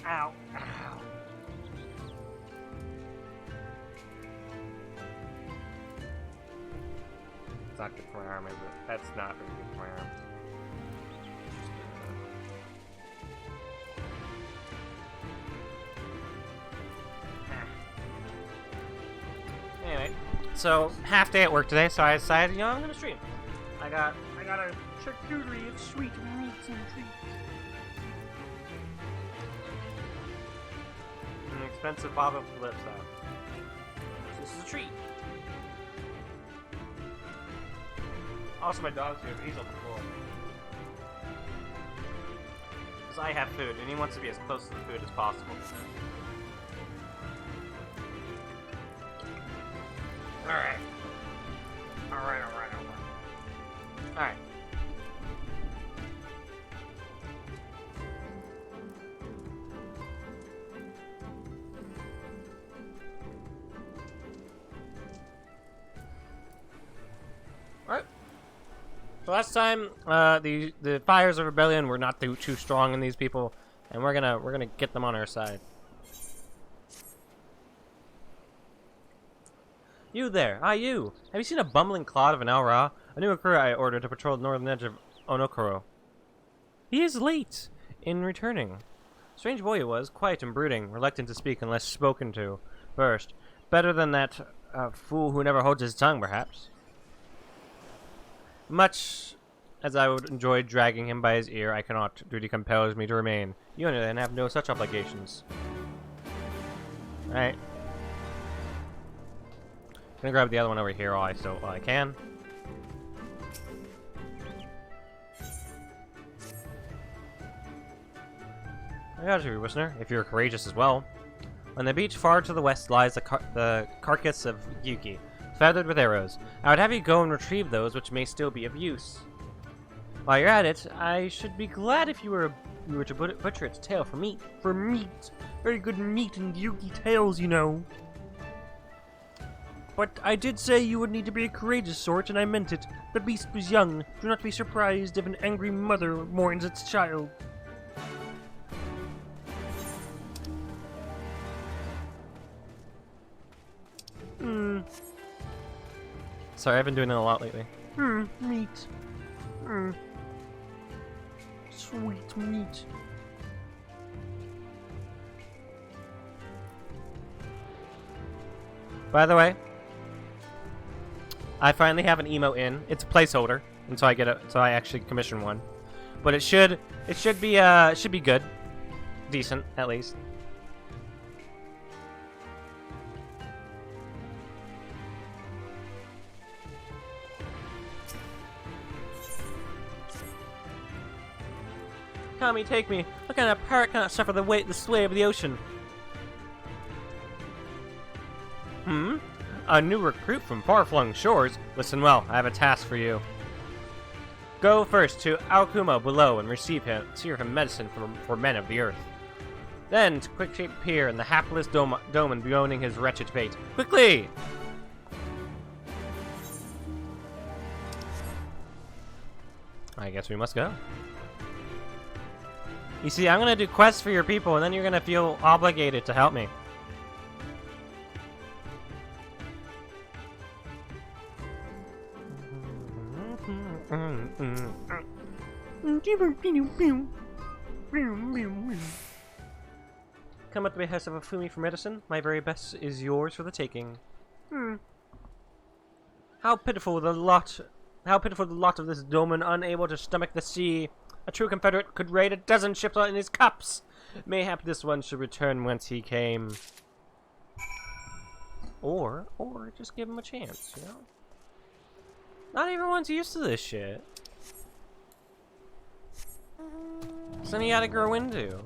Ow. Ow. It's not good for my arm, is it? That's not very good for my arm. Anyway, so half day at work today, so I decided, you know, I'm gonna stream. I got a charcuterie of sweet meats and treats. An expensive Baba Calypso. This is a treat. Also, my dog's here, but he's on the floor. Because I have food, and he wants to be as close to the food as possible. Alright. Alright. Alright. Alright. So last time, the fires of rebellion were not too strong in these people, and we're gonna get them on our side. You there, you! Have you seen a bumbling clod of an Aura? A new recruit I ordered to patrol the northern edge of Onokoro. He is late in returning. Strange boy he was, quiet and brooding, reluctant to speak unless spoken to first. Better than that fool who never holds his tongue, perhaps. Much as I would enjoy dragging him by his ear, I cannot. Duty compels me to remain. You and I have no such obligations. Alright. I'm gonna grab the other one over here while I can. I got you, listener, if you're courageous as well. On the beach far to the west lies the carcass of Yuki, feathered with arrows. I would have you go and retrieve those which may still be of use. While you're at it, I should be glad if you were to butcher its tail for meat. For meat! Very good meat and Yuki tails, you know. But I did say you would need to be a courageous sort, and I meant it. The beast was young. Do not be surprised if an angry mother mourns its child. Sorry, I've been doing that a lot lately. Meat. Sweet meat. By the way, I finally have an emo in. It's a placeholder until I actually commission one. But it should be good. Decent, at least. Kami, take me. What kind of parrot cannot suffer the sway of the ocean? A new recruit from far-flung shores? Listen well, I have a task for you. Go first to Aokuma below and receive him medicine for men of the earth. Then to quick-shape Pier and the hapless Doman bemoaning his wretched fate. Quickly! I guess we must go. You see, I'm gonna do quests for your people, and then you're gonna feel obligated to help me. Come at the behest of a Fumi for medicine. My very best is yours for the taking. How pitiful the lot of this Doman, unable to stomach the sea. A true Confederate could raid a dozen ships in his cups. Mayhap this one should return whence he came. Or just give him a chance, you know? Not everyone's used to this shit. Something you gotta grow into.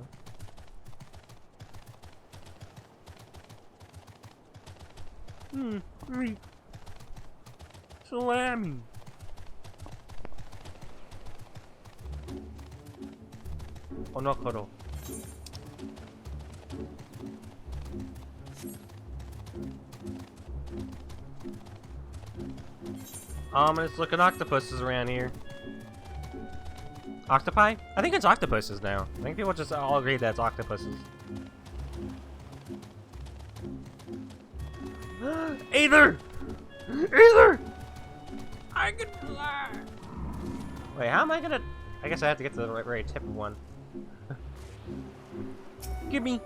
Meat. Salami. Onokoro. Ominous looking octopuses around here. Octopi? I think it's octopuses now. I think people just all agree that it's octopuses. Either! Either! I can fly! Wait, how am I gonna... I guess I have to get to the right tip of one. Give me!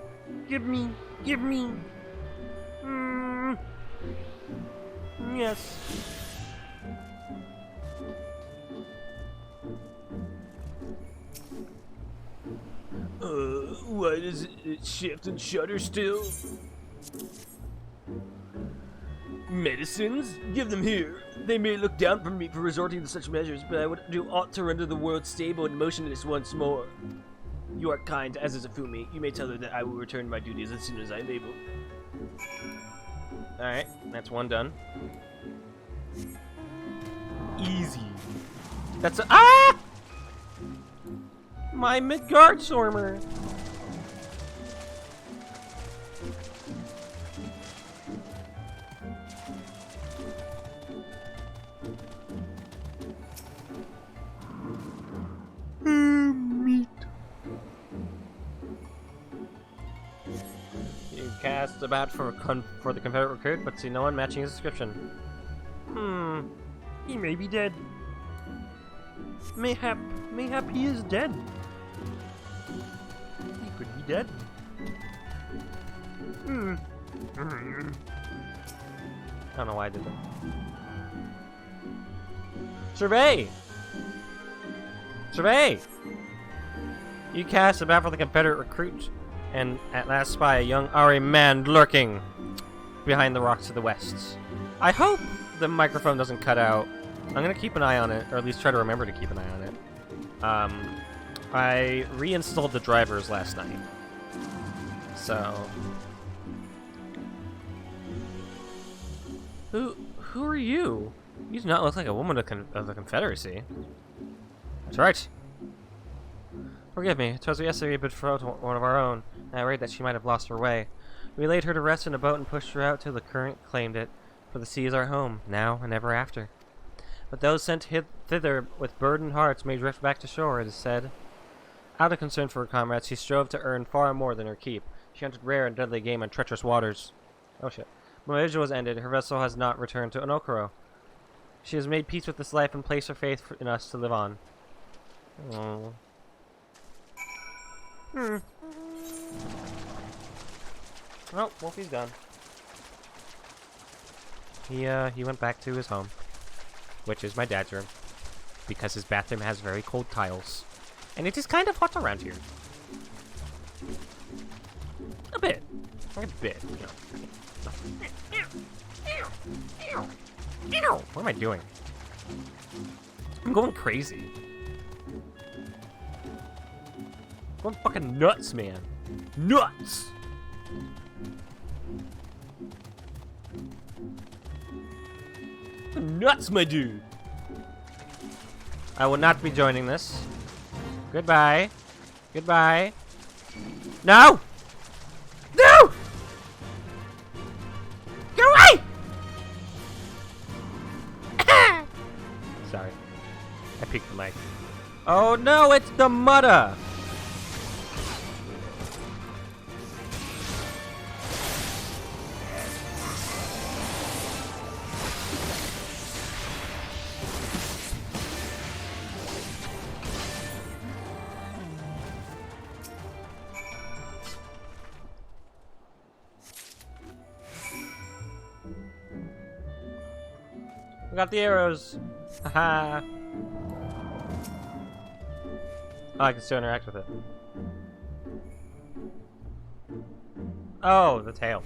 Give me! Give me! Yes. Why does it shift and shudder still? Medicines? Give them here. They may look down from me for resorting to such measures, but I would do aught to render the world stable and motionless once more. You are kind, as is Afumi. You may tell her that I will return to my duties as soon as I am able. Alright, that's one done. Easy. That's a— ah! My Midgard Stormer. Meat. You cast about for the Confederate recruit, but see no one matching his description. He may be dead. Mayhap he is dead. He could be dead. I don't know why I did that. Survey! Survey! You cast about for the Confederate recruit, and at last spy a young Ari man lurking behind the rocks to the west. I hope the microphone doesn't cut out. I'm gonna keep an eye on it, or at least try to remember to keep an eye on it. I reinstalled the drivers last night, so who are you? You do not look like a woman of the Confederacy. That's right. Forgive me. It was yesterday, but for one of our own, and I worried that she might have lost her way. We laid her to rest in a boat and pushed her out till the current claimed it. For the sea is our home, now and ever after. But those sent thither with burdened hearts may drift back to shore, it is said. Out of concern for her comrades, she strove to earn far more than her keep. She hunted rare and deadly game on treacherous waters. Oh shit. When my vigil was ended, her vessel has not returned to Onokoro. She has made peace with this life and placed her faith in us to live on. Oh. Well, Wolfie's done. He went back to his home, which is my dad's room, because his bathroom has very cold tiles, and it is kind of hot around here. A bit, like a bit, you know. What am I doing? I'm going crazy. I'm going fucking nuts, man. Nuts! Nuts, my dude! I will not be joining this. Goodbye. Goodbye. No! No! Go away! Sorry. I peeked the mic. Oh no, it's the Mutta! We got the arrows. Haha. Oh, I can still interact with it. Oh, the tail.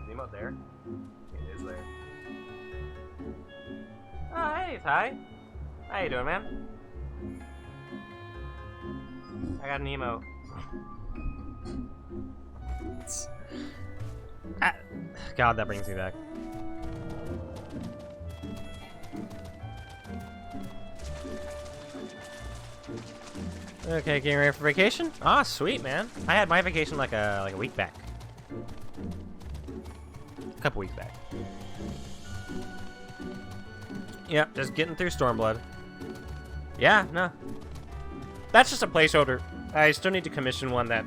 Nemo there? It is there. Oh, hey, Ty. How you doing, man? I got an emo. God, that brings me back. Okay, getting ready for vacation? Ah, sweet, man. I had my vacation like a week back. A couple weeks back. Yep, just getting through Stormblood. Yeah, no. That's just a placeholder. I still need to commission one that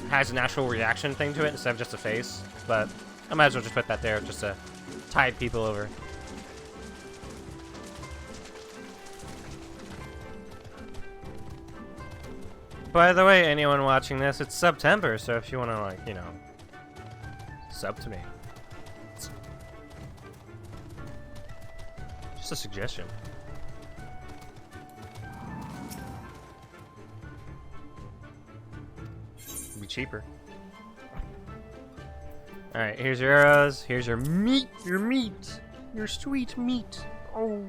has an actual reaction thing to it instead of just a face. But I might as well just put that there just to tide people over. By the way, anyone watching this, it's September, so if you want to, like, you know, sub to me. Just a suggestion. It'd be cheaper. Alright, here's your arrows. Here's your meat. Your meat. Your sweet meat. Oh.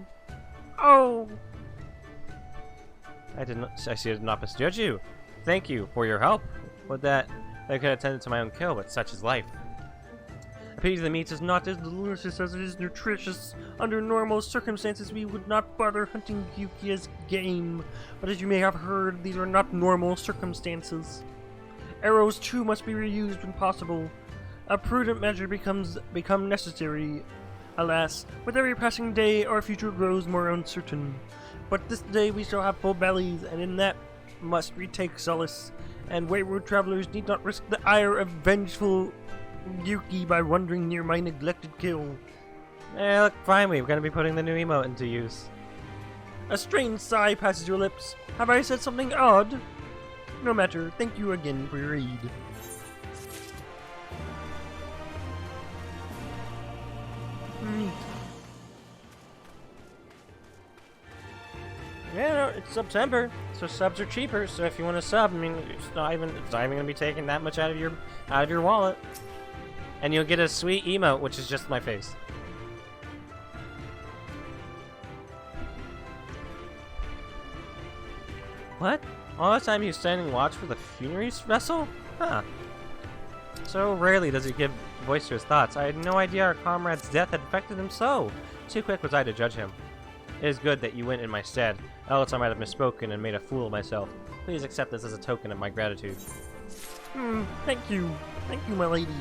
Oh. I see I did not misjudge you. Thank you for your help. With that, I could have tended to my own kill, but such is life. I pity the meat is not as delicious as it is nutritious. Under normal circumstances, we would not bother hunting Yuki as game. But as you may have heard, these are not normal circumstances. Arrows, too, must be reused when possible. A prudent measure become necessary. Alas, with every passing day, our future grows more uncertain. But this day we shall have full bellies, and in that must we take solace. And wayward travelers need not risk the ire of vengeful Yuki by wandering near my neglected kill. Look, finally, we're gonna be putting the new emote into use. A strange sigh passes your lips. Have I said something odd? No matter, thank you again for your aid. Neat. Yeah, no, it's September, so subs are cheaper. So if you want to sub, I mean, it's not even gonna be taking that much out of your wallet, and you'll get a sweet emote, which is just my face. What? All the time he's standing watch for the funerary vessel? Huh. So rarely does he give voice to his thoughts. I had no idea our comrade's death had affected him so. Too quick was I to judge him. It is good that you went in my stead, else I might have misspoken and made a fool of myself. Please accept this as a token of my gratitude. Thank you. Thank you, my lady.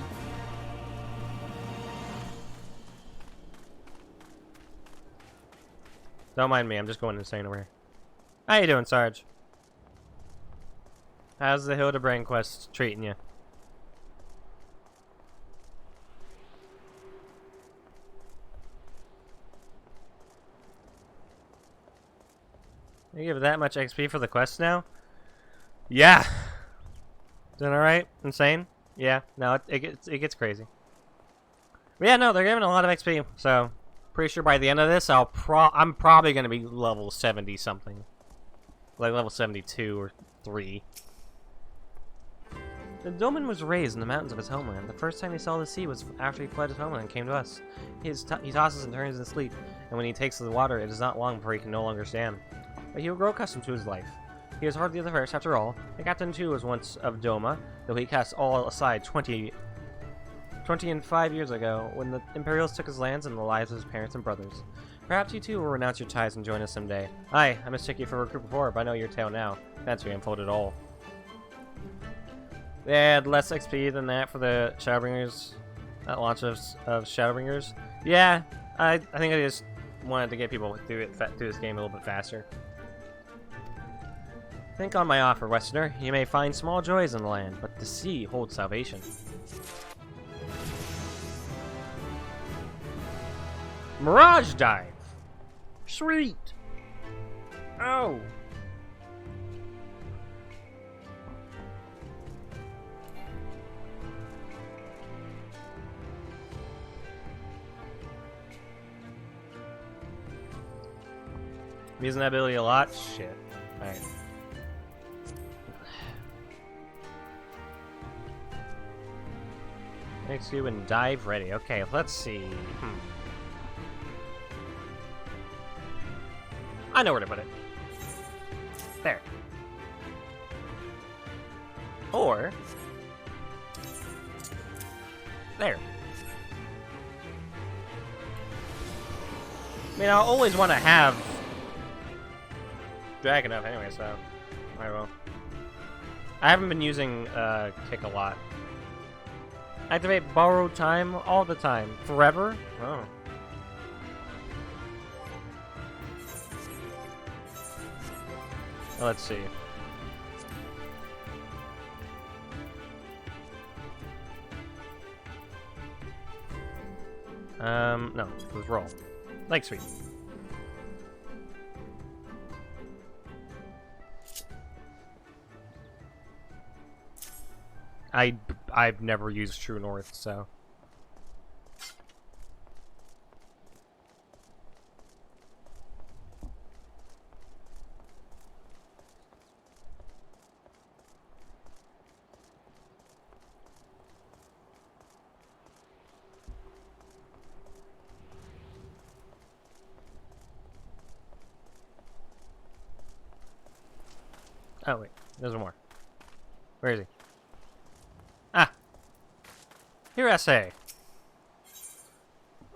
Don't mind me, I'm just going insane over here. How you doing, Sarge? How's the Hildebrand quest treating you? You give that much XP for the quest now? Yeah. Doing alright? Insane? Yeah. No, it gets crazy. But yeah, no, they're giving a lot of XP, so pretty sure by the end of this, I'm probably gonna be level 70 something, like level 72 or 3. The Doman was raised in the mountains of his homeland. The first time he saw the sea was after he fled his homeland and came to us. He tosses and turns in sleep, and when he takes to the water, it is not long before he can no longer stand. But he will grow accustomed to his life. He is hardly the first, after all. The captain, too, was once of Doma, though he cast all aside 25 years ago, when the Imperials took his lands and the lives of his parents and brothers. Perhaps you, too, will renounce your ties and join us someday. Aye, I mistook you for a recruit before, but I know your tale now. Fancy unfolded all. They had less XP than that for the Shadowbringers, that launch of Shadowbringers. Yeah, I think I just wanted to get people through this game a little bit faster. Think on my offer, Westerner. You may find small joys in the land, but the sea holds salvation. Mirage Dive! Sweet! Oh! I'm using that ability a lot? Shit. Alright. Next you and dive ready. Okay, let's see. I know where to put it. There. Or there. I mean, I'll always want to have Dragon up anyway, so I will. I haven't been using kick a lot. Activate borrowed time all the time. Forever? Oh. Let's see. No, it was roll. Like sweet. I've never used True North, so. Oh wait, there's one more. Where is he? Ah! Here, essay.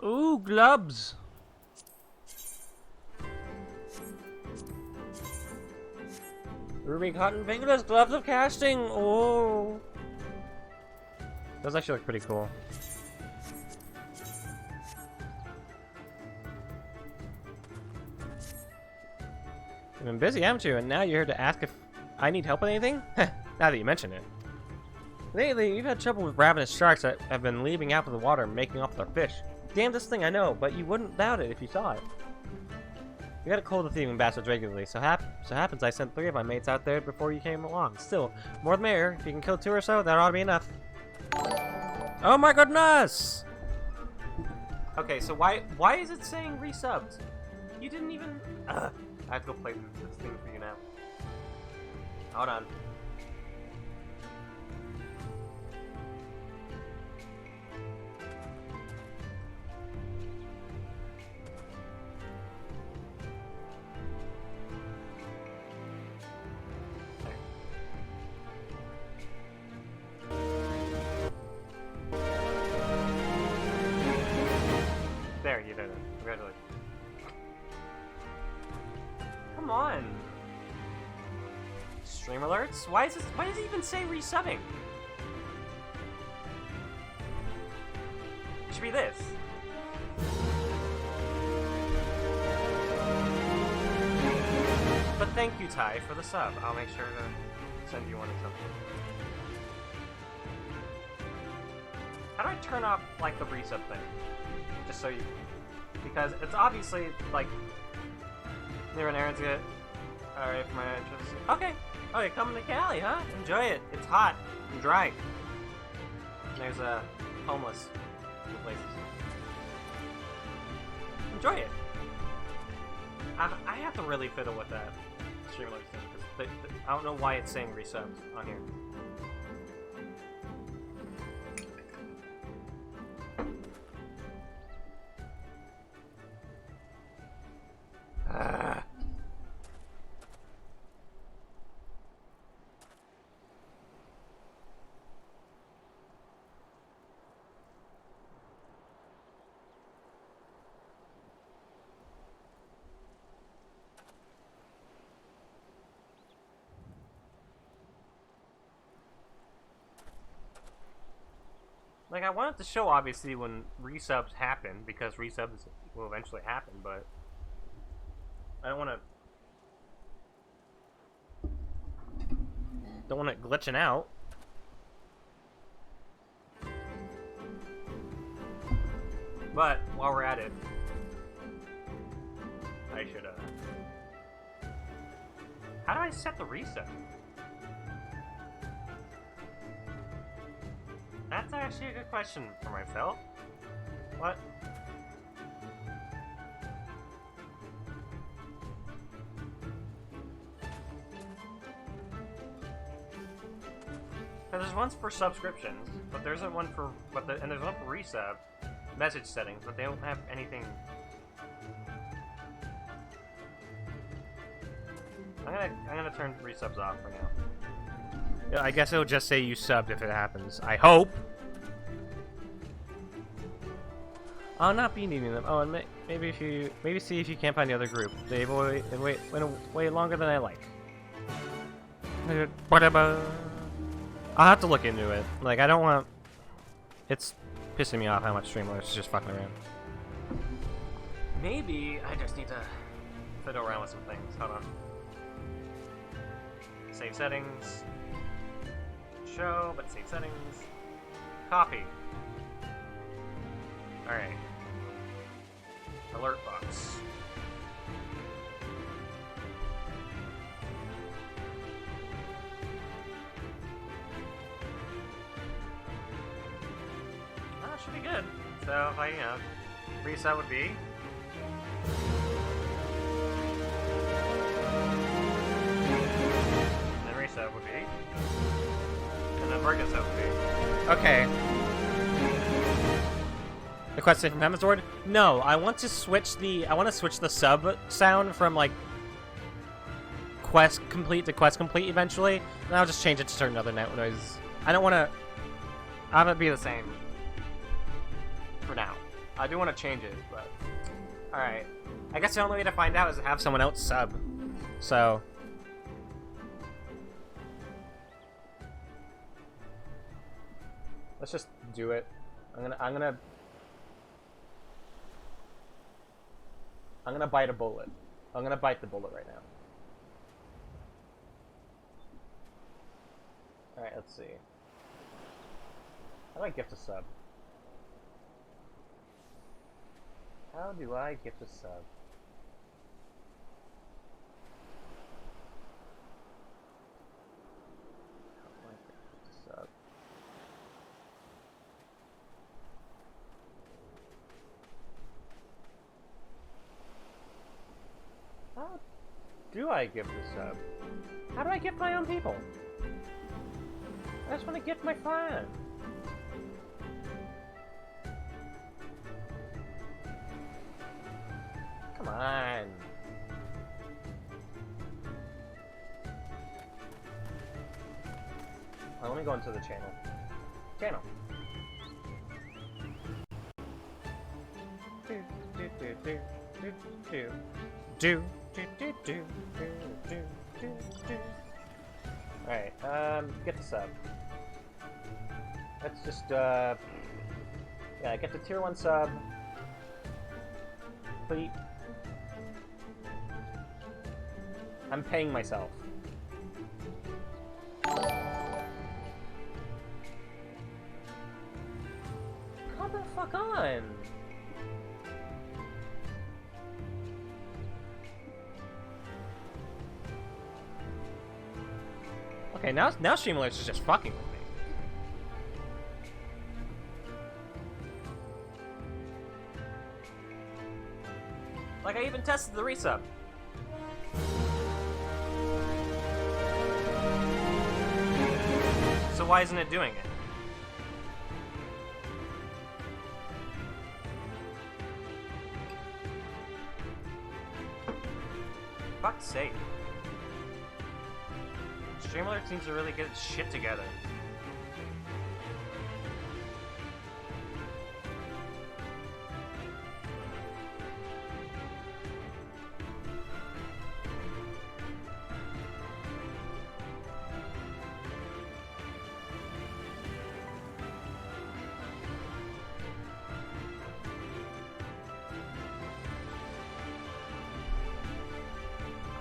Ooh, gloves. Ruby cotton fingerless gloves of casting. Oh, those actually look pretty cool. You've been busy, haven't you? And now you're here to ask if I need help with anything? Now that you mention it. Lately, you've had trouble with ravenous sharks that have been leaving out of the water and making off with our fish. Damnedest thing I know, but you wouldn't doubt it if you saw it. We gotta call the thieving bastards regularly, so happens I sent 3 of my mates out there before you came along. Still, more the merrier. If you can kill 2 or so, that ought to be enough. Oh my goodness! Okay, so why is it saying resubbed? You didn't even... I have to go play this thing for you now. Hold on. There, you did it. Congratulations. Come on. Stream alerts? Why does it even say resubbing? It should be this. But thank you, Ty, for the sub. I'll make sure to send you one or something. How do I turn off, like, the resub thing? Just so you... Because it's obviously, like... Near an errand to get... Alright, for my entrance. Okay. Oh, you're coming to Cali, huh? Enjoy it. It's hot and dry. There's a homeless in places. Enjoy it. I have to really fiddle with that stream alert thing, because I don't know why it's saying resubs on here. Like, I wanted to show, obviously, when resubs happen, because resubs will eventually happen, but I don't want it glitching out. But, while we're at it, I should, how do I set the reset? That's actually a good question for myself. What? There's ones for subscriptions, but there's one for and there's one for resub message settings, but they don't have anything. I'm gonna turn resubs off for now. Yeah, I guess it'll just say you subbed if it happens. I hope. I'll not be needing them. Oh, and maybe see if you can't find the other group. They've went way longer than I like. I'll have to look into it. Like, I don't want It's pissing me off how much Streamlabs is just fucking around. Maybe I just need to fiddle around with some things. Hold on. Save settings. Show, but save settings. Copy. Alright. Alert box. That should be good. So if I, you know, reset would be. And reset would be. And then Virgus would be. Okay. The quest from Hemsword? No, I want to switch the sub sound from like quest complete to quest complete eventually. And I'll just change it to certain other noises. I don't want to have it be the same for now. I do want to change it, but alright. I guess the only way to find out is to have someone else sub. So let's just do it. I'm gonna bite a bullet. I'm gonna bite the bullet right now. Alright, let's see. How do I gift a sub? How do I gift a sub? How do I gift a sub? How do I gift a sub? How do I gift my own people? I just want to gift my friend. Come on. Oh, let me go into the channel. Channel. Alright, get the sub. Let's just, yeah, get the tier 1 sub. Complete. I'm paying myself. Come the fuck on! Okay, now Streamlabs is just fucking with me. Like, I even tested the resub. So why isn't it doing it? Fuck's sake. Streamlabs seems to really get its shit together.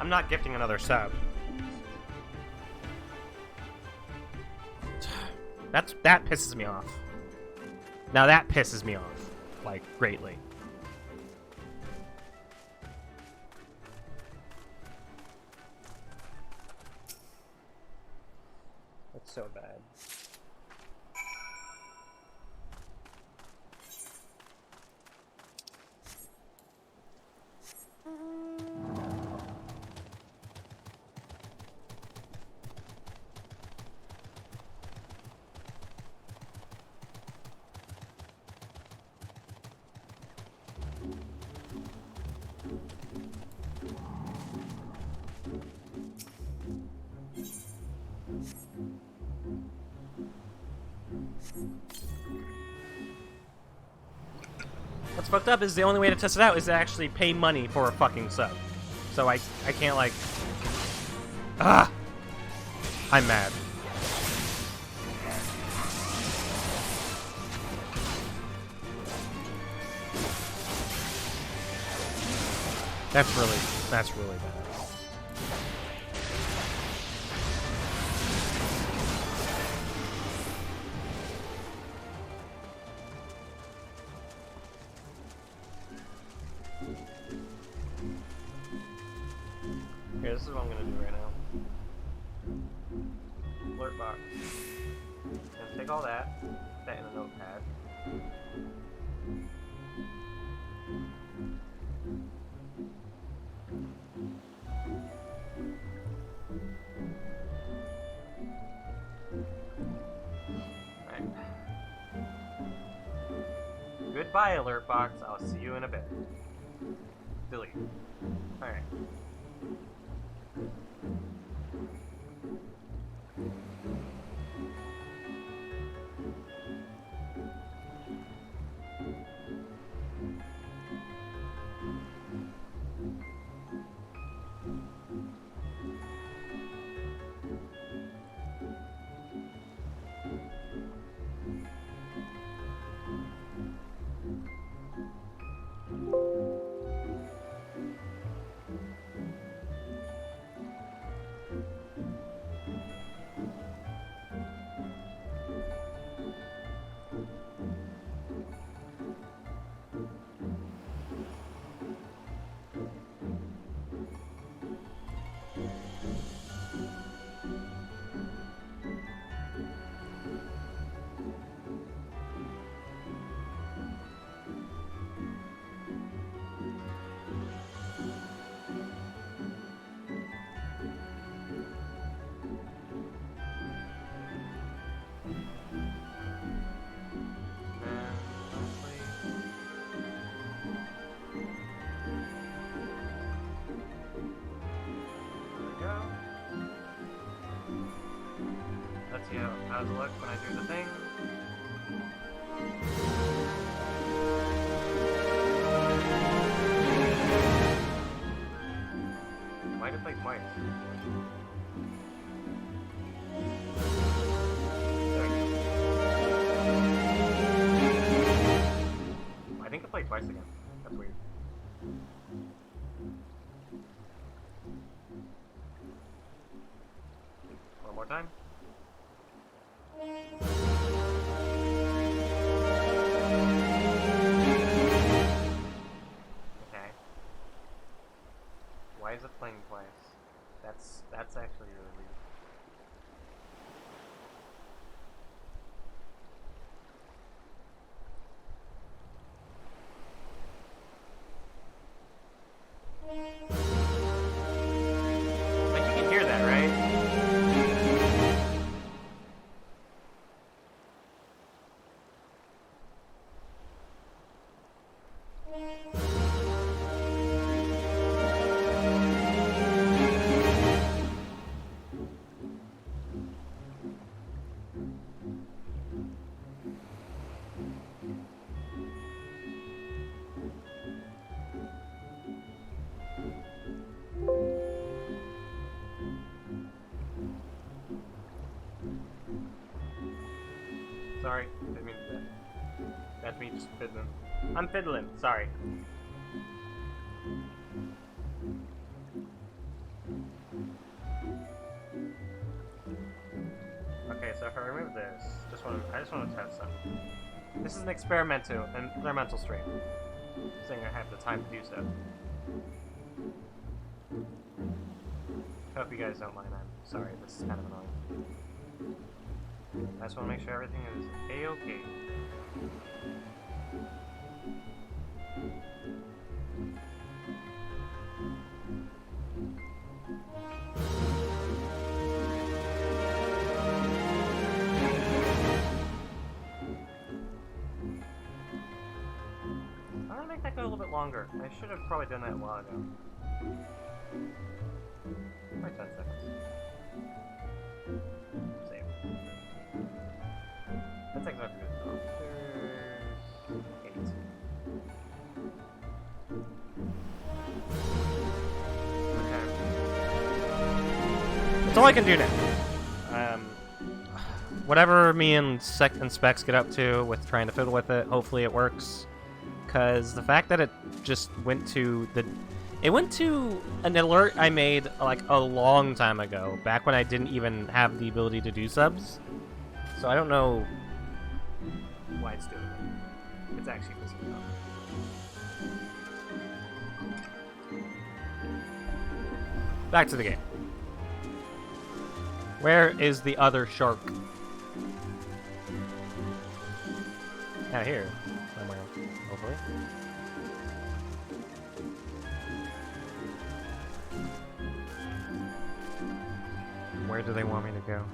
I'm not gifting another sub. That pisses me off. Now that pisses me off, like, greatly. That's so bad. What's fucked up is the only way to test it out is to actually pay money for a fucking sub. So I can't, like... Ah! I'm mad. That's really bad. Here, this is what I'm gonna do right now. Alert box. And take all that, put that in a notepad. Alright. Goodbye, alert box. I'll see you in a bit. Delete. Alright. Let's see how does it look when I do the thing. Why did it play twice? I think it played twice again. That's weird. One more time. Okay. Why is it playing twice? That's actually really weird. Like you can hear that, right? Sorry, didn't mean to do that. That's me just fiddling. I'm fiddling, sorry. Okay, so if I remove this, I just want to test something. This is an experimental stream. Saying I have the time to do so. Hope you guys don't mind, I'm sorry, this is kind of annoying. I just want to make sure everything is A-okay. I'm gonna make that go a little bit longer. I should have probably done that a while ago. Like 10 seconds. Save. That's exactly good. There's 8. Okay. That's all I can do now. Whatever me and Specs get up to with trying to fiddle with it, hopefully it works. Because the fact that it just went to the It went to an alert I made like a long time ago, back when I didn't even have the ability to do subs. So I don't know why it's doing it. It's actually missing out. Back to the game. Where is the other shark? Out here, somewhere, hopefully. Where do they want me to go?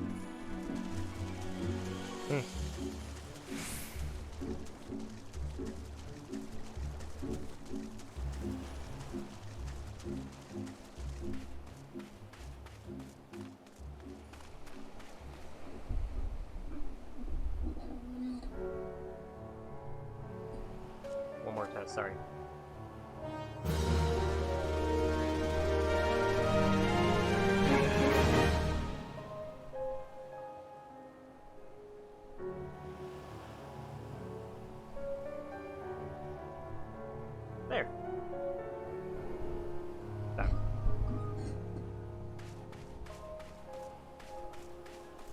One more test, sorry. There. Done.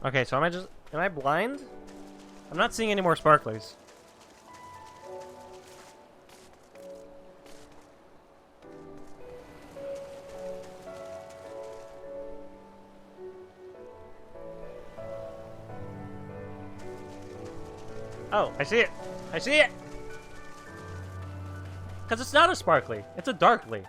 Okay, so am I blind? I'm not seeing any more sparklers. Oh, I see it! I see it! Because it's not a sparkly, it's a darkly.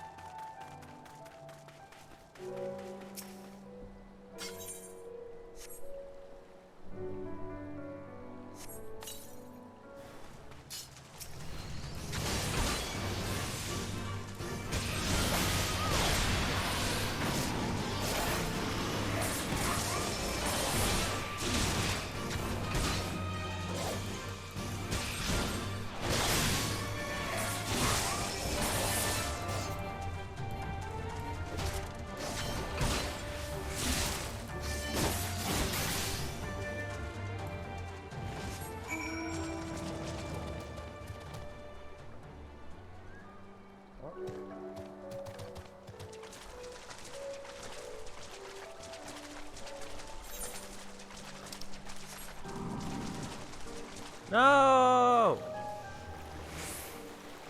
No!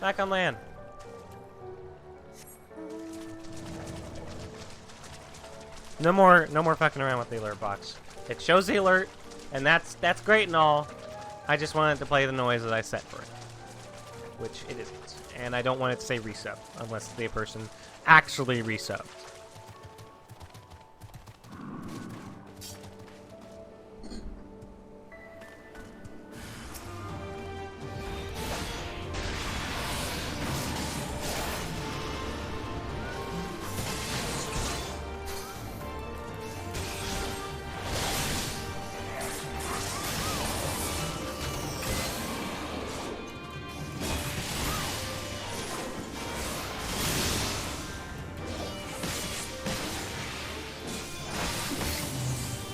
Back on land. No more fucking around with the alert box. It shows the alert, and that's great and all. I just wanted to play the noise that I set for it, which it isn't, and I don't want it to say resub unless the person actually resubbed.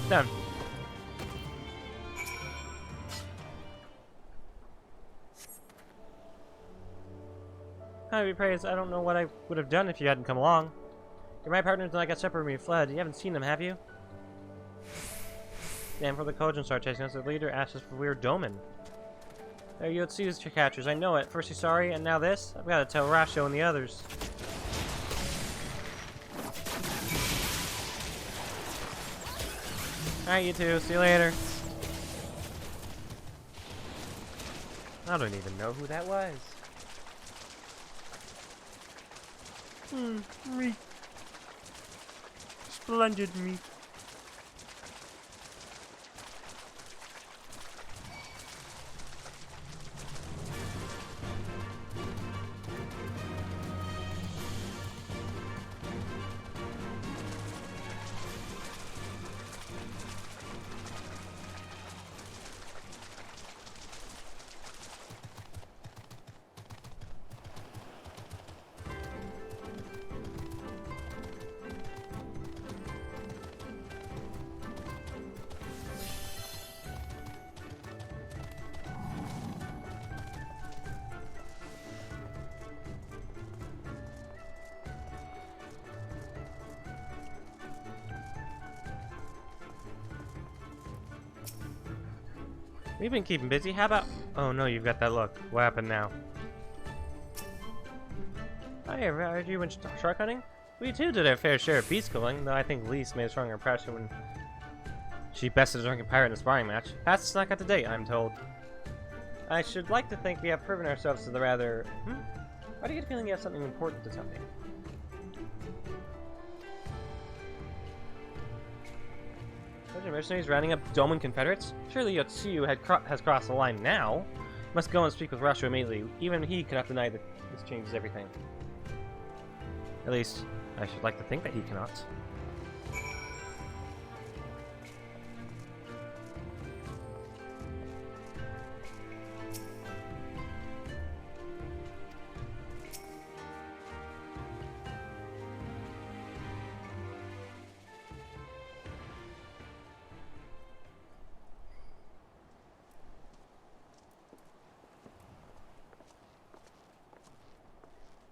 Done. God be praised, I don't know what I would have done if you hadn't come along. You're my partners and I got separated when you fled. You haven't seen them, have you? Damn, for the Kojin start chasing us, the leader asked us if we were Doman. There you see these catchers, I know it. First he's sorry, and now this? I've got to tell Rasho and the others. Alright, you two. See you later. I don't even know who that was. Meat. Splendid meat. We've been keeping busy. How about... Oh no, you've got that look. What happened now? I heard you went shark hunting? We too did our fair share of beast killing, though I think Lise made a stronger impression when she bested a drunken pirate in a sparring match. Fastest snack up to date, I'm told. I should like to think we have proven ourselves to the rather... Why do you get a feeling you have something important to tell me? Are mercenaries rounding up Doman Confederates? Surely Yotsuyu has crossed the line now. Must go and speak with Rasho immediately. Even he cannot deny that this changes everything. At least, I should like to think that he cannot.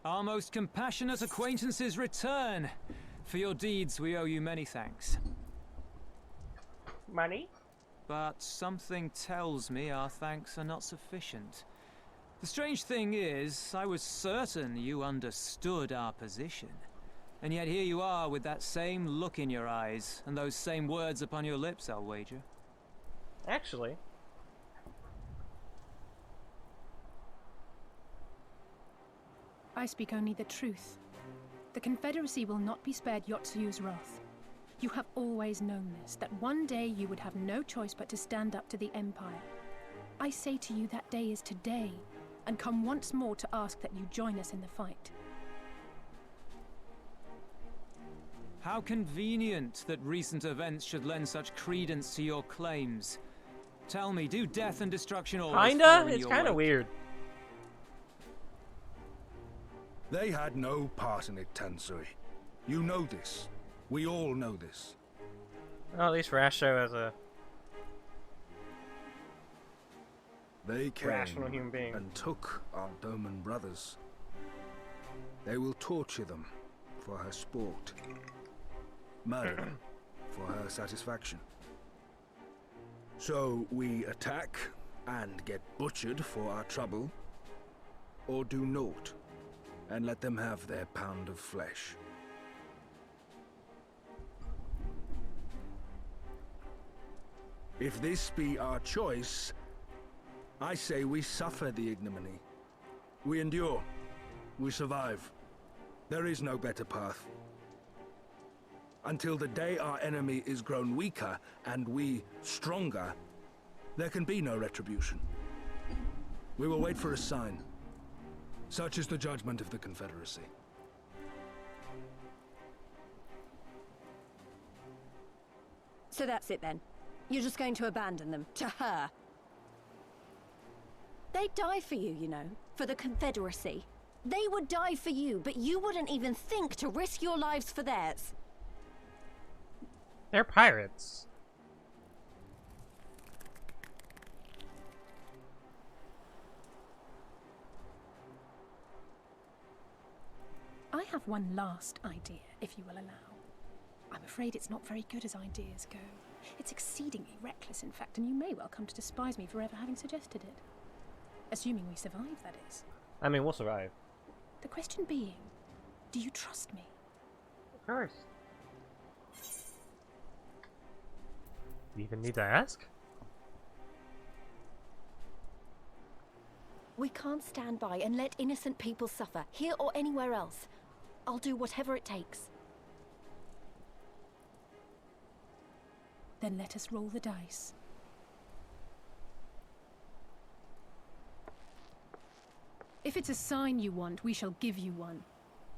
Our most compassionate acquaintances return. For your deeds, we owe you many thanks. Money? But something tells me our thanks are not sufficient. The strange thing is, I was certain you understood our position. And yet here you are with that same look in your eyes, and those same words upon your lips, I'll wager. Actually... I speak only the truth. The Confederacy will not be spared Yotsuyu's wrath. You have always known this, that one day you would have no choice but to stand up to the Empire. I say to you that day is today, and come once more to ask that you join us in the fight. How convenient that recent events should lend such credence to your claims. Tell me, do death and destruction always Kinda? follow in It's your kinda wake? weird. They had no part in it, Tansui. You know this. We all know this. Well, at least Rasho has a They came rational human being. and took our Doman brothers. They will torture them for her sport. Murder for her satisfaction. So we attack and get butchered for our trouble, or do naught and let them have their pound of flesh. If this be our choice, I say we suffer the ignominy. We endure. We survive. There is no better path. Until the day our enemy is grown weaker and we stronger, there can be no retribution. We will wait for a sign. Such is the judgment of the Confederacy. So that's it then. You're just going to abandon them to her. They'd die for you, you know, for the Confederacy. They would die for you, but you wouldn't even think to risk your lives for theirs. They're pirates. I have one last idea, if you will allow. I'm afraid it's not very good as ideas go. It's exceedingly reckless, in fact, and you may well come to despise me for ever having suggested it. Assuming we survive, that is. I mean, we'll survive. The question being, do you trust me? Of course. You even need to ask? We can't stand by and let innocent people suffer, here or anywhere else. I'll do whatever it takes. Then let us roll the dice. If it's a sign you want, we shall give you one.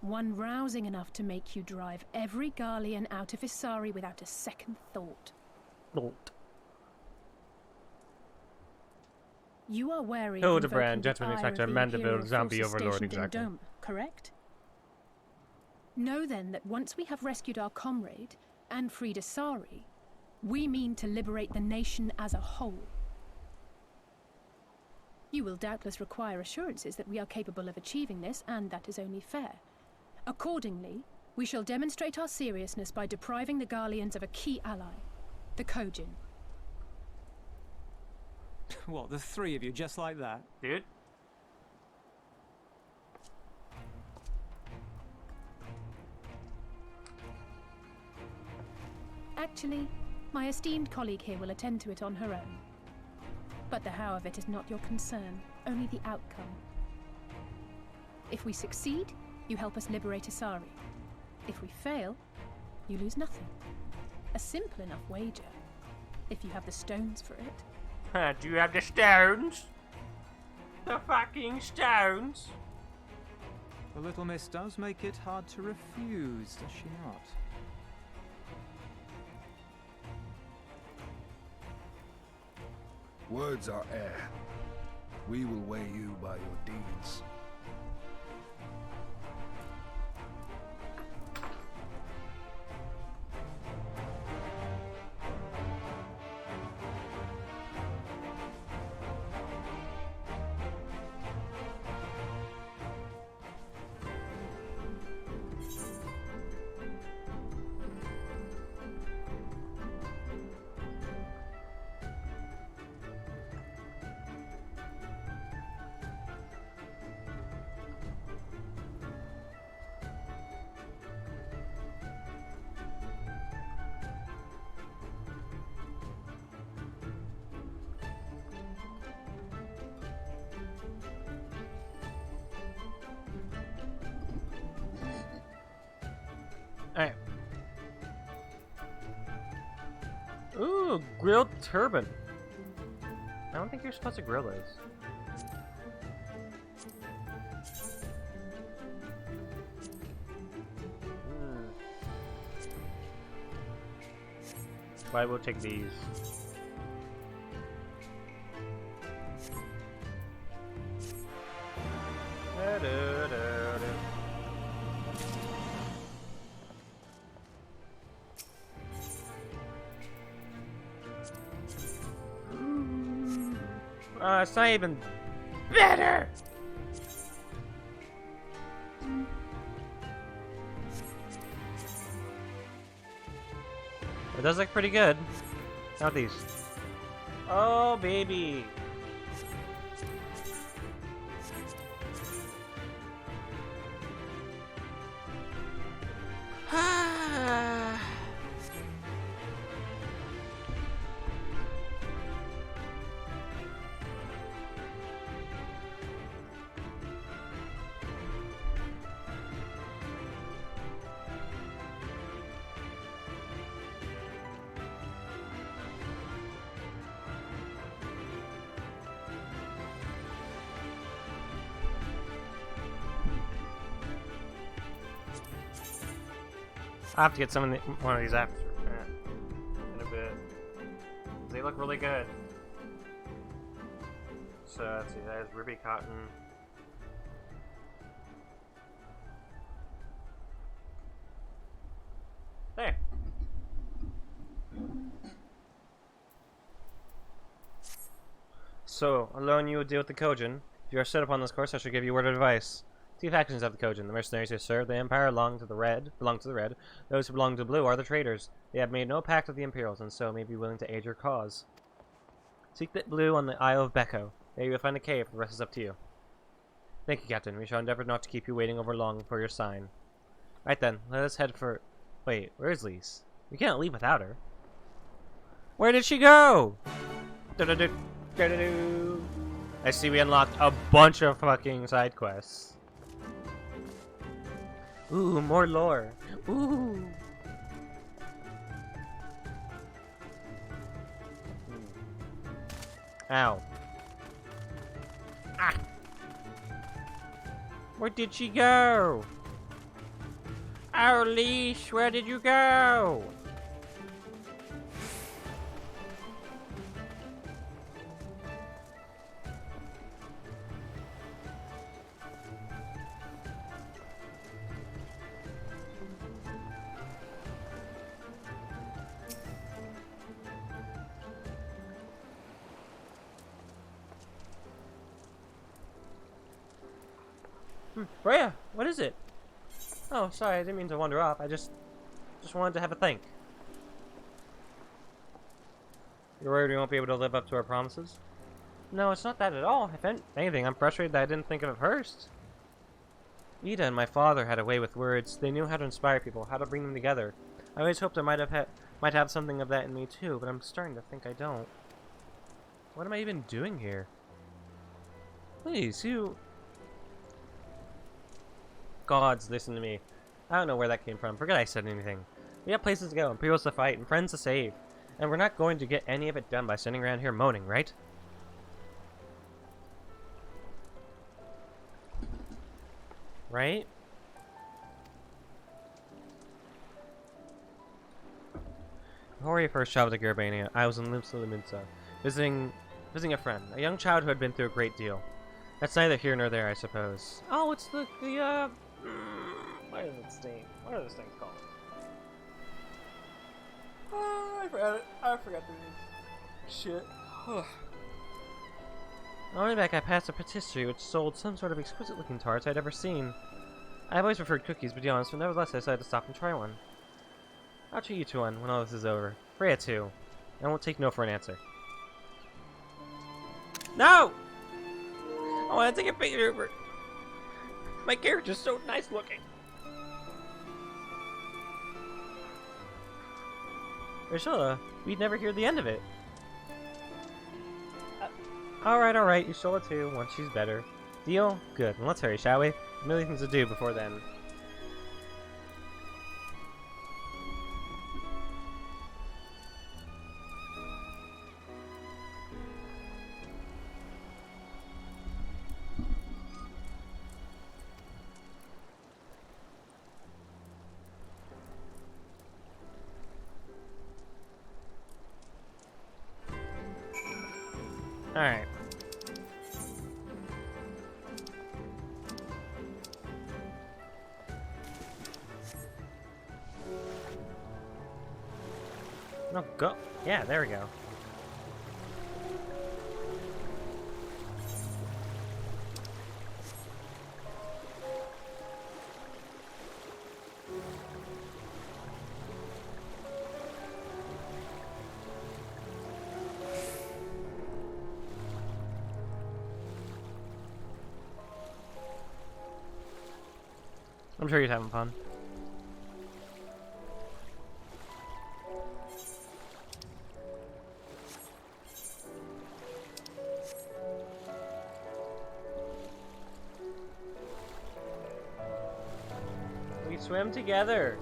One rousing enough to make you drive every Garlean out of Isari without a second thought. Thought. You are wary Hildebrand, of invoking the Gentleman ire Inspector, of the Mandeville, Imperial Zombie forces Overlord, stationed in exactly. Dome, correct? Know then that once we have rescued our comrade and freed Isari, we mean to liberate the nation as a whole. You will doubtless require assurances that we are capable of achieving this, and that is only fair. Accordingly, we shall demonstrate our seriousness by depriving the Garleans of a key ally, the Kojin. What, the three of you, just like that? Dude. Actually, my esteemed colleague here will attend to it on her own. But the how of it is not your concern, only the outcome. If we succeed, you help us liberate Asari. If we fail, you lose nothing. A simple enough wager, if you have the stones for it. Do you have the stones? The fucking stones? The little miss does make it hard to refuse, does she not? Words are air. We will weigh you by your deeds. Alright. Ooh, grilled turban. I don't think you're supposed to grill those. But I will take these. It's not even better. It does look pretty good. Not these. Oh, baby. I have to get one of these after in a bit. They look really good. So let's see, that is ruby cotton. There. So, alone you will deal with the Kojin. If you are set upon this course, I shall give you a word of advice. Two factions have the Kojin. The mercenaries who serve the Empire belong to the Red. Those who belong to the Blue are the traitors. They have made no pact with the Imperials, and so may be willing to aid your cause. Seek the Blue on the Isle of Beko. There you will find a cave. The rest is up to you. Thank you, Captain. We shall endeavor not to keep you waiting over long for your sign. Right then, let us head for... Wait, where's Lise? We can't leave without her. Where did she go? I see we unlocked a bunch of fucking side quests. Ooh, more lore. Ooh. Ow. Ah. Where did she go? Oh, Leash, where did you go? Rhea, what is it? Oh, sorry, I didn't mean to wander off. I just wanted to have a think. You're worried we won't be able to live up to our promises? No, it's not that at all. If anything, I'm frustrated that I didn't think of it first. Ida and my father had a way with words. They knew how to inspire people, how to bring them together. I always hoped I might have something of that in me too, but I'm starting to think I don't. What am I even doing here? Please, you... Gods, listen to me. I don't know where that came from. Forget I said anything. We have places to go, and people to fight, and friends to save. And we're not going to get any of it done by sitting around here moaning, right? Right? Before we first traveled to Gerbania, I was in Limsa, visiting a friend, a young child who had been through a great deal. That's neither here nor there, I suppose. Oh, it's what is its name? What are those things called? Oh, I forgot it. I forgot the name. Shit. On the way back, I passed a patisserie which sold some sort of exquisite-looking tarts I'd ever seen. I've always preferred cookies, but to be honest, but nevertheless, I decided to stop and try one. I'll treat you to one when all this is over. Freya too. I won't take no for an answer. No! I want to take a picture of her. My character's so nice looking. Ursula, we'd never hear the end of it. Alright, Ursula too, once she's better. Deal? Good. Well, let's hurry, shall we? A million things to do before then. Alright. No, go. Yeah, there we go. I'm sure he's having fun. We swim together.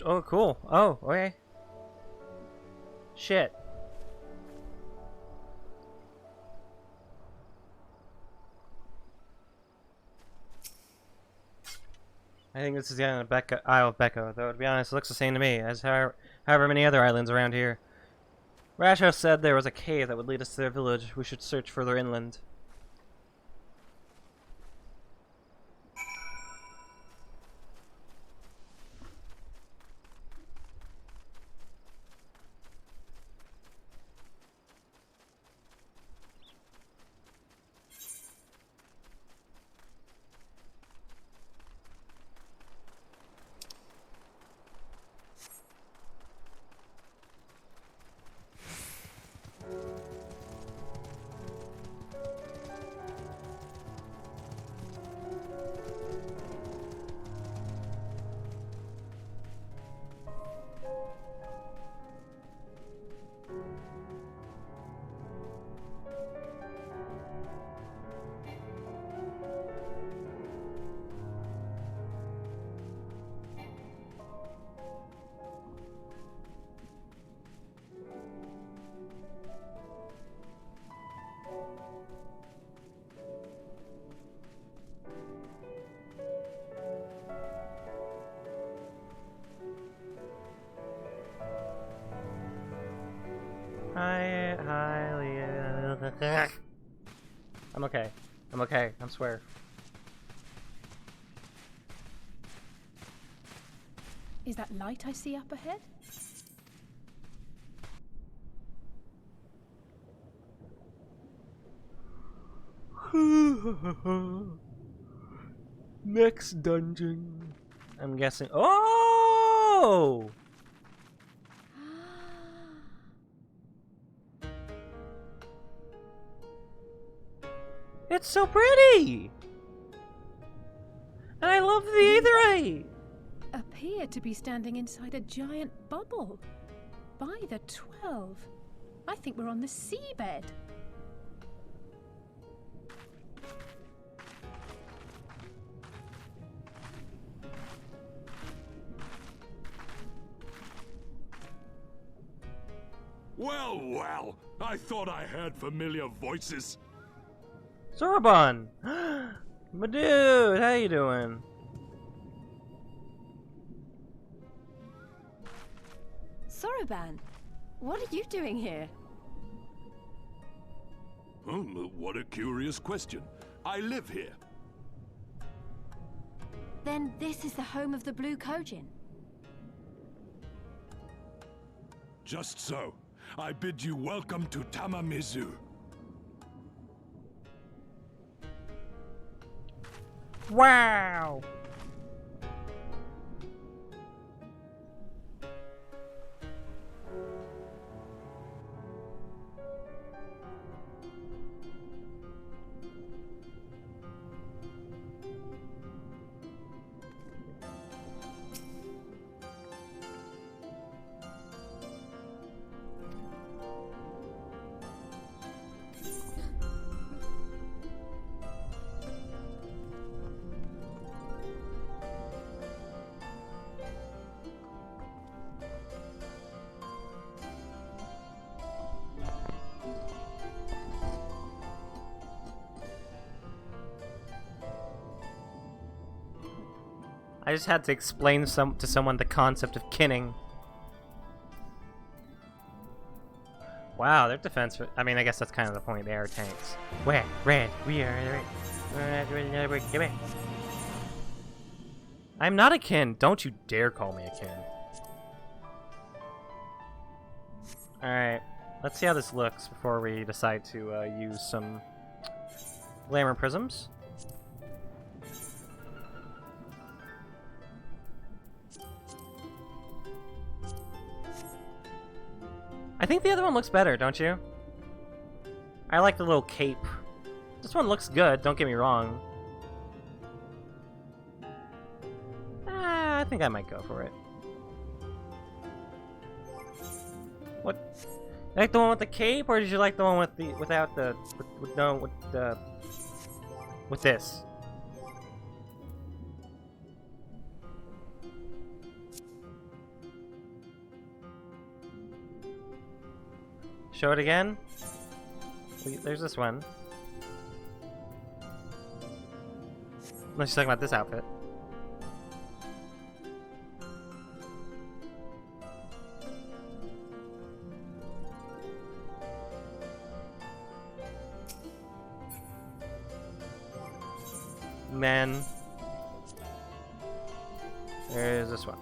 Oh, cool. Oh, okay. Shit. I think this is the island of Isle of Becco, though to be honest, it looks the same to me, as however many other islands around here. Rasho said there was a cave that would lead us to their village. We should search further inland. I'm okay. I'm okay. I swear. Is that light I see up ahead? Next dungeon. I'm guessing. Oh! It's so pretty! And I love the aetherite! Appear to be standing inside a giant bubble. By the 12. I think we're on the seabed. Well, well, I thought I heard familiar voices. Zorobon! My dude, how you doing? Soroban, what are you doing here? What a curious question. I live here. Then this is the home of the Blue Kojin. Just so. I bid you welcome to Tamamizu. Wow! I just had to explain to someone the concept of kinning. Wow, their defense. I mean, I guess that's kind of the point. They are tanks. Where? Red. We are red. I'm not a kin. Don't you dare call me a kin. Alright. Let's see how this looks before we decide to use some glamour prisms. I think the other one looks better, don't you? I like the little cape. This one looks good, don't get me wrong. I think I might go for it. What? You like the one with the cape, or did you like the one with the without the with this? Show it again. There's this one. Unless she's talking about this outfit. Man. There's this one.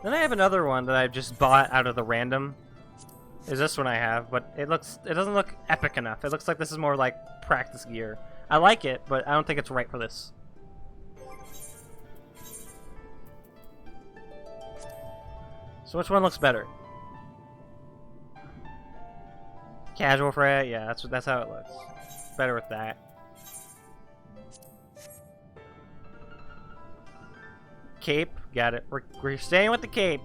Then I have another one that I just bought out of the random. Is this one I have, but it doesn't look epic enough. It looks like this is more like practice gear. I like it, but I don't think it's right for this. So which one looks better? Casual for it? Yeah, that's how it looks. Better with that. Cape, got it. We're staying with the cape.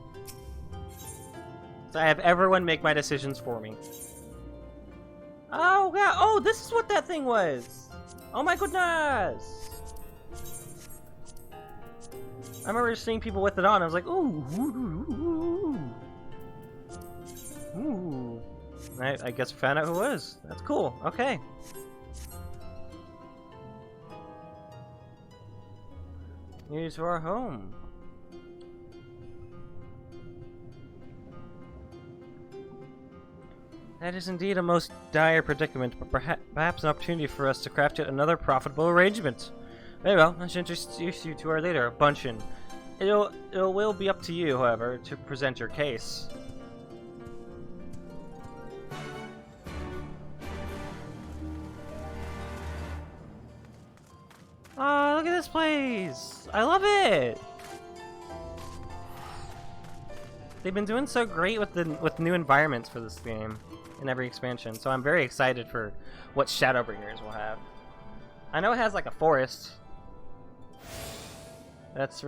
So I have everyone make my decisions for me. Oh god! Oh, this is what that thing was. Oh my goodness! I remember seeing people with it on. I was like, ooh, ooh, ooh, ooh. I guess we found out who it was. That's cool. Okay. Here's our home. That is indeed a most dire predicament, but perhaps an opportunity for us to craft yet another profitable arrangement. Very well, I should introduce you to our leader, Bunchin. It will be up to you, however, to present your case. Oh, look at this place! I love it! They've been doing so great with new environments for this game in every expansion, so I'm very excited for what Shadowbringers will have. I know it has like a forest. That's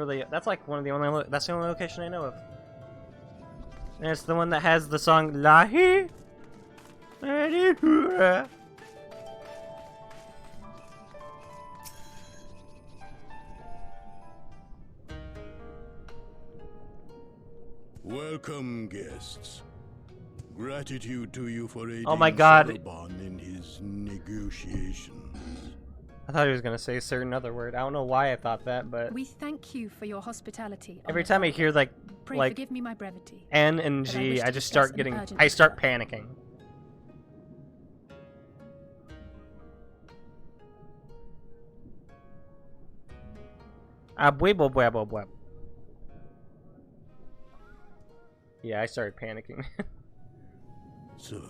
like one of the only that's the only location I know of. And it's the one that has the song Lahi. Welcome, guests. Gratitude to you for aiding Oh my God. Shadowban in his negotiations. I thought he was gonna say a certain other word. I don't know why I thought that, but We thank you for your hospitality. every time I hear like Pray forgive me my brevity. N and but I G, wish I to just discuss start an urgent I start matter. panicking. Bweb. Yeah, I started panicking. So,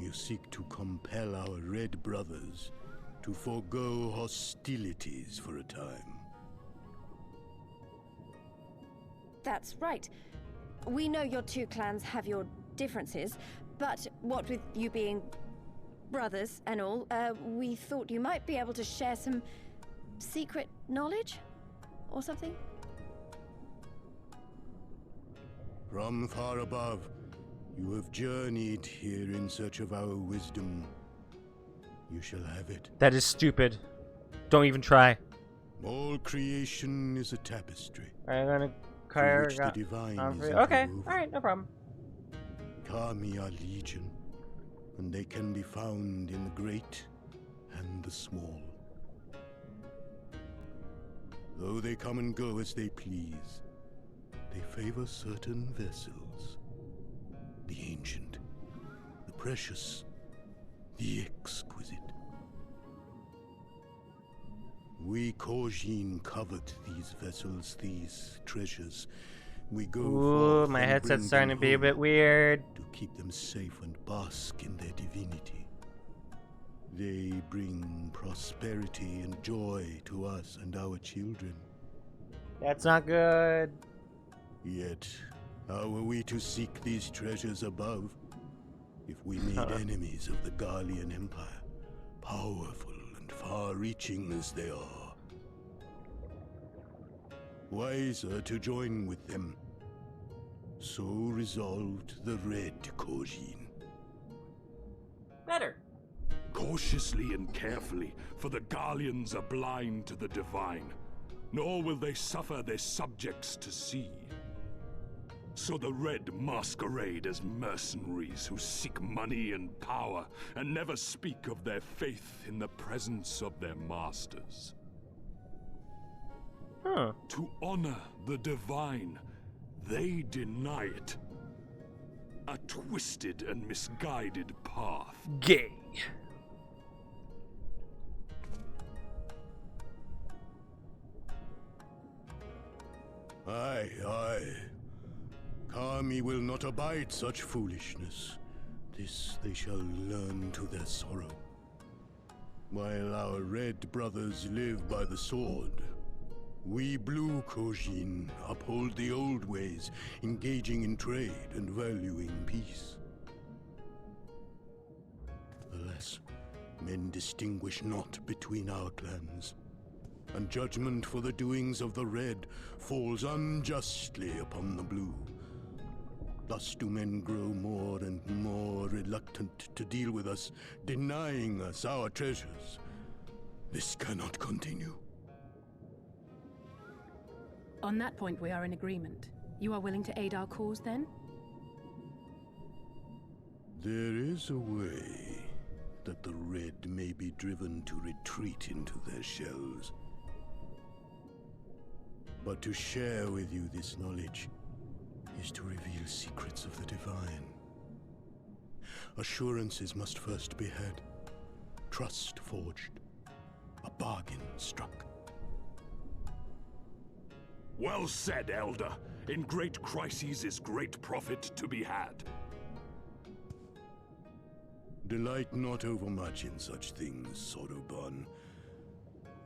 you seek to compel our Red Brothers to forego hostilities for a time. That's right. We know your two clans have your differences, but what with you being brothers and all, we thought you might be able to share some secret knowledge or something? From far above, you have journeyed here in search of our wisdom. You shall have it. That is stupid. Don't even try. All creation is a tapestry. I'm gonna through which the divine is okay, interwoven. alright, no problem. Kami are legion, and they can be found in the great and the small. Though they come and go as they please, they favor certain vessels. The ancient, the precious, the exquisite. We Kojin covet these vessels, these treasures. We go Ooh, forth my and headset's bring starting to them be a bit home weird. to keep them safe and bask in their divinity. They bring prosperity and joy to us and our children. That's not good. Yet, how are we to seek these treasures above if we made enemies of the Garlean Empire, powerful and far-reaching as they are? Wiser to join with them. So resolved the Red Kojin. Better. Cautiously and carefully, for the Garleans are blind to the divine, nor will they suffer their subjects to see. So the Red masquerade as mercenaries who seek money and power, and never speak of their faith in the presence of their masters. Huh. To honor the divine, they deny it. A twisted and misguided path. Gay. Aye, aye. Kami will not abide such foolishness. This they shall learn to their sorrow. While our Red Brothers live by the sword, we Blue Kojin uphold the old ways, engaging in trade and valuing peace. Alas, men distinguish not between our clans, and judgment for the doings of the Red falls unjustly upon the Blue. Thus do men grow more and more reluctant to deal with us, denying us our treasures. This cannot continue. On that point, we are in agreement. You are willing to aid our cause, then? There is a way that the Red may be driven to retreat into their shells. But to share with you this knowledge is to reveal secrets of the divine. assurances must first be had. Trust forged. A bargain struck. Well said, Elder. In great crises is great profit to be had. Delight not overmuch in such things, Soroban.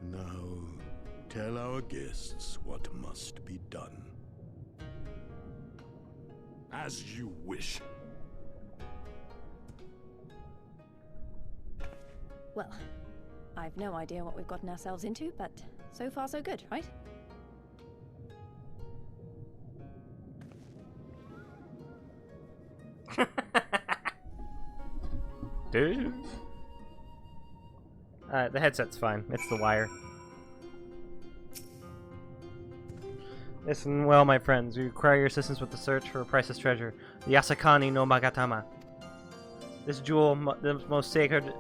Now, tell our guests what must be done. As you wish. Well, I've no idea what we've gotten ourselves into, but so far so good, right? Dude. The headset's fine. It's the wire. Listen well, my friends. We require your assistance with the search for a priceless treasure, the Yasakani no Magatama. This jewel, the most sacred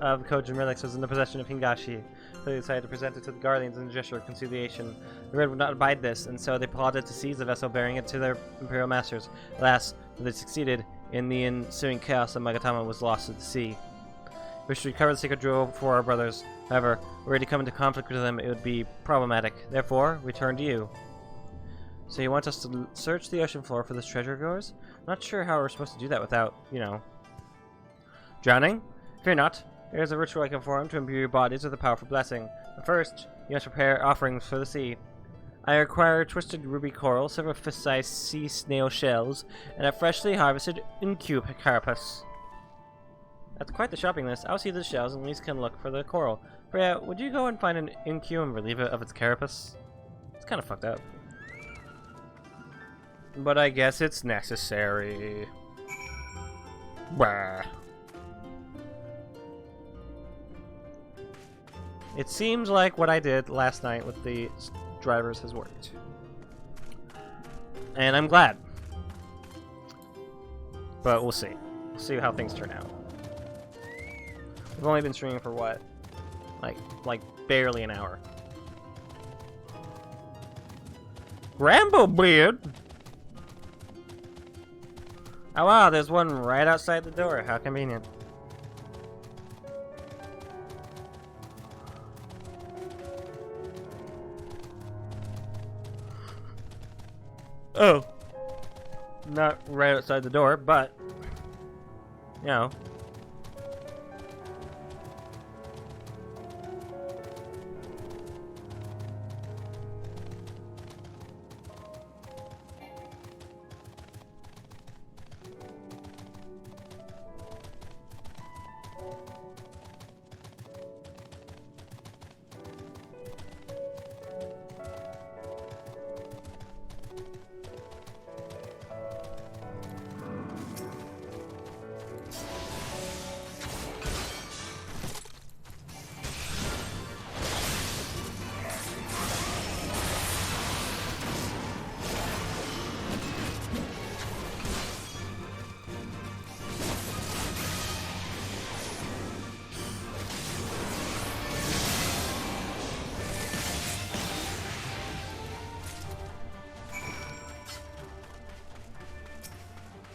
of the Kojin relics, was in the possession of Hingashi. They decided to present it to the Guardians in a gesture of conciliation. The Red would not abide this, and so they plotted to seize the vessel, bearing it to their Imperial masters. Alas, when they succeeded, in the ensuing chaos, the Magatama was lost at the sea. We should recover the sacred jewel for our brothers. However, were we to come into conflict with them, it would be problematic. Therefore, we turn to you. So you want us to search the ocean floor for this treasure of yours? I'm not sure how we're supposed to do that without, you know, drowning? Fear not. There is a ritual I can perform to imbue your bodies with a powerful blessing. But first, you must prepare offerings for the sea. I require twisted ruby coral, several fist-sized sea snail shells, and a freshly harvested incube carapace. That's quite the shopping list. I'll see the shells and Lise can look for the coral. Freya, would you go and find an incube and relieve it of its carapace? It's kind of fucked up. But I guess it's necessary. Bah. It seems like what I did last night with the drivers has worked. And I'm glad. But we'll see. We'll see how things turn out. We've only been streaming for what? Like barely an hour. Bramblebeard? Oh wow, there's one right outside the door. How convenient. Oh. Not right outside the door, but, you know.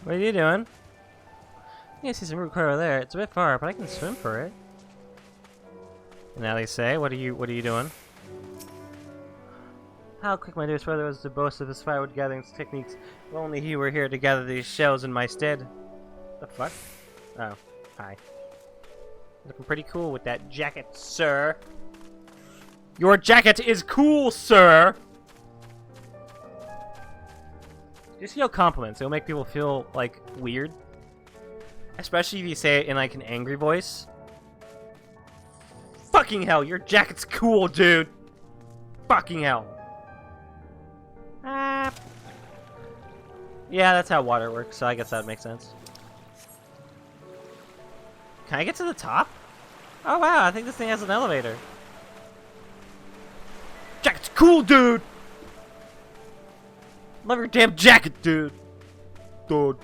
What are you doing? I see some root coral there. It's a bit far, but I can swim for it. And now they say, what are you doing? How quick my dearest brother was to boast of his firewood gathering techniques. If only he were here to gather these shells in my stead. The fuck? Oh, hi. Looking pretty cool with that jacket, sir. Your jacket is cool, sir! Just yell compliments. It'll make people feel, like, weird. Especially if you say it in, like, an angry voice. Fucking hell, your jacket's cool, dude! Fucking hell. Ah. Yeah, that's how water works, so I guess that would make sense. Can I get to the top? Oh, wow, I think this thing has an elevator. Jacket's cool, dude! Love your damn jacket, dude. Dude.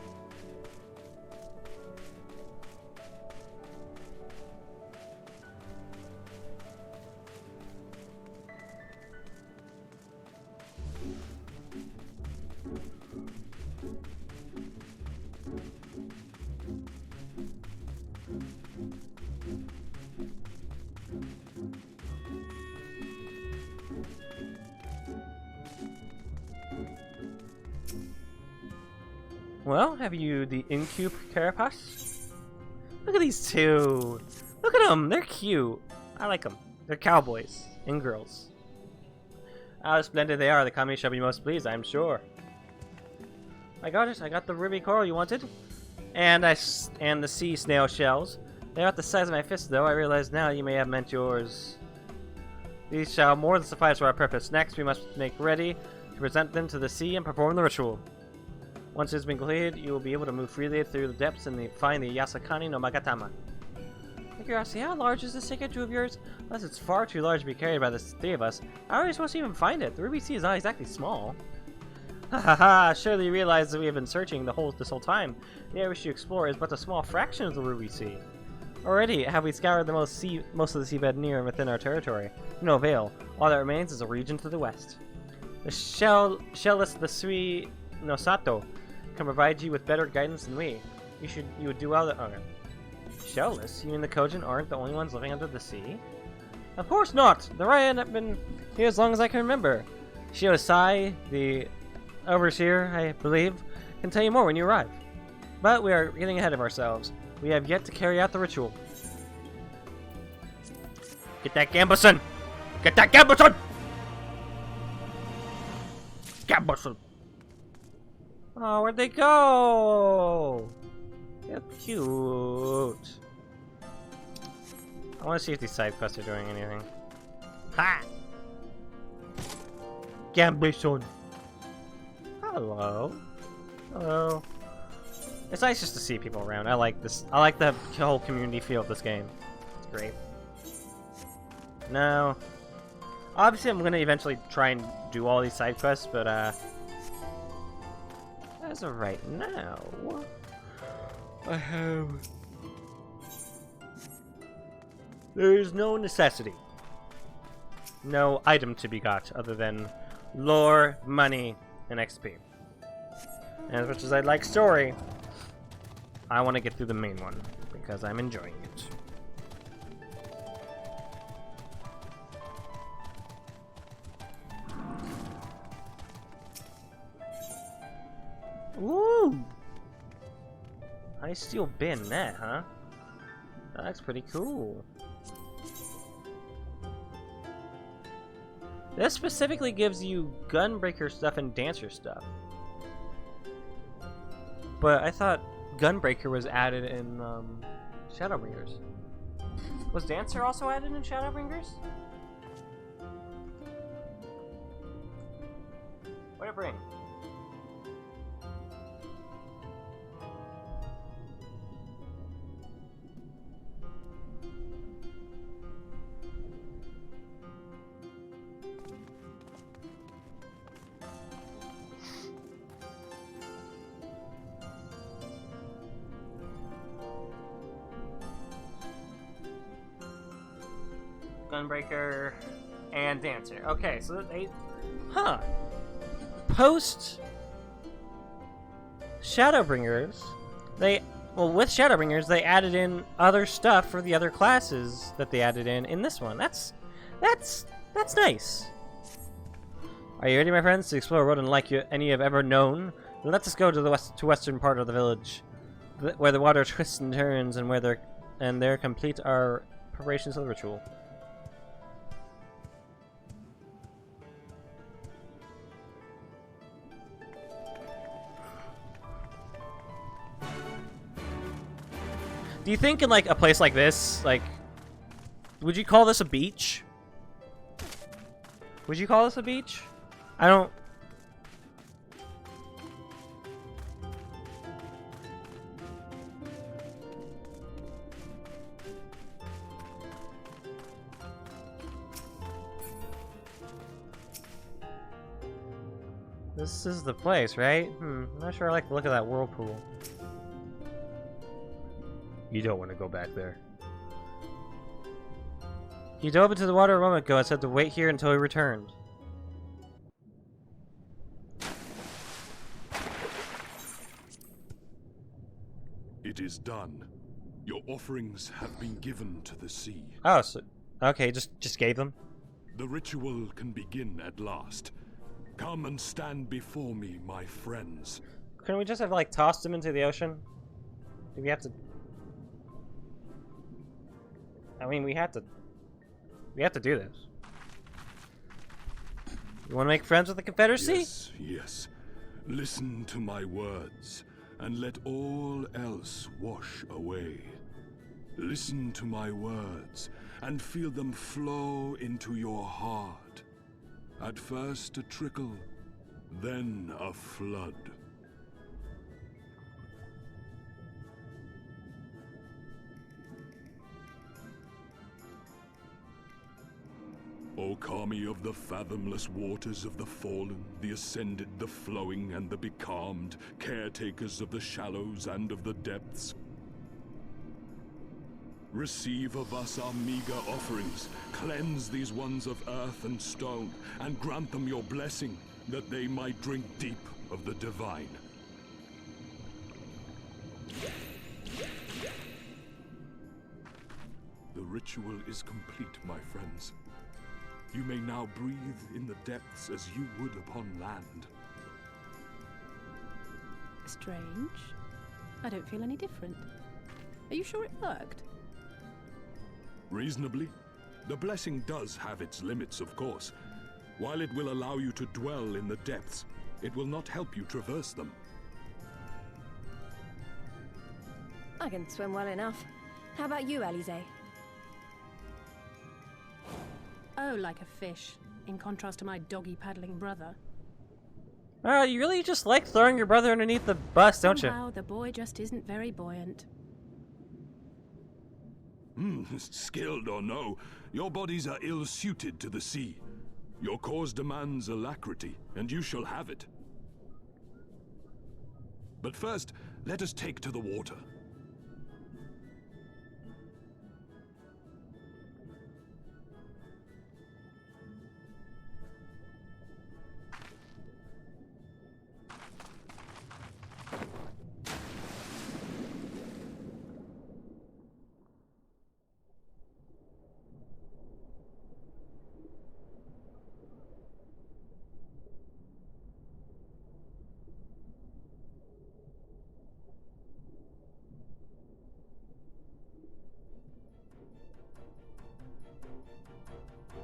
Well, have you the Incube Carapace? Look at these two. Look at them. They're cute. I like them. They're cowboys and girls. How splendid they are. The kami shall be most pleased, I'm sure. I got it. I got the ruby coral you wanted. And the sea snail shells. They're not the size of my fist, though. I realize now you may have meant yours. These shall more than suffice for our purpose. Next, we must make ready to present them to the sea and perform the ritual. Once it has been completed, you will be able to move freely through the depths and find the Yasakani no Magatama. Out of curiosity, how large is this sacred jewel of yours? Unless it's far too large to be carried by the three of us, how are we supposed to even find it? The Ruby Sea is not exactly small. Ha ha ha! Surely you realize that we have been searching this whole time. The area we should explore is but a small fraction of the Ruby Sea. Already have we scoured the most of the seabed near and within our territory. No avail. All that remains is a region to the west. The shellless the Sui no Sato can provide you with better guidance than we. You would do well to... Okay. Shellless? You mean the Kojin aren't the only ones living under the sea? Of course not! The Ryan have been here as long as I can remember. Shiosai, the overseer, I believe, can tell you more when you arrive. But we are getting ahead of ourselves. We have yet to carry out the ritual. Get that Gambuson! Get that Gambuson! Gambuson! Oh, where'd they go? They're cute. I want to see if these side quests are doing anything. Ha! Gambuson! Hello. Hello. It's nice just to see people around. I like this. I like the whole community feel of this game. It's great. Now, obviously I'm gonna eventually try and do all these side quests, but as of right now, I have... There is no necessity. No item to be got other than lore, money, and XP. And as much as I'd like story, I want to get through the main one because I'm enjoying it. Ooh! Nice steel bin there, huh? That looks pretty cool. This specifically gives you Gunbreaker stuff and Dancer stuff. But I thought Gunbreaker was added in Shadowbringers. Was Dancer also added in Shadowbringers? What'd it bring? Gunbreaker and Dancer. Okay, so they... Huh. Post... Shadowbringers, they... Well, with Shadowbringers, they added in other stuff for the other classes that they added in this one. That's nice. Are you ready, my friends, to explore a world unlike any you've ever known? Let us go to the western part of the village, where the water twists and turns, and there complete our preparations for the ritual. Do you think in like a place like this, like, would you call this a beach? Would you call this a beach? I don't... This is the place, right? I'm not sure I like the look of that whirlpool. You don't want to go back there. He dove into the water a moment ago and said to wait here until he returned. It is done. Your offerings have been given to the sea. Oh, so okay, just gave them. The ritual can begin at last. Come and stand before me, my friends. Couldn't we just have, like, tossed him into the ocean? Do we have to... I mean, we have to do this. You want to make friends with the Confederacy? Yes, yes. Listen to my words, and let all else wash away. Listen to my words, and feel them flow into your heart. At first a trickle, then a flood. O Kami of the fathomless waters of the fallen, the ascended, the flowing, and the becalmed, caretakers of the shallows and of the depths, receive of us our meager offerings, cleanse these ones of earth and stone, and grant them your blessing, that they might drink deep of the divine. The ritual is complete, my friends. You may now breathe in the depths as you would upon land. Strange. I don't feel any different. Are you sure it worked? Reasonably. The blessing does have its limits, of course. While it will allow you to dwell in the depths, it will not help you traverse them. I can swim well enough. How about you, Alize? Oh, like a fish, in contrast to my doggy-paddling brother. You really just like throwing your brother underneath the bus, don't you? Somehow, the boy just isn't very buoyant. Skilled or no, your bodies are ill-suited to the sea. Your cause demands alacrity, and you shall have it. But first, let us take to the water.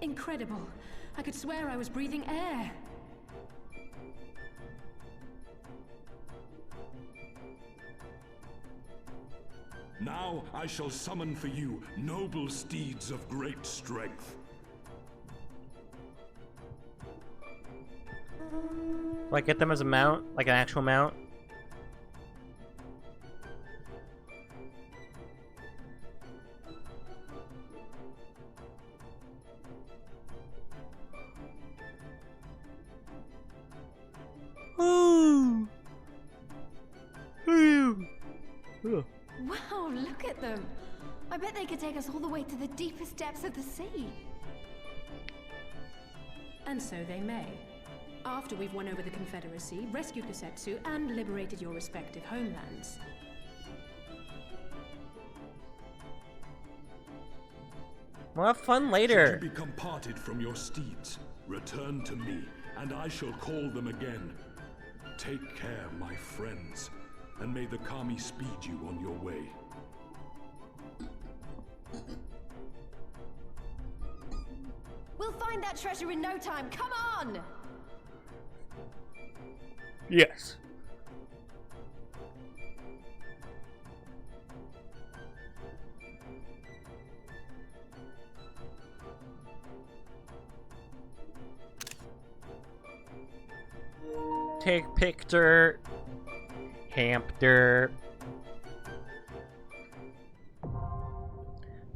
Incredible. I could swear I was breathing air. Now I shall summon for you noble steeds of great strength. Like, get them as a mount? Like an actual mount? Wow, look at them. I bet they could take us all the way to the deepest depths of the sea. And so they may. After we've won over the Confederacy, rescued Kusetsu, and liberated your respective homelands. We'll have fun later. Should you become parted from your steeds, return to me, and I shall call them again. Take care, my friends, and may the Kami speed you on your way. We'll find that treasure in no time. Come on! Yes. Take picture. Hamster.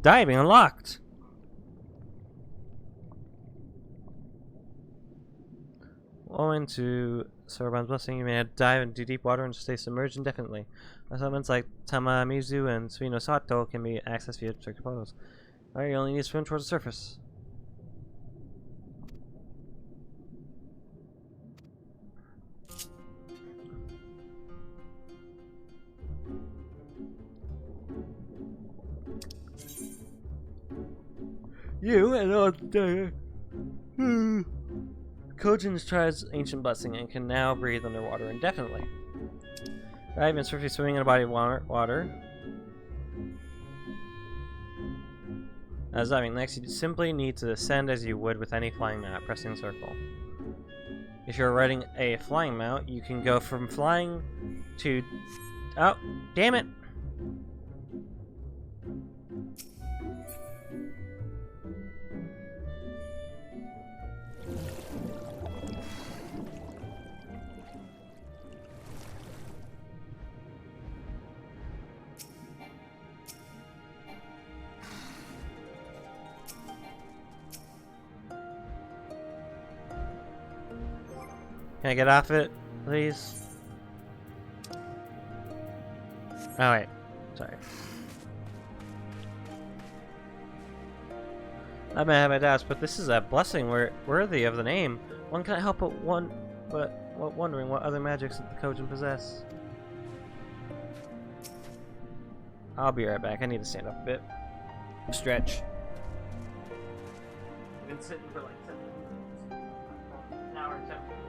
Diving unlocked. Owing to Soroban's blessing, you may dive into deep water and stay submerged indefinitely. Settlements like Tamamizu and Suino Sato can be accessed via restricted portals. Alright, you only need to swim towards the surface. You and all the Kojin's tries ancient blessing and can now breathe underwater indefinitely. I've been swiftly swimming in a body of water. As diving next, you simply need to descend as you would with any flying mount, pressing circle. If you're riding a flying mount, you can go from flying to... Oh, damn it! Can I get off it, please? Oh, wait. Sorry. I may have my doubts, but this is a blessing worthy of the name. One cannot help but wondering what other magics that the Kojin possess. I'll be right back. I need to stand up a bit. Stretch. I've been sitting for like 7 minutes. An hour and 7 minutes.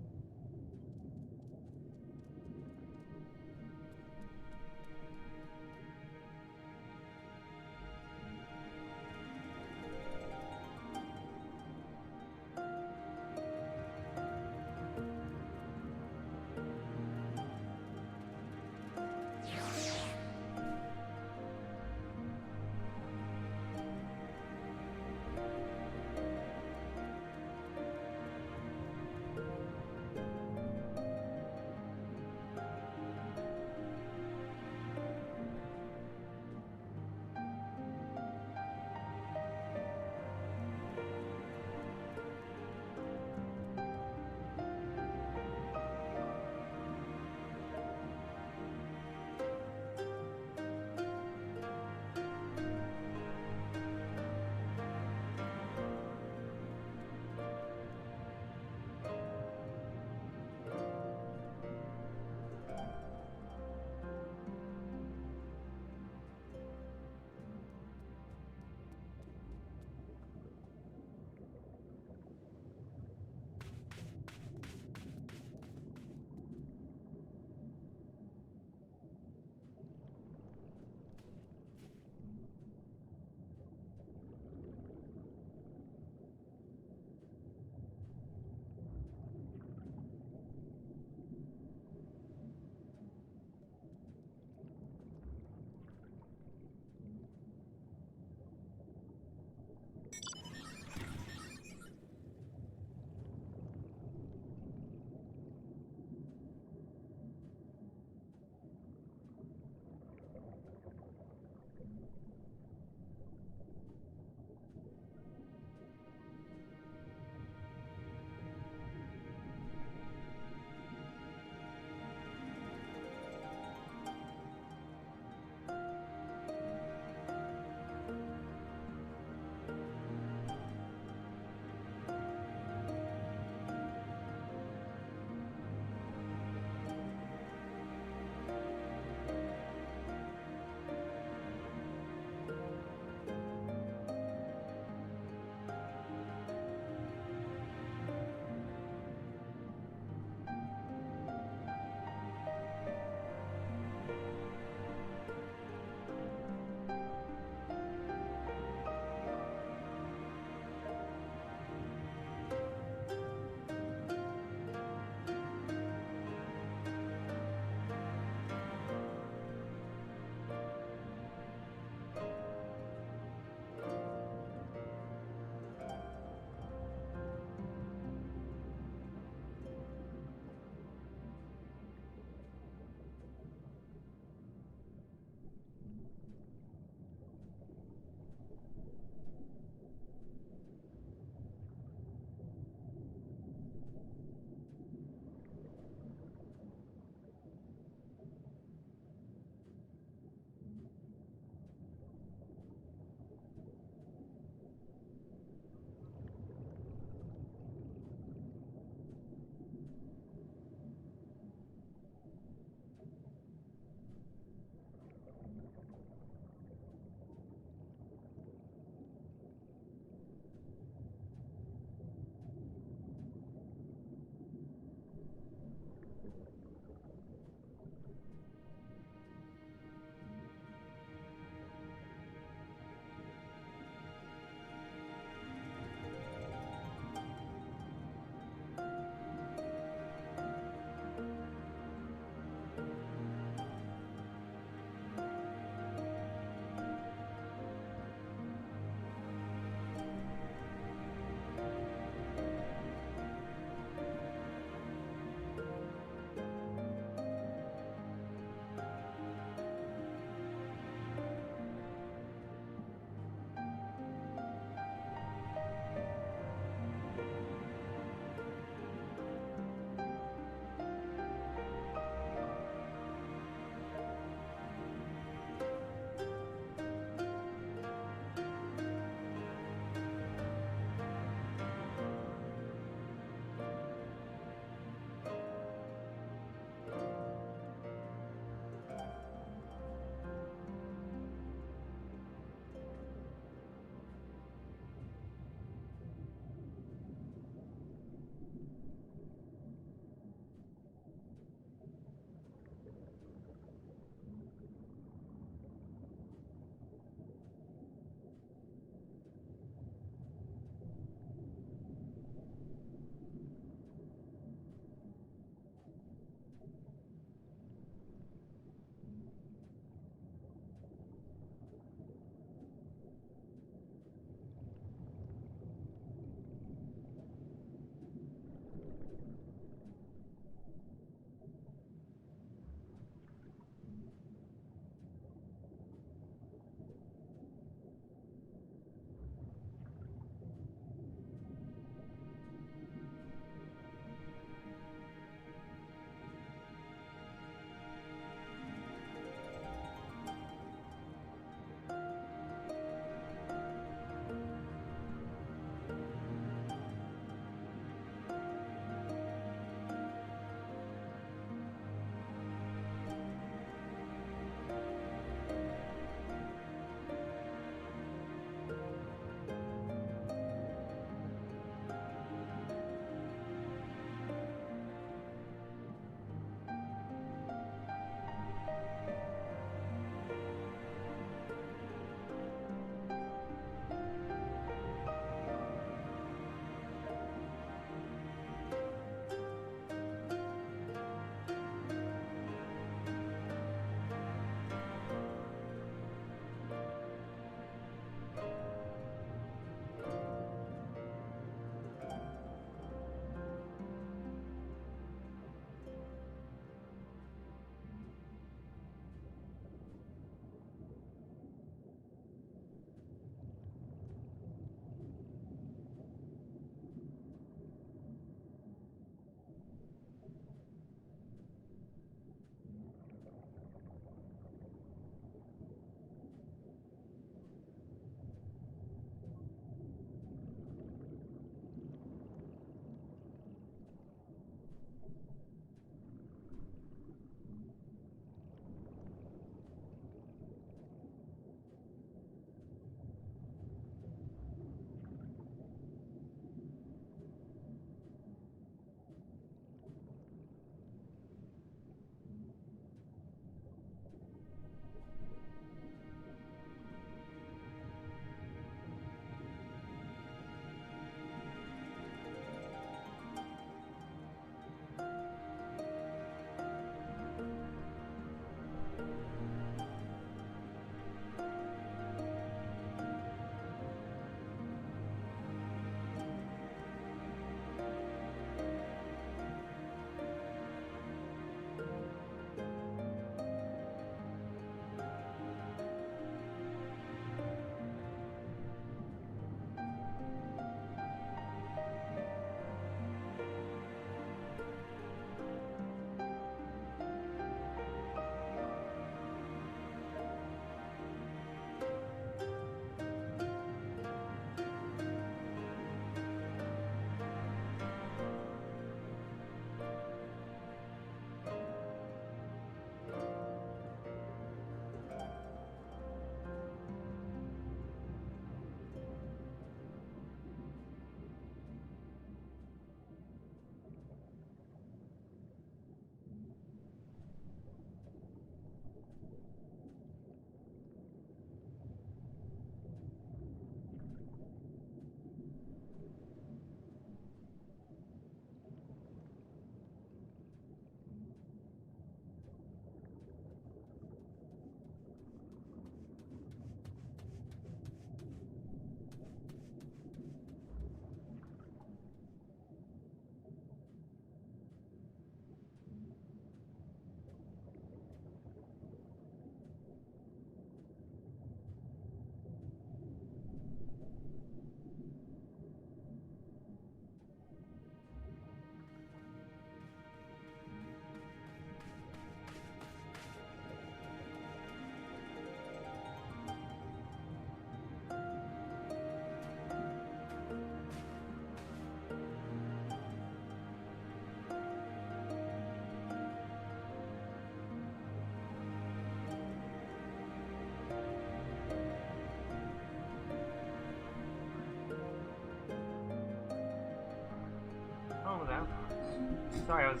Sorry, I was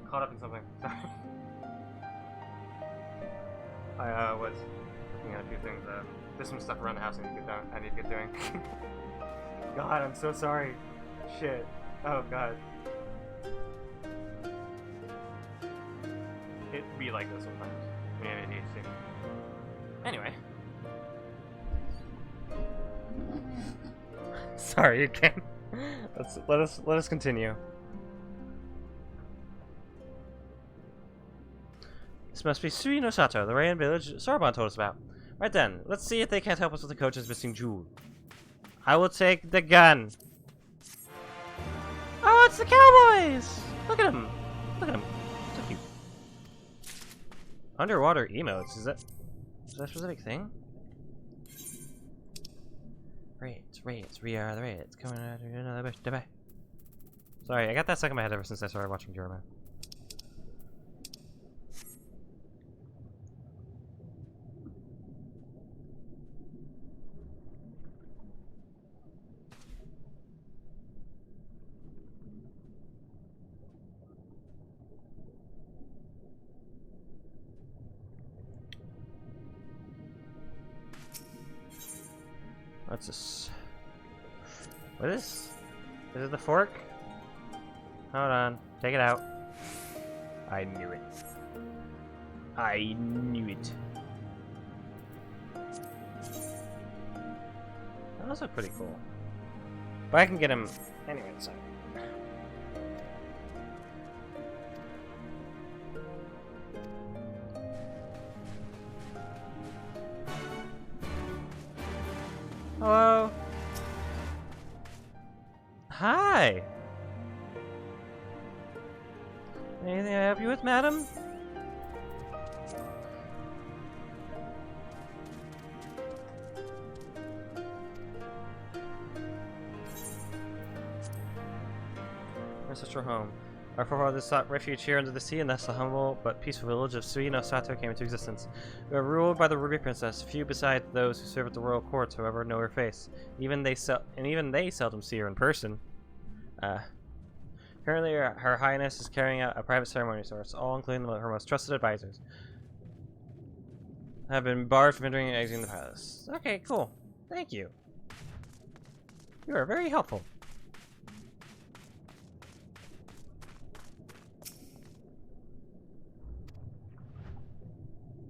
caught up in something. Sorry. I was looking at a few things. There's some stuff around the house I need to get doing. God, I'm so sorry. Shit. Oh, God. It be like this sometimes. Maybe ADHD. Anyway. Sorry again. Let us continue. This must be Suino Sato, the Rayan village Sorbonne told us about. Right then, let's see if they can't help us with the coach's missing jewel. I will take the gun. Oh, it's the cowboys! Look at them. Look at them. So cute. Underwater emotes. Is that a specific thing? Raids. We are the raids. Coming out of another bush. Bye. Sorry, I got that stuck in my head ever since I started watching German. What's this? What is? Is it the fork? Hold on. Take it out. I knew it. I knew it. Those look pretty cool. But I can get him anyway, so. Hello? Hi! Anything I help you with, madam? Ancestral home. Our forefathers sought refuge here under the sea, and thus the humble but peaceful village of Suino Sato came into existence. We are ruled by the Ruby Princess. Few beside those who serve at the royal courts, however, know her face. Even they seldom see her in person. Currently, Her Highness is carrying out a private ceremony source, all including her most trusted advisors. Have been barred from entering and exiting the palace. Okay, cool. Thank you. You are very helpful.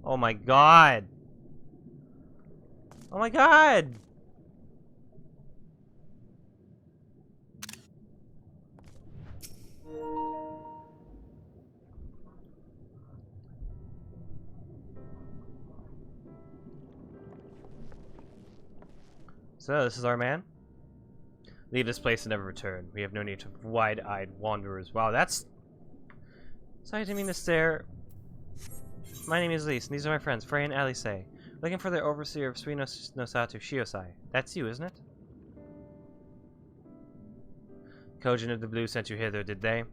Oh my god! Oh my god! So, this is our man? Leave this place and never return. We have no need of wide-eyed wanderers. Wow, that's... Sorry, I didn't mean to stare. My name is Lise, and these are my friends, Frey and Alice. Looking for the overseer of Suino Sato, Shiosai. That's you, isn't it? Kojin of the Blue sent you hither, did they?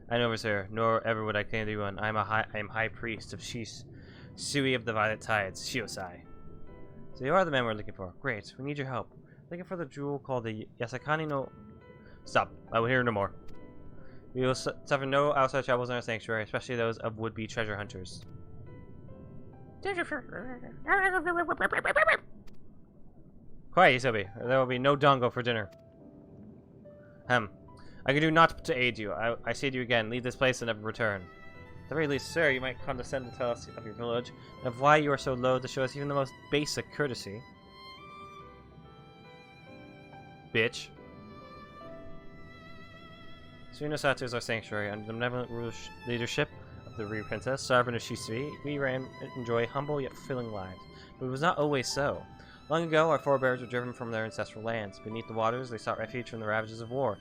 I know, overseer, nor ever would I claim to be one. I am high priest of Sui of the Violet Tides, Shiosai. So you are the man we're looking for. Great, we need your help. Looking for the jewel called the Yasakani no... Stop, I will hear no more. We will suffer no outside troubles in our sanctuary, especially those of would-be treasure hunters. Quiet, Isobi. There will be no dongo for dinner. I can do naught to aid you. I say to you again, leave this place and never return. At the very least, sir, you might condescend to tell us of your village, and of why you are so low to show us even the most basic courtesy. Bitch. Suino Sato is our sanctuary. Under the benevolent leadership of the Ruby Princess, sovereign of Shisui, we enjoy humble yet fulfilling lives. But it was not always so. Long ago, our forebears were driven from their ancestral lands. Beneath the waters, they sought refuge from the ravages of war.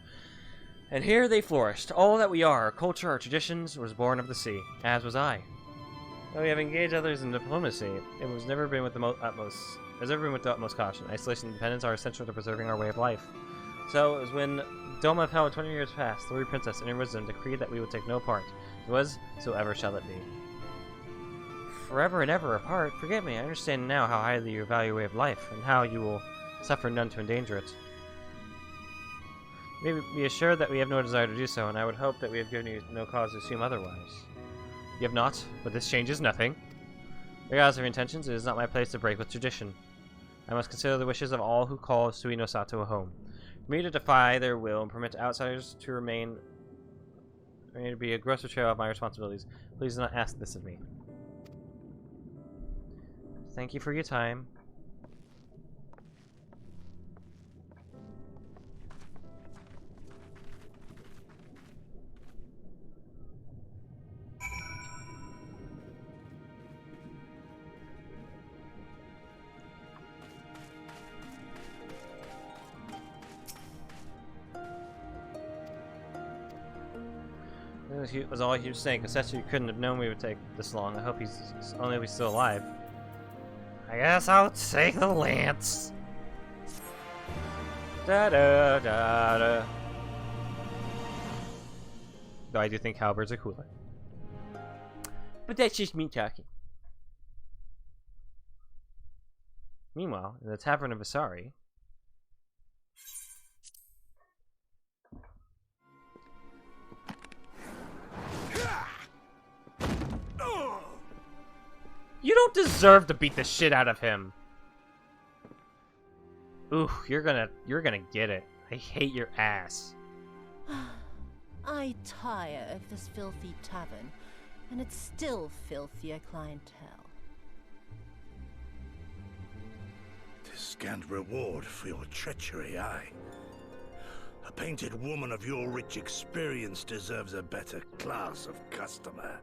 And here they flourished. All that we are, our culture, our traditions, was born of the sea, as was I. Though we have engaged others in diplomacy, it has never been with the utmost caution. Isolation and independence are essential to preserving our way of life. So it was when Doma of Hell 20 years past, the Ruby Princess, in her wisdom, decreed that we would take no part. It was, so ever shall it be. Forever and ever apart? Forgive me, I understand now how highly you value your way of life, and how you will suffer none to endanger it. Maybe be assured that we have no desire to do so, and I would hope that we have given you no cause to assume otherwise. You have not, but this changes nothing. Regardless of your intentions, it is not my place to break with tradition. I must consider the wishes of all who call Suino Sato a home. For me to defy their will and permit outsiders to remain to be a gross betrayal of my responsibilities. Please do not ask this of me. Thank you for your time. That was all he was saying. Essentially, you couldn't have known we would take this long. I hope he's only he's still alive. I guess I'll take the lance. Da da da da. Though I do think halberds are cooler. But that's just me talking. Meanwhile, in the tavern of Asari. You don't deserve to beat the shit out of him. Ooh, you're gonna get it. I hate your ass. I tire of this filthy tavern, and it's still filthier clientele. Tis scant reward for your treachery, aye. A painted woman of your rich experience deserves a better class of customer.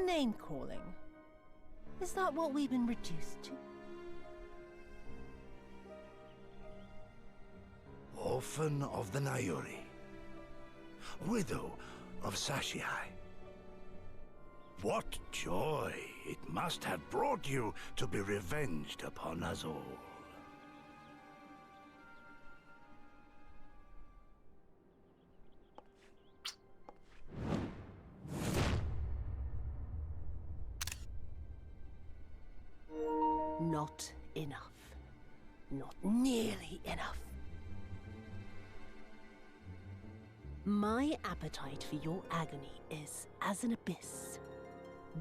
Name-calling. Is that what we've been reduced to? Orphan of the Nayori. Widow of Sashihai. What joy it must have brought you to be revenged upon us all. Not enough. Not nearly enough. My appetite for your agony is as an abyss.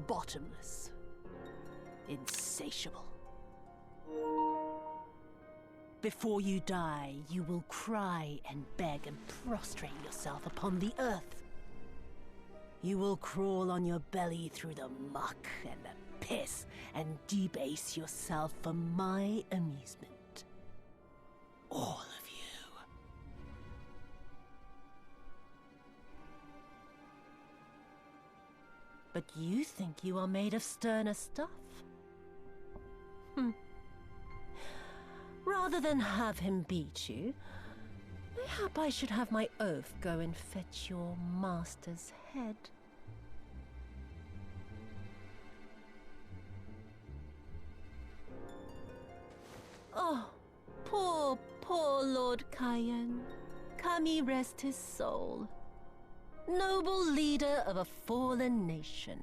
Bottomless. Insatiable. Before you die, you will cry and beg and prostrate yourself upon the earth. You will crawl on your belly through the muck and the piss and debase yourself for my amusement. All of you. But you think you are made of sterner stuff? Rather than have him beat you, mayhap I should have my oath go and fetch your master's head. Oh, poor Lord Cayenne. Kami rest his soul. Noble leader of a fallen nation.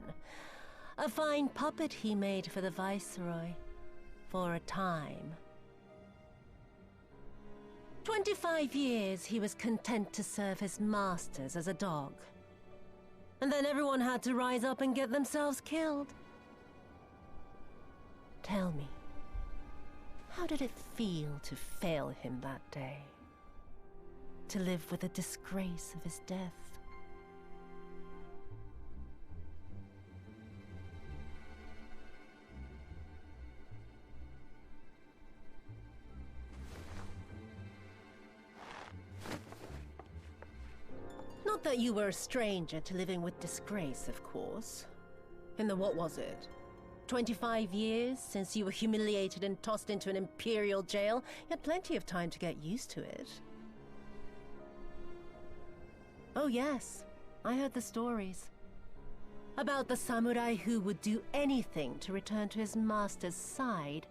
A fine puppet he made for the Viceroy. For a time. 25 years he was content to serve his masters as a dog. And then everyone had to rise up and get themselves killed. Tell me. How did it feel to fail him that day? To live with the disgrace of his death? Not that you were a stranger to living with disgrace, of course. In the what was it? 25 years since you were humiliated and tossed into an imperial jail? You had plenty of time to get used to it. Oh yes, I heard the stories. About the samurai who would do anything to return to his master's side,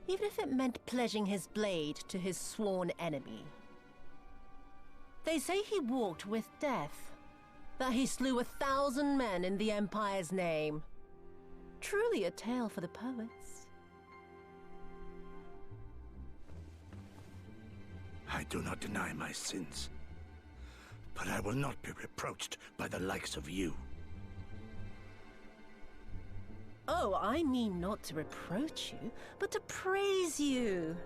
even if it meant pledging his blade to his sworn enemy. They say he walked with death, that he slew 1,000 men in the Empire's name. Truly a tale for the poets. I do not deny my sins, but I will not be reproached by the likes of you. Oh, I mean not to reproach you, but to praise you.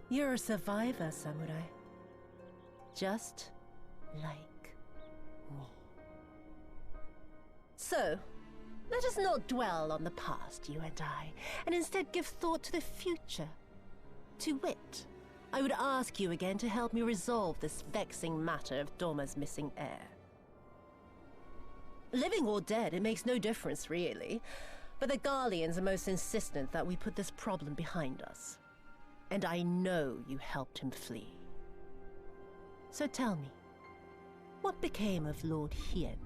You're a survivor, Samurai. Just like me. So, let us not dwell on the past, you and I, and instead give thought to the future. To wit, I would ask you again to help me resolve this vexing matter of Doma's missing heir. Living or dead, it makes no difference, really. But the Garleans are most insistent that we put this problem behind us. And I know you helped him flee. So tell me, what became of Lord Hien?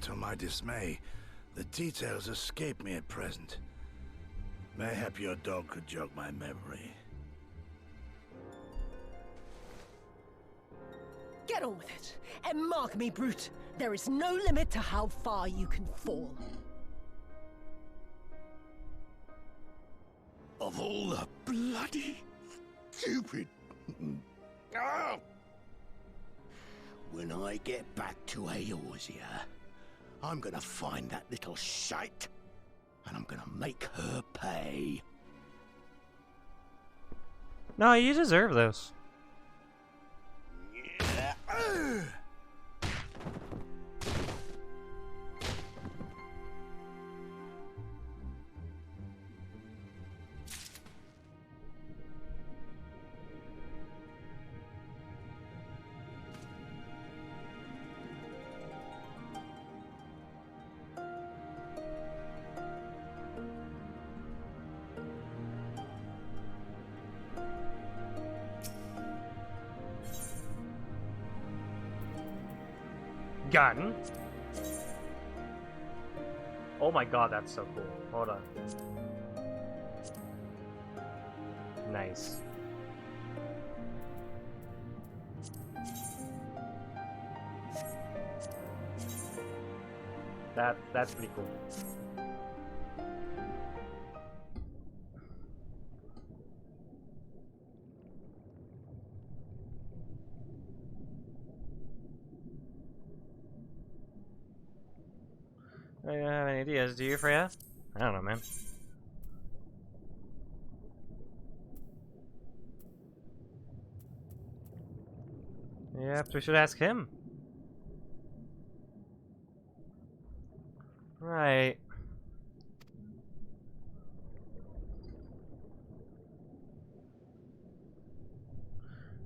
To my dismay, the details escape me at present. Mayhap your dog could jog my memory. Get on with it, and mark me, brute. There is no limit to how far you can fall. Of all the bloody stupid... Ah! When I get back to Eorzea, I'm gonna find that little shite, and I'm gonna make her pay. No, you deserve this. Gun. Oh my god, that's so cool. Hold on. Nice. That's pretty cool. I don't have any ideas, do you, Freya? I don't know, man. Yep, we should ask him. Right.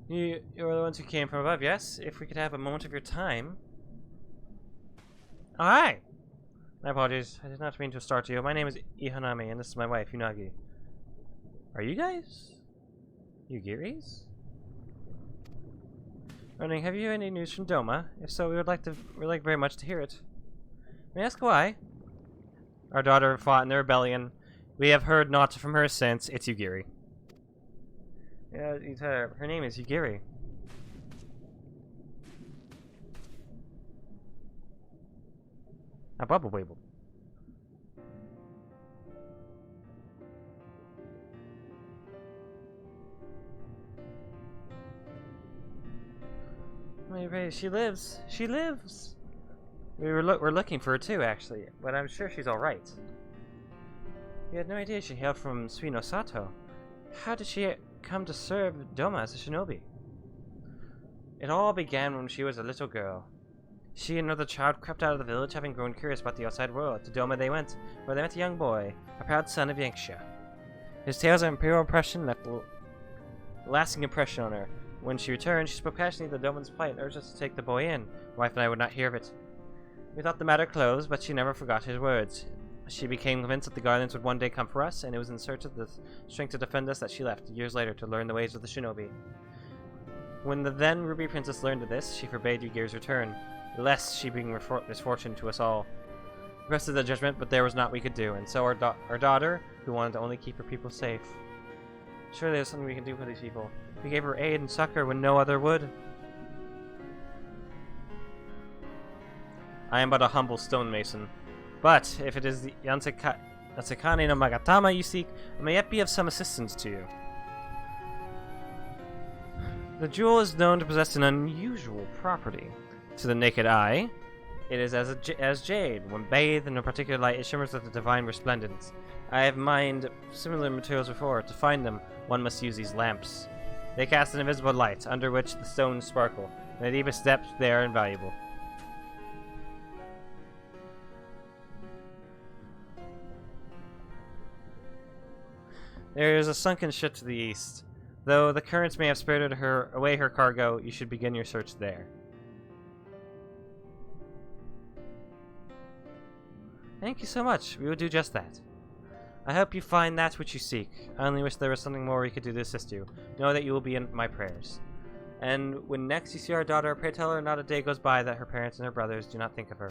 You're the ones who came from above, yes? If we could have a moment of your time. Oh, hi! My apologies. I did not mean to start you. My name is Ihanami, and this is my wife, Unagi. Are you guys? Yugiris? Wondering, have you any news from Doma? If so, we'd like very much to hear it. May I ask why? Our daughter fought in the rebellion. We have heard naught from her since. It's Yugiri. Yeah, her name is Yugiri. A bubble wable. She lives. She lives. We're looking for her too, actually, but I'm sure she's all right. We had no idea she hailed from Suino Sato. How did she come to serve Doma as a shinobi? It all began when she was a little girl. She and another child crept out of the village, having grown curious about the outside world. To Doma they went, where they met a young boy, a proud son of Yanxia. His tales of imperial oppression left a lasting impression on her. When she returned, she spoke passionately of the Doman's plight and urged us to take the boy in. My wife and I would not hear of it. We thought the matter closed, but she never forgot his words. She became convinced that the Garlands would one day come for us, and it was in search of the strength to defend us that she left, years later, to learn the ways of the shinobi. When the then Ruby Princess learned of this, she forbade Yugir's return, lest she bring misfortune to us all. We requested the judgment, but there was naught we could do, and so our daughter, who wanted to only keep her people safe. Surely there's something we can do for these people. We gave her aid and succor when no other would. I am but a humble stonemason. But if it is the Yansekane no Magatama you seek, I may yet be of some assistance to you. The jewel is known to possess an unusual property. To the naked eye, it is as jade. When bathed in a particular light, it shimmers with a divine resplendence. I have mined similar materials before. To find them, one must use these lamps. They cast an invisible light, under which the stones sparkle. In the deepest depths, they are invaluable. There is a sunken ship to the east. Though the currents may have spirited away her cargo, you should begin your search there. Thank you so much. We will do just that. I hope you find that which you seek. I only wish there was something more we could do to assist you. Know that you will be in my prayers. And when next you see our daughter, pray tell her not a day goes by that her parents and her brothers do not think of her.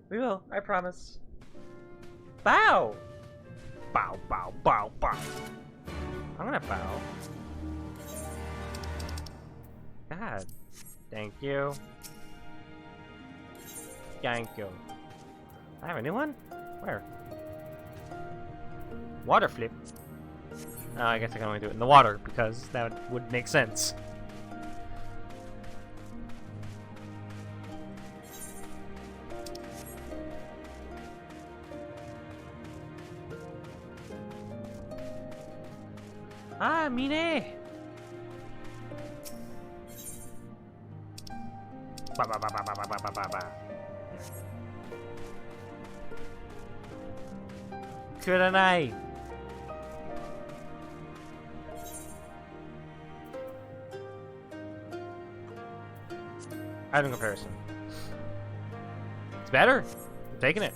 We will, I promise. Bow! Bow, bow, bow, bow. I'm gonna bow. God. Thank you. Thank you. I have a new one? Where? Water flip. Oh, I guess I can only do it in the water because that would make sense. Ah, Mine! Ba ba ba ba ba ba ba ba ba. Kuranai! Item comparison. It's better. I'm taking it.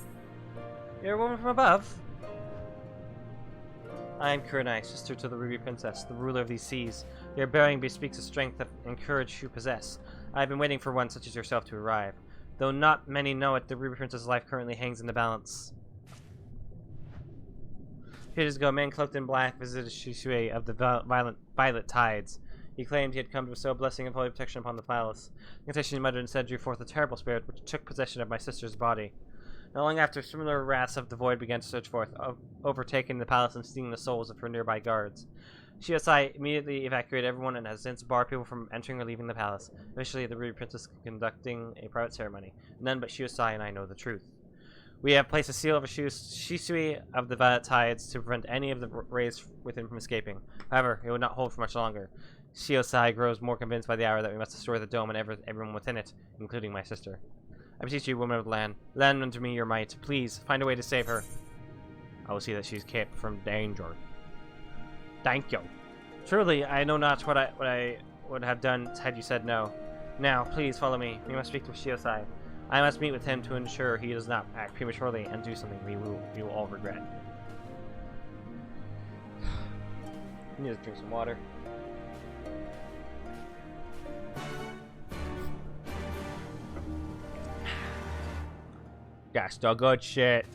You're a woman from above. I am Kuranai, sister to the Ruby Princess, the ruler of these seas. Your bearing bespeaks the strength and courage you possess. I have been waiting for one such as yourself to arrive. Though not many know it, the Ruby Princess's life currently hangs in the balance. A few days ago, a man cloaked in black visited Shisui of the Violet Tides. He claimed he had come to bestow a blessing of holy protection upon the palace. The incantation he muttered and said drew forth a terrible spirit which took possession of my sister's body. Not long after, similar wraths of the void began to search forth, overtaking the palace and stealing the souls of her nearby guards. Shiosai immediately evacuated everyone and has since barred people from entering or leaving the palace. Officially, the Ruby Princess is conducting a private ceremony. None but Shiosai and I know the truth. We have placed a seal over Shisui of the Violet Tides to prevent any of the rays within from escaping. However, it would not hold for much longer. Shiosai grows more convinced by the hour that we must destroy the dome and everyone within it, including my sister. I beseech you, woman of the land, lend unto me your might. Please, find a way to save her. I will see that she is kept from danger. Thank you. Truly, I know not what I would have done had you said no. Now, please follow me. We must speak to Shiosai. I must meet with him to ensure he does not act prematurely and do something we will all regret. I need to drink some water. That's the good shit.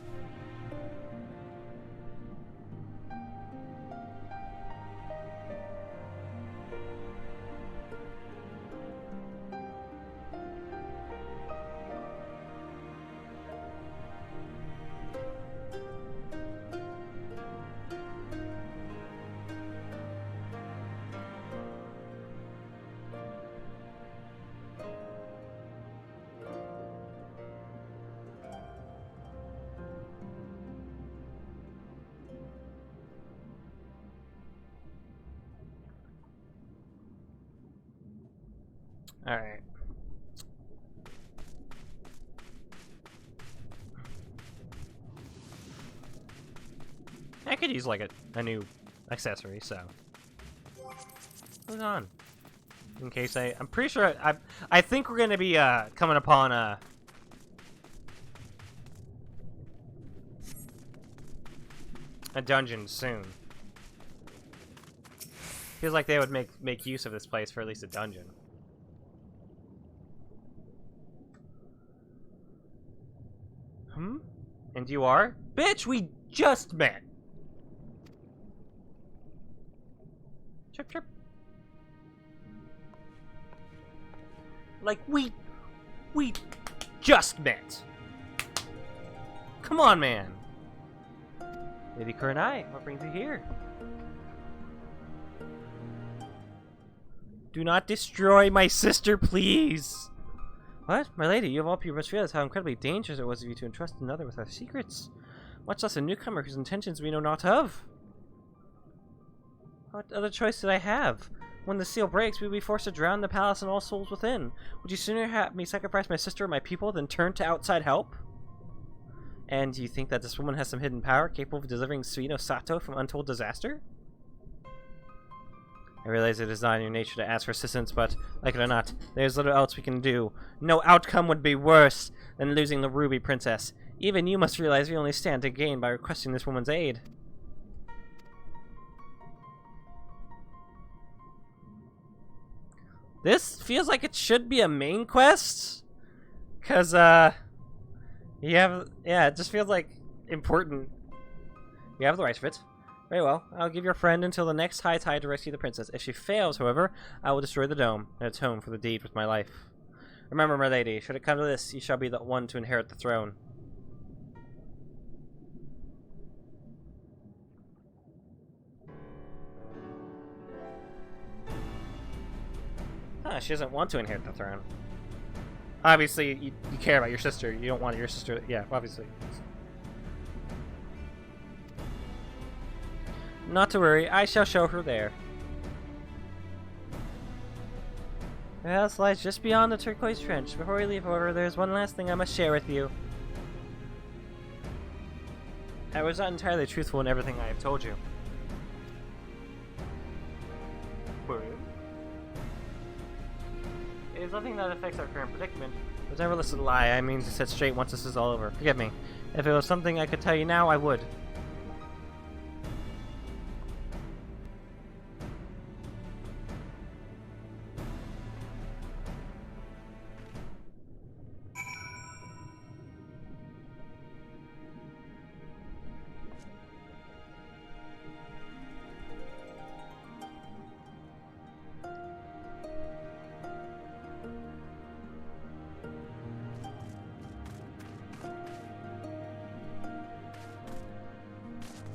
Alright. I could use like a new accessory, so. Hold on. In case I'm pretty sure I think we're gonna be coming upon a dungeon soon. Feels like they would make use of this place for at least a dungeon. And you are? Bitch, we just met! Chirp, chirp. Like, we just met. Come on, man. Lady Kurenai, what brings you here? Do not destroy my sister, please! What? My lady, you of all people must realize how incredibly dangerous it was of you to entrust another with our secrets. Much less a newcomer whose intentions we know not of. What other choice did I have? When the seal breaks, we will be forced to drown the palace and all souls within. Would you sooner have me sacrifice my sister and my people than turn to outside help? And do you think that this woman has some hidden power capable of delivering Suino Sato from untold disaster? I realize it is not in your nature to ask for assistance, but, like it or not, there's little else we can do. No outcome would be worse than losing the Ruby Princess. Even you must realize we only stand to gain by requesting this woman's aid. This feels like it should be a main quest. Cause, yeah, it just feels like important. You have the right of it. Very well. I'll give your friend until the next high tide to rescue the princess. If she fails, however, I will destroy the dome and atone for the deed with my life. Remember, my lady, should it come to this, you shall be the one to inherit the throne. She doesn't want to inherit the throne. Obviously, you care about your sister. You don't want your sister... Yeah, obviously. Not to worry, I shall show her there. The house lies just beyond the turquoise trench. Before we leave, however, there's one last thing I must share with you. I was not entirely truthful in everything I have told you. It is nothing that affects our current predicament. I was never listed to lie. I mean to set straight once this is all over. Forgive me. If it was something I could tell you now, I would.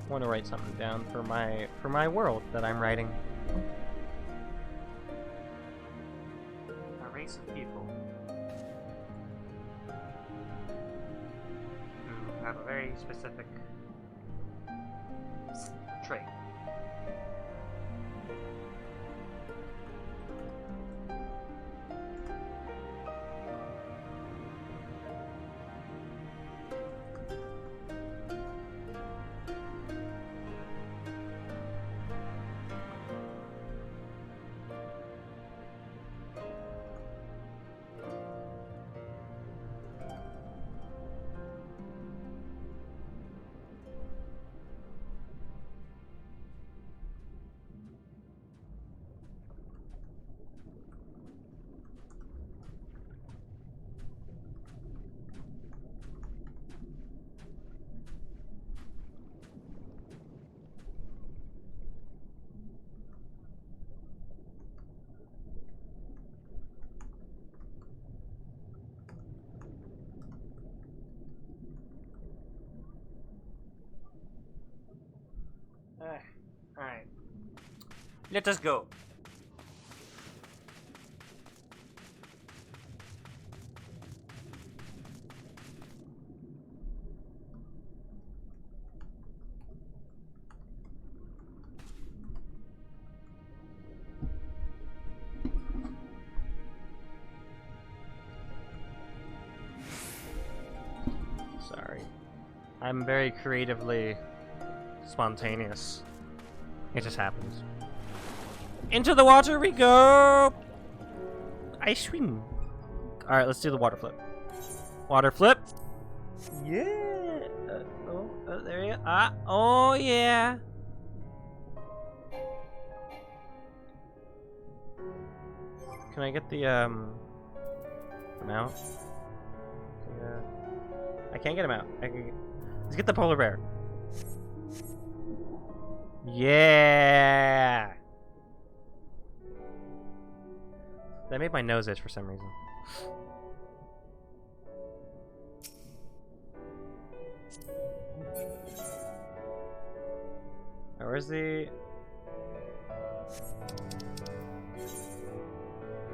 I want to write something down for my world that I'm writing. A race of people who have a very specific trait. Alright. Let us go. Sorry. I'm very creatively spontaneous. It just happens. Into the water we go! I swim. Alright, let's do the water flip. Water flip. Yeah! There you go. Oh yeah! Can I get the, mount? Yeah. I can't get him out. Let's get the polar bear. Yeah! That made my nose itch for some reason. Oh, where's the...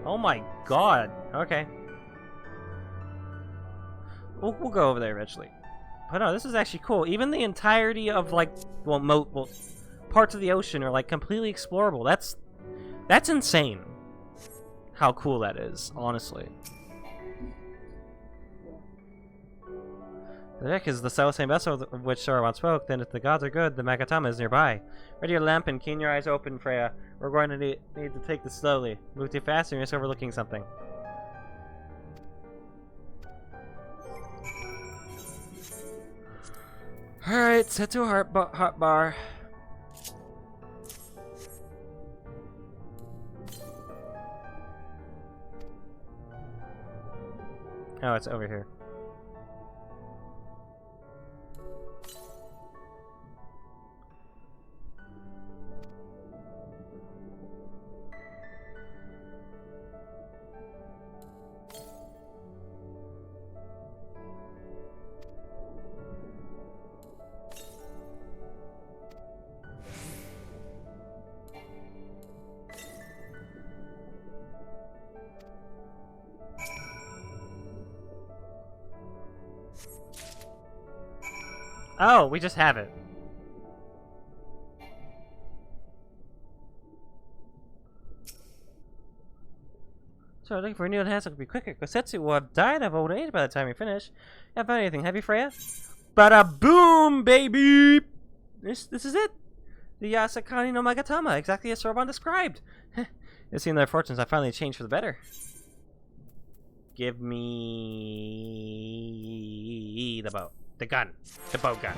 Oh my god. Okay. We'll go over there eventually. But no, this is actually cool. Even the entirety of, like, well, parts of the ocean are, like, completely explorable. That's insane. How cool that is, honestly. The deck is the self-same vessel of which Sora once spoke. Then if the gods are good, the Magatama is nearby. Ready your lamp and keep your eyes open, Freya. We're going to need to take this slowly. Move too fast and you're just overlooking something. Alright, set to a hot bar. Oh, it's over here. Oh, we just have it. So looking for a new enhancer could be quicker. Kosetsu will have died of old age by the time we finish. Haven't found anything, have you, Freya? Bada boom, baby! This is it. The Yasakani no Magatama, exactly as Soroban described. It seemed their fortunes have finally changed for the better. Give me the bow. The gun. The bow gun.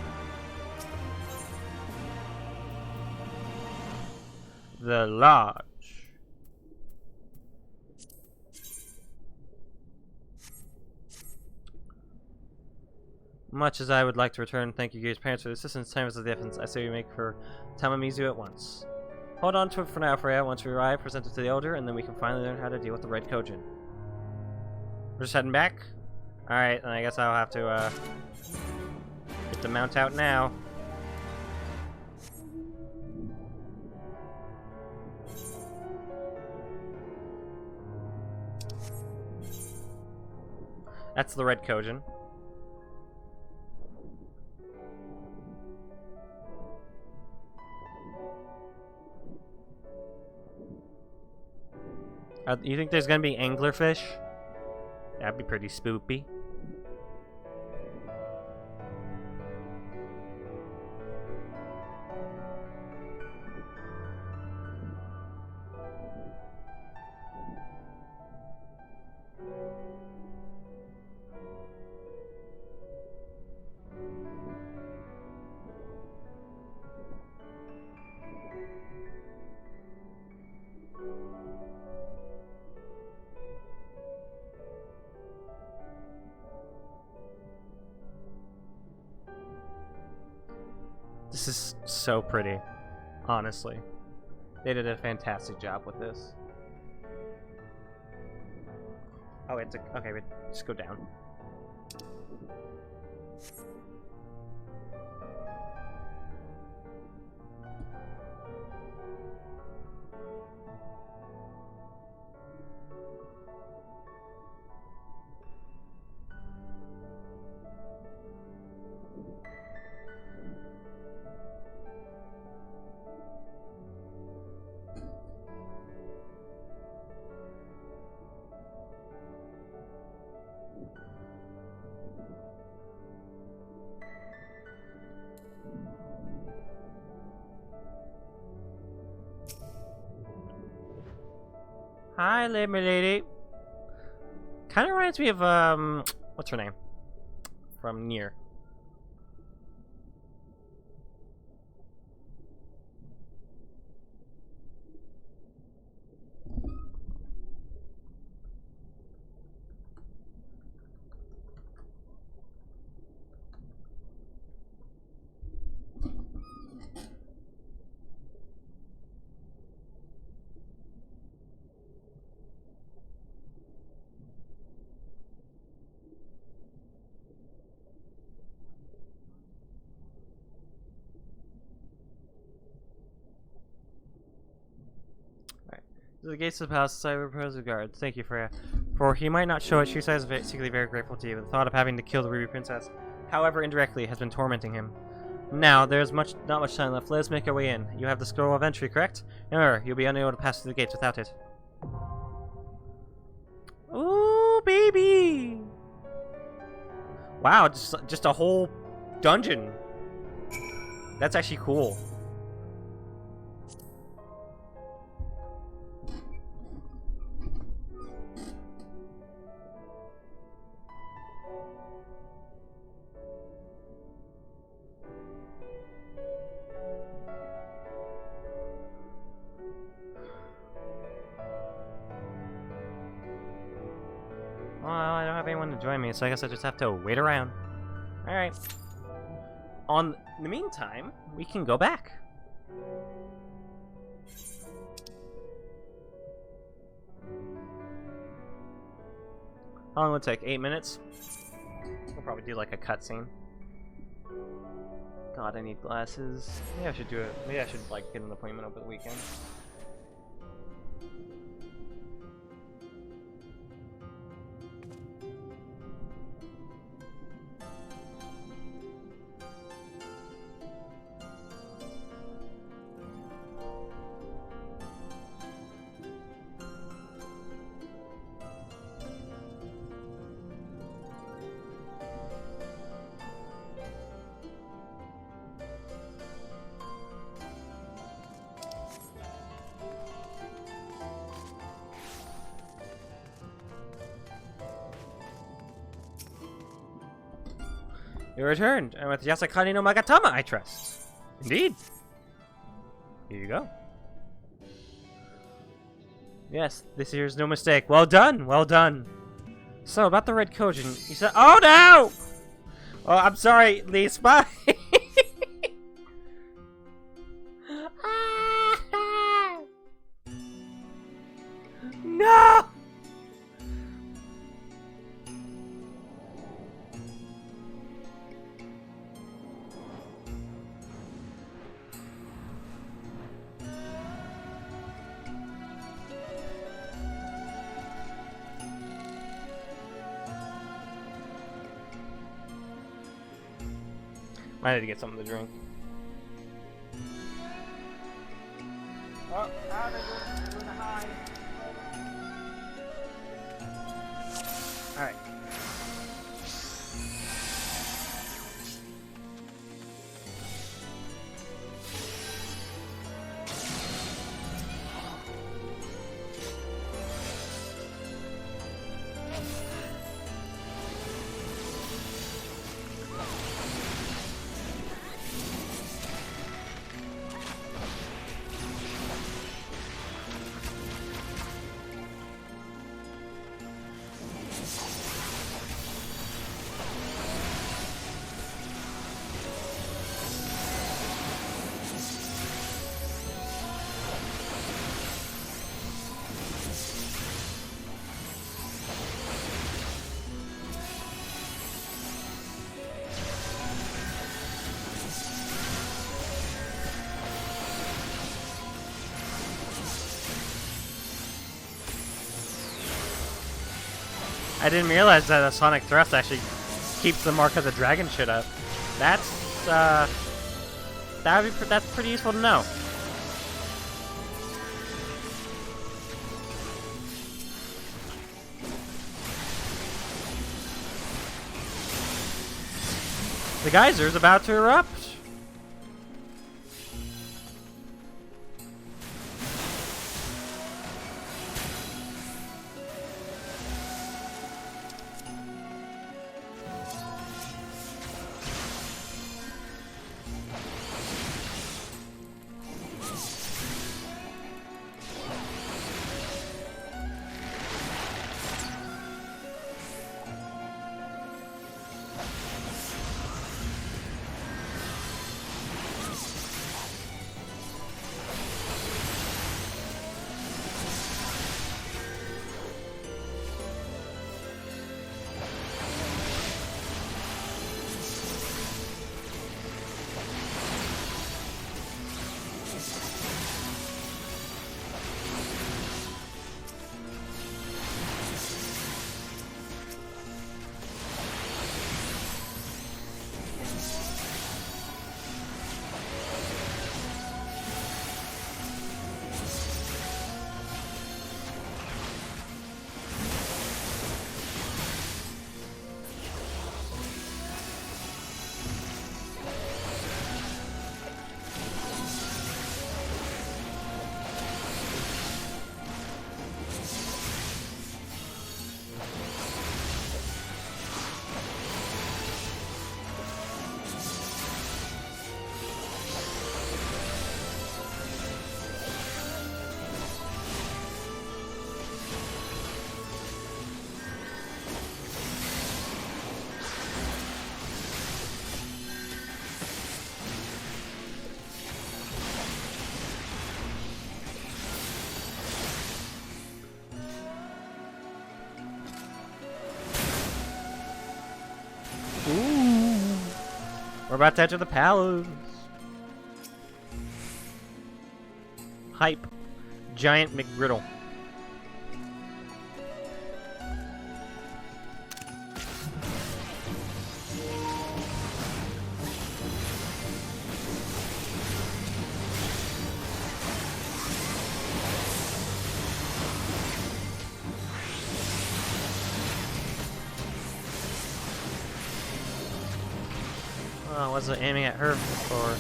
The lodge. Much as I would like to return, thank you, Gear's parents, for the assistance, time is the difference. I say we make for Tamamizu at once. Hold on to it for now, Freya. Once we arrive, present it to the Elder, and then we can finally learn how to deal with the Red Kojin. We're just heading back? Alright, then I guess I'll have to, get the mount out now. That's the Red Kojin. You think there's gonna be anglerfish? That'd be pretty spoopy. This is so pretty, honestly. They did a fantastic job with this. Oh, it's okay, wait, just go down. Hi, lady. Kind of reminds me of, what's her name? From Nier. To the gates of the palace, I propose a guard. Thank you, Freya. For he might not show it, Shisai is secretly very grateful to you. The thought of having to kill the Ruby Princess, however indirectly, has been tormenting him. Now, there's not much time left. Let us make our way in. You have the scroll of entry, correct? Remember, you'll be unable to pass through the gates without it. Ooh, baby! Wow, just a whole dungeon. That's actually cool. Well, I don't have anyone to join me, so I guess I just have to wait around. Alright. In the meantime, we can go back. How long will it take? 8 minutes? We'll probably do like a cutscene. God, I need glasses. Maybe I should do it. Maybe I should like get an appointment over the weekend. You returned, and with Yasakani no Magatama, I trust. Indeed. Here you go. Yes, this here's no mistake. Well done, well done. So, about the Red Kojin, you said— Oh no! Oh, I'm sorry, Lise, bye! No! I need to get something to drink. Oh, how are they doing the high? Alright. I didn't realize that a Sonic Thrust actually keeps the Mark of the Dragon shit up. That's, that's pretty useful to know. The geyser's about to erupt. We're about to enter the palace. Hype. Giant McGriddle. Oh, I wasn't aiming at her before.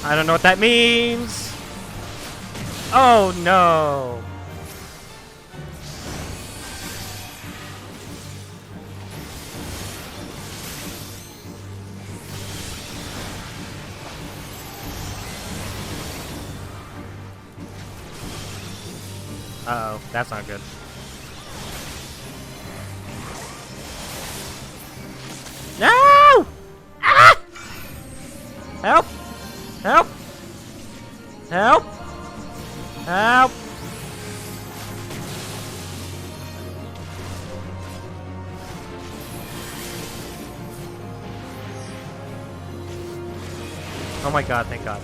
I don't know what that means. Oh no. Uh-oh, that's not good. No! Ah! Help! Help! Help! Help! Oh my god, thank god.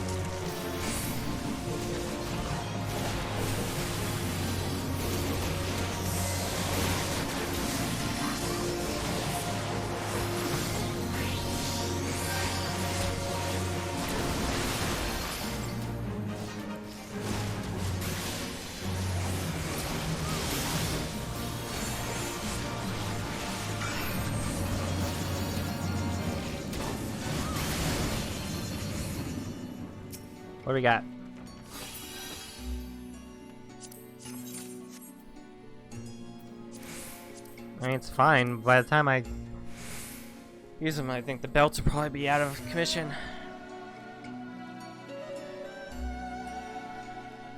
What do we got? I mean, it's fine. By the time I use them, I think the belts will probably be out of commission.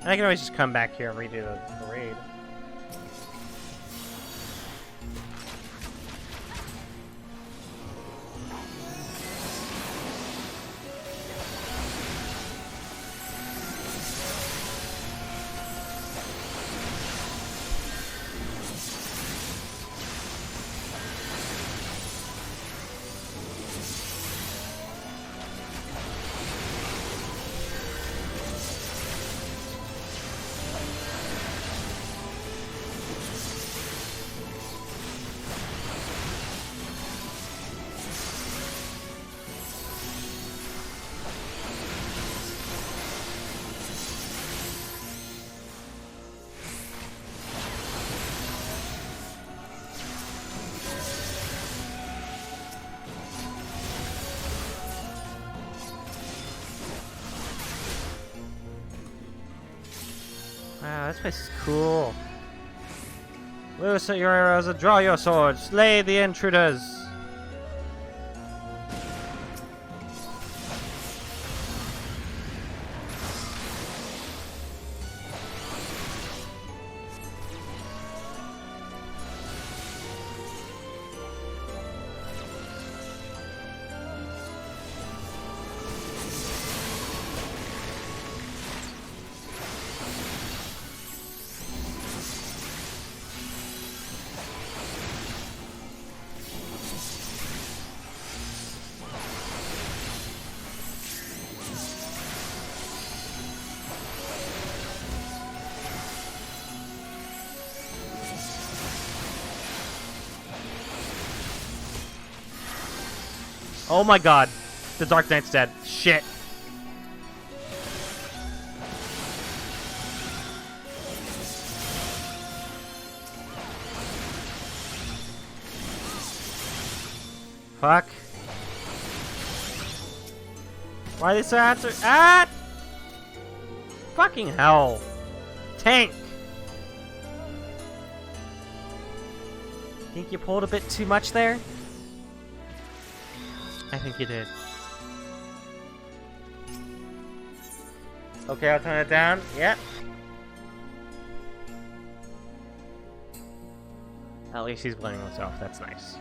And I can always just come back here and redo the raid. Wow, this place is cool. Loose your arrows and draw your swords. Slay the intruders. Oh my god. The Dark Knight's dead. Shit. Fuck. Why are they so after? Ah! Fucking hell. Tank! Think you pulled a bit too much there? I think you did. Okay, I'll turn it down. Yep. At least he's blending himself. That's nice.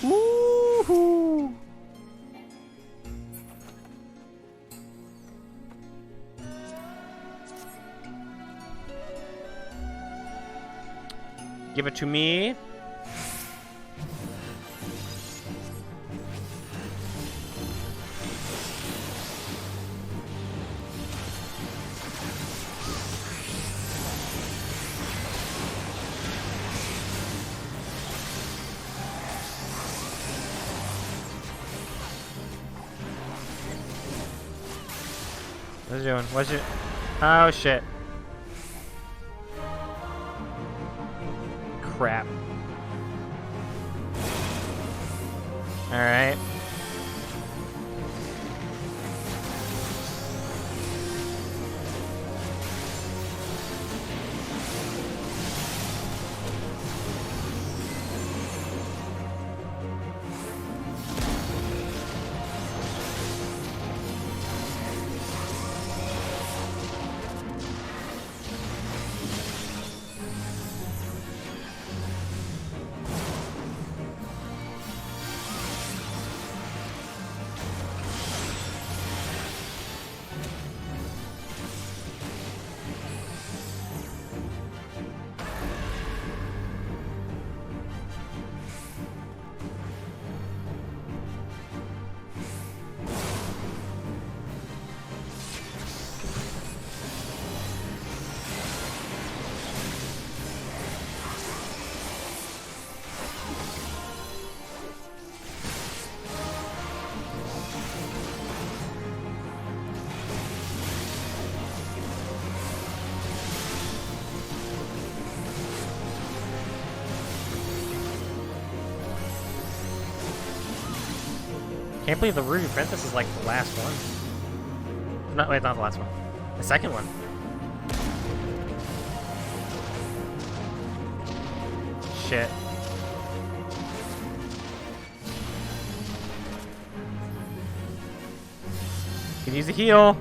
Woohoo! Give it to me. What's it doing? What's it? Oh shit. Crap. Alright. Can't believe the Ruby Princess is like the last one. No, wait, not the last one. The second one. Shit. Can use a heal.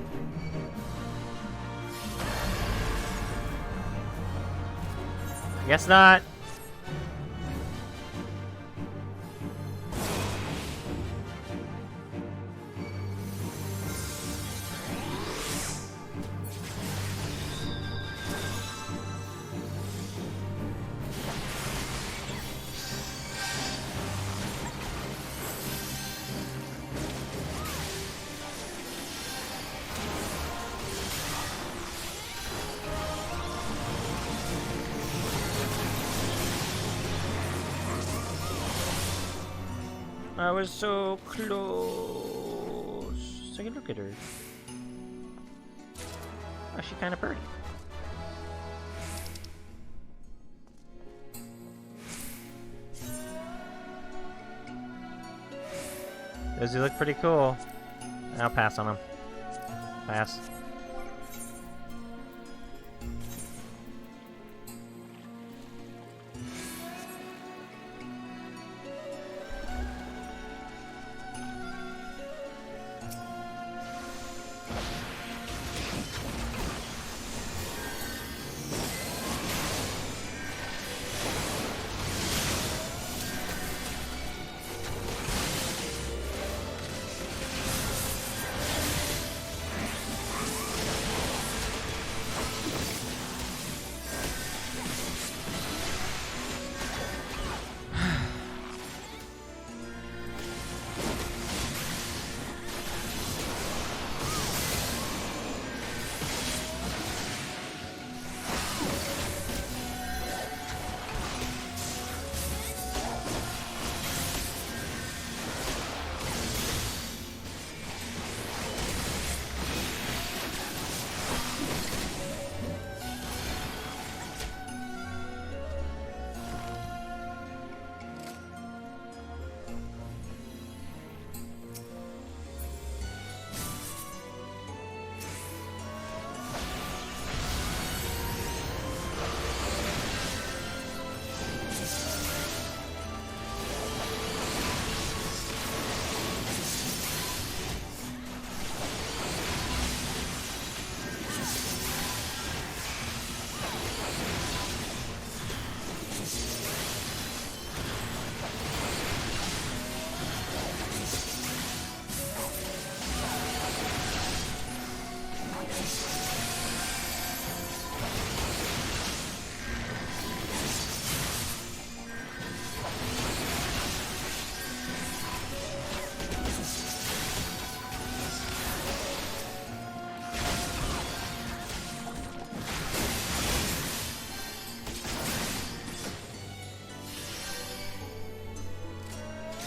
Guess not. I was so close. Take a look at her. Oh, she's kind of pretty. Does he look pretty cool? I'll pass on him. Pass.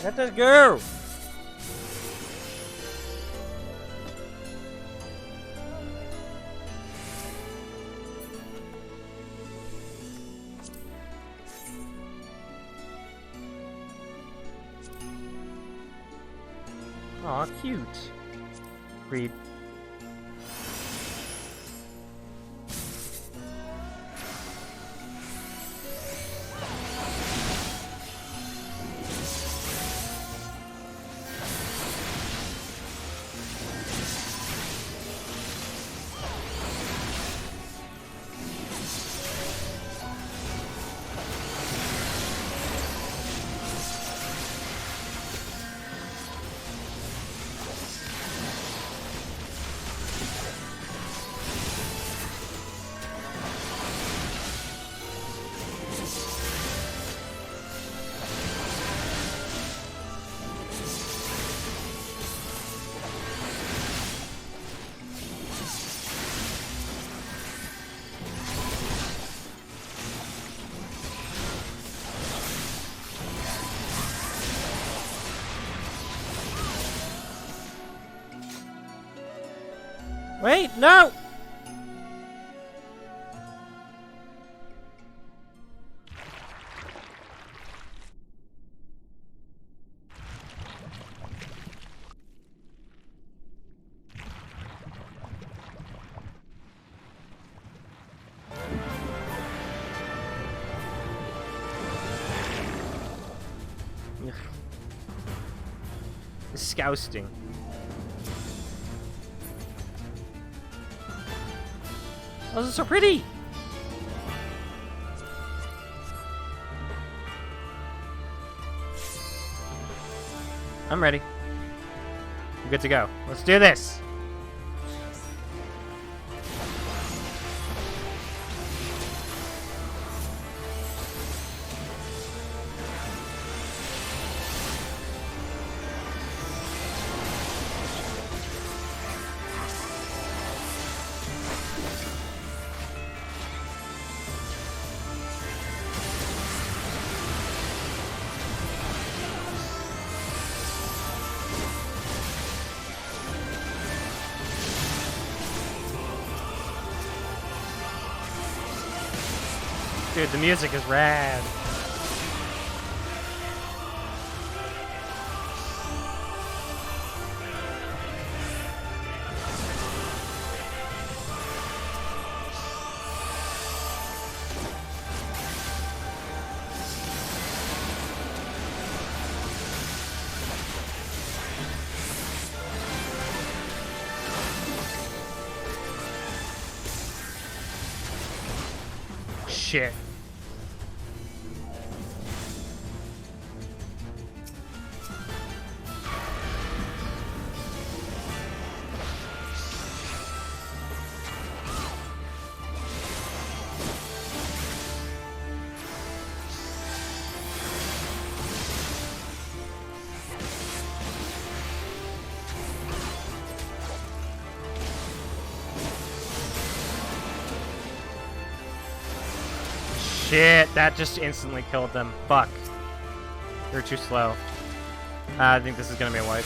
Let us go! Aw, cute. Read. Wait, no! Ugh. Disgusting. Oh, this is so pretty! I'm ready. I'm good to go. Let's do this! Dude, the music is rad. Shit. Shit, that just instantly killed them. Fuck. They're too slow. I think this is gonna be a wipe.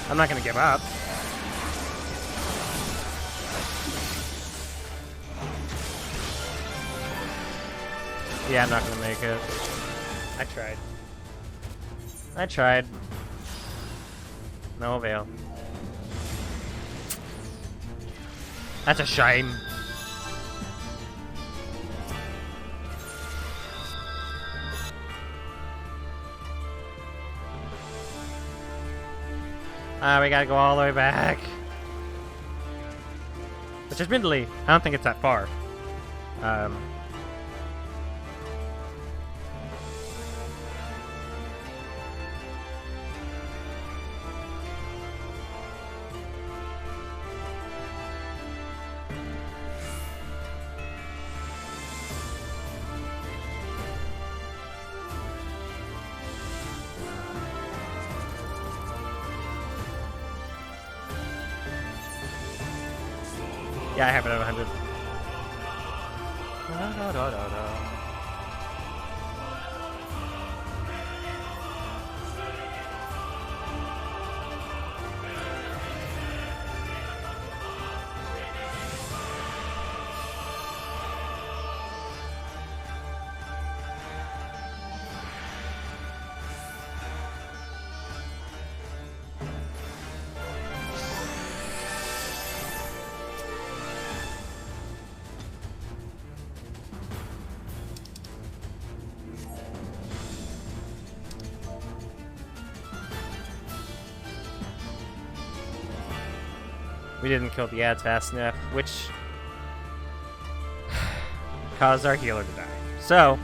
I'm not gonna give up. Yeah, I'm not gonna make it. I tried. I tried. No avail. That's a shame. We gotta go all the way back. Which admittedly, I don't think it's that far. Yeah, I have it at 100. Da, da, da, da. We didn't kill the ads fast enough, which caused our healer to die. So,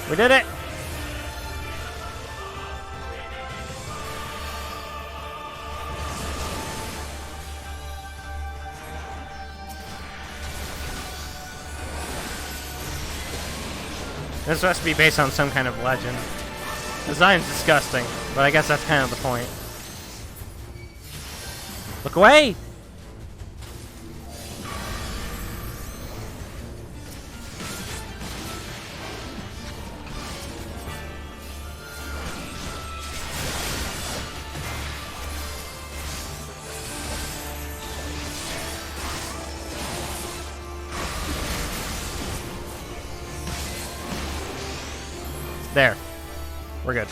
we did it! This has to be based on some kind of legend. Design's disgusting, but I guess that's kind of the point. Look away! There. We're good.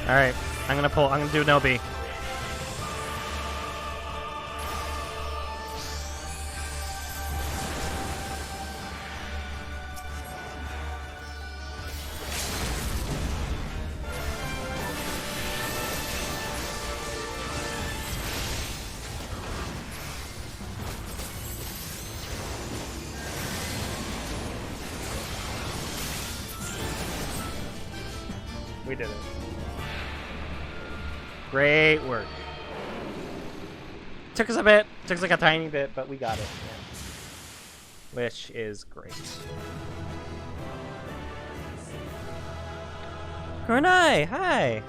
Alright, I'm gonna do no B. We did it. Great work. Took us a bit, Took like a tiny bit, but we got it. Yeah. Which is great. Kornai, hi!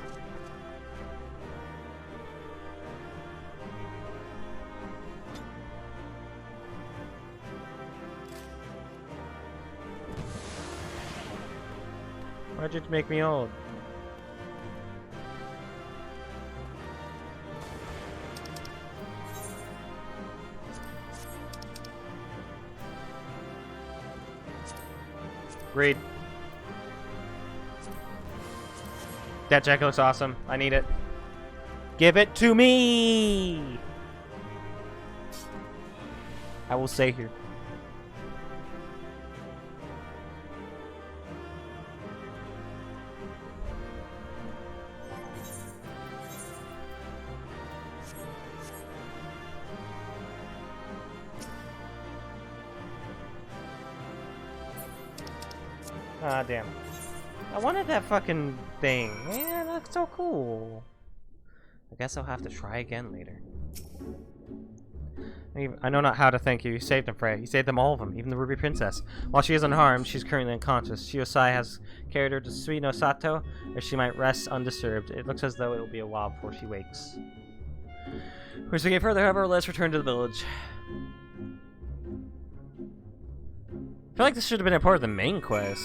Why'd you make me old? Great. That jacket looks awesome. I need it. Give it to me! I will stay here. Ah, damn. I wanted that fucking thing. Man, that's so cool. I guess I'll have to try again later. I know not how to thank you. You saved them, Freya. You saved them, all of them, even the Ruby Princess. While she is unharmed, she's currently unconscious. Shiosai has carried her to Suino Sato, where she might rest undisturbed. It looks as though it will be a while before she wakes. Proceeding further, however, let's return to the village. I feel like this should have been a part of the main quest.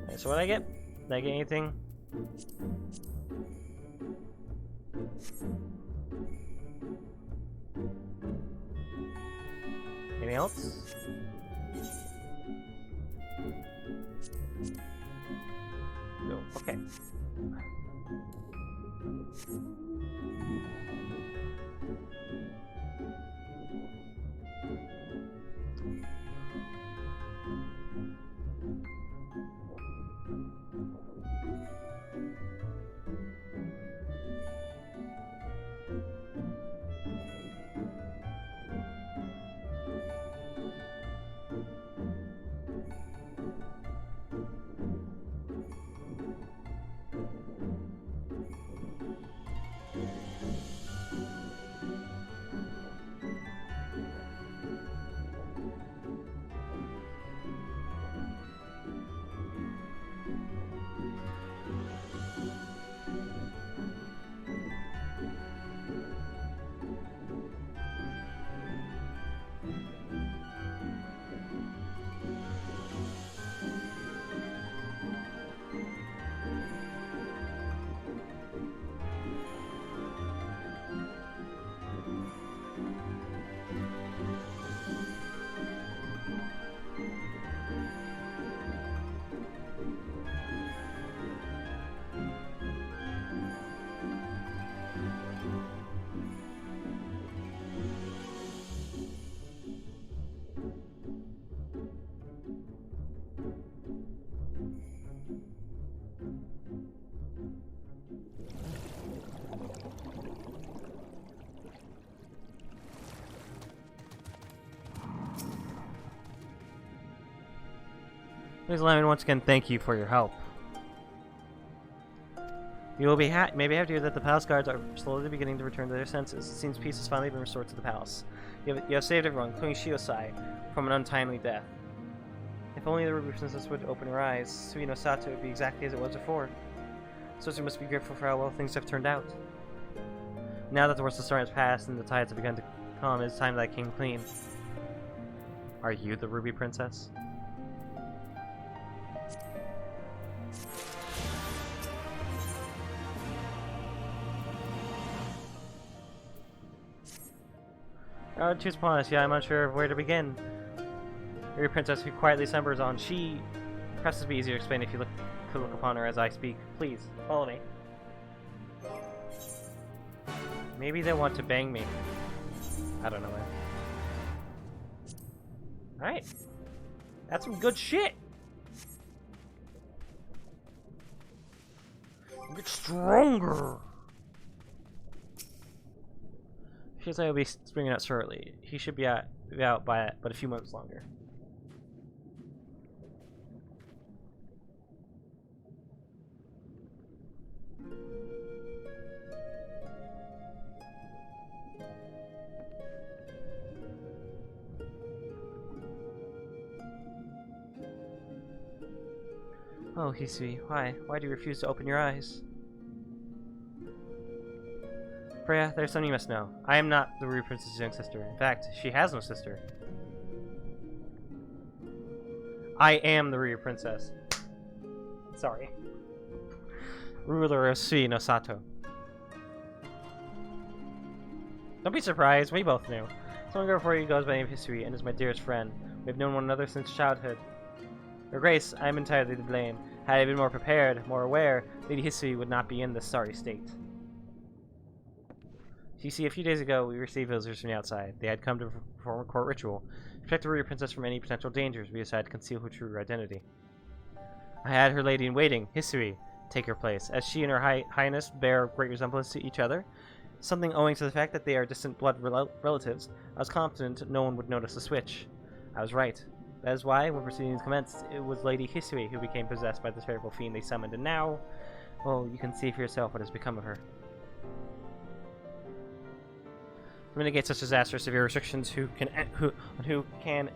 Okay, so what did I get? Did I get anything? Anything else? No. Okay. Please allow me once again thank you for your help. You will be maybe happy to hear that the palace guards are slowly beginning to return to their senses. It seems peace has finally been restored to the palace. You have saved everyone, including Shiosai, from an untimely death. If only the Ruby Princess would open her eyes, Suino Sato would be exactly as it was before. So you must be grateful for how well things have turned out. Now that the worst of the storm has passed and the tides have begun to calm, it is time that I came clean. Are you the Ruby Princess? Choose upon us. Yeah, I'm unsure of where to begin. Your princess who quietly slumbers on. She perhaps it'd be easier to explain if you could look upon her as I speak. Please, follow me. Maybe they want to bang me. I don't know, man. Alright. That's some good shit. Get stronger! Shiosai will be springing out shortly. He should be out by but a few months longer. Oh, Hisui, why? Why do you refuse to open your eyes? Freya, there's something you must know. I am not the Ruby Princess's young sister. In fact, she has no sister. I am the Ruby Princess. Sorry. Ruler of Sui no Sato. Don't be surprised, we both knew. Someone before you goes by the name of Hisui and is my dearest friend. We've known one another since childhood. Your Grace, I am entirely to blame. Had I been more prepared, more aware, Lady Hisui would not be in this sorry state. You see, a few days ago, we received visitors from the outside. They had come to perform a court ritual. To protect the Ruby Princess from any potential dangers, we decided to conceal her true identity. I had her lady-in-waiting, Hisui, take her place, as she and her highness bear great resemblance to each other. Something owing to the fact that they are distant blood relatives, I was confident no one would notice the switch. I was right. That is why, when proceedings commenced, it was Lady Hisui who became possessed by the terrible fiend they summoned, and now, well, you can see for yourself what has become of her. To mitigate such disaster, severe restrictions who can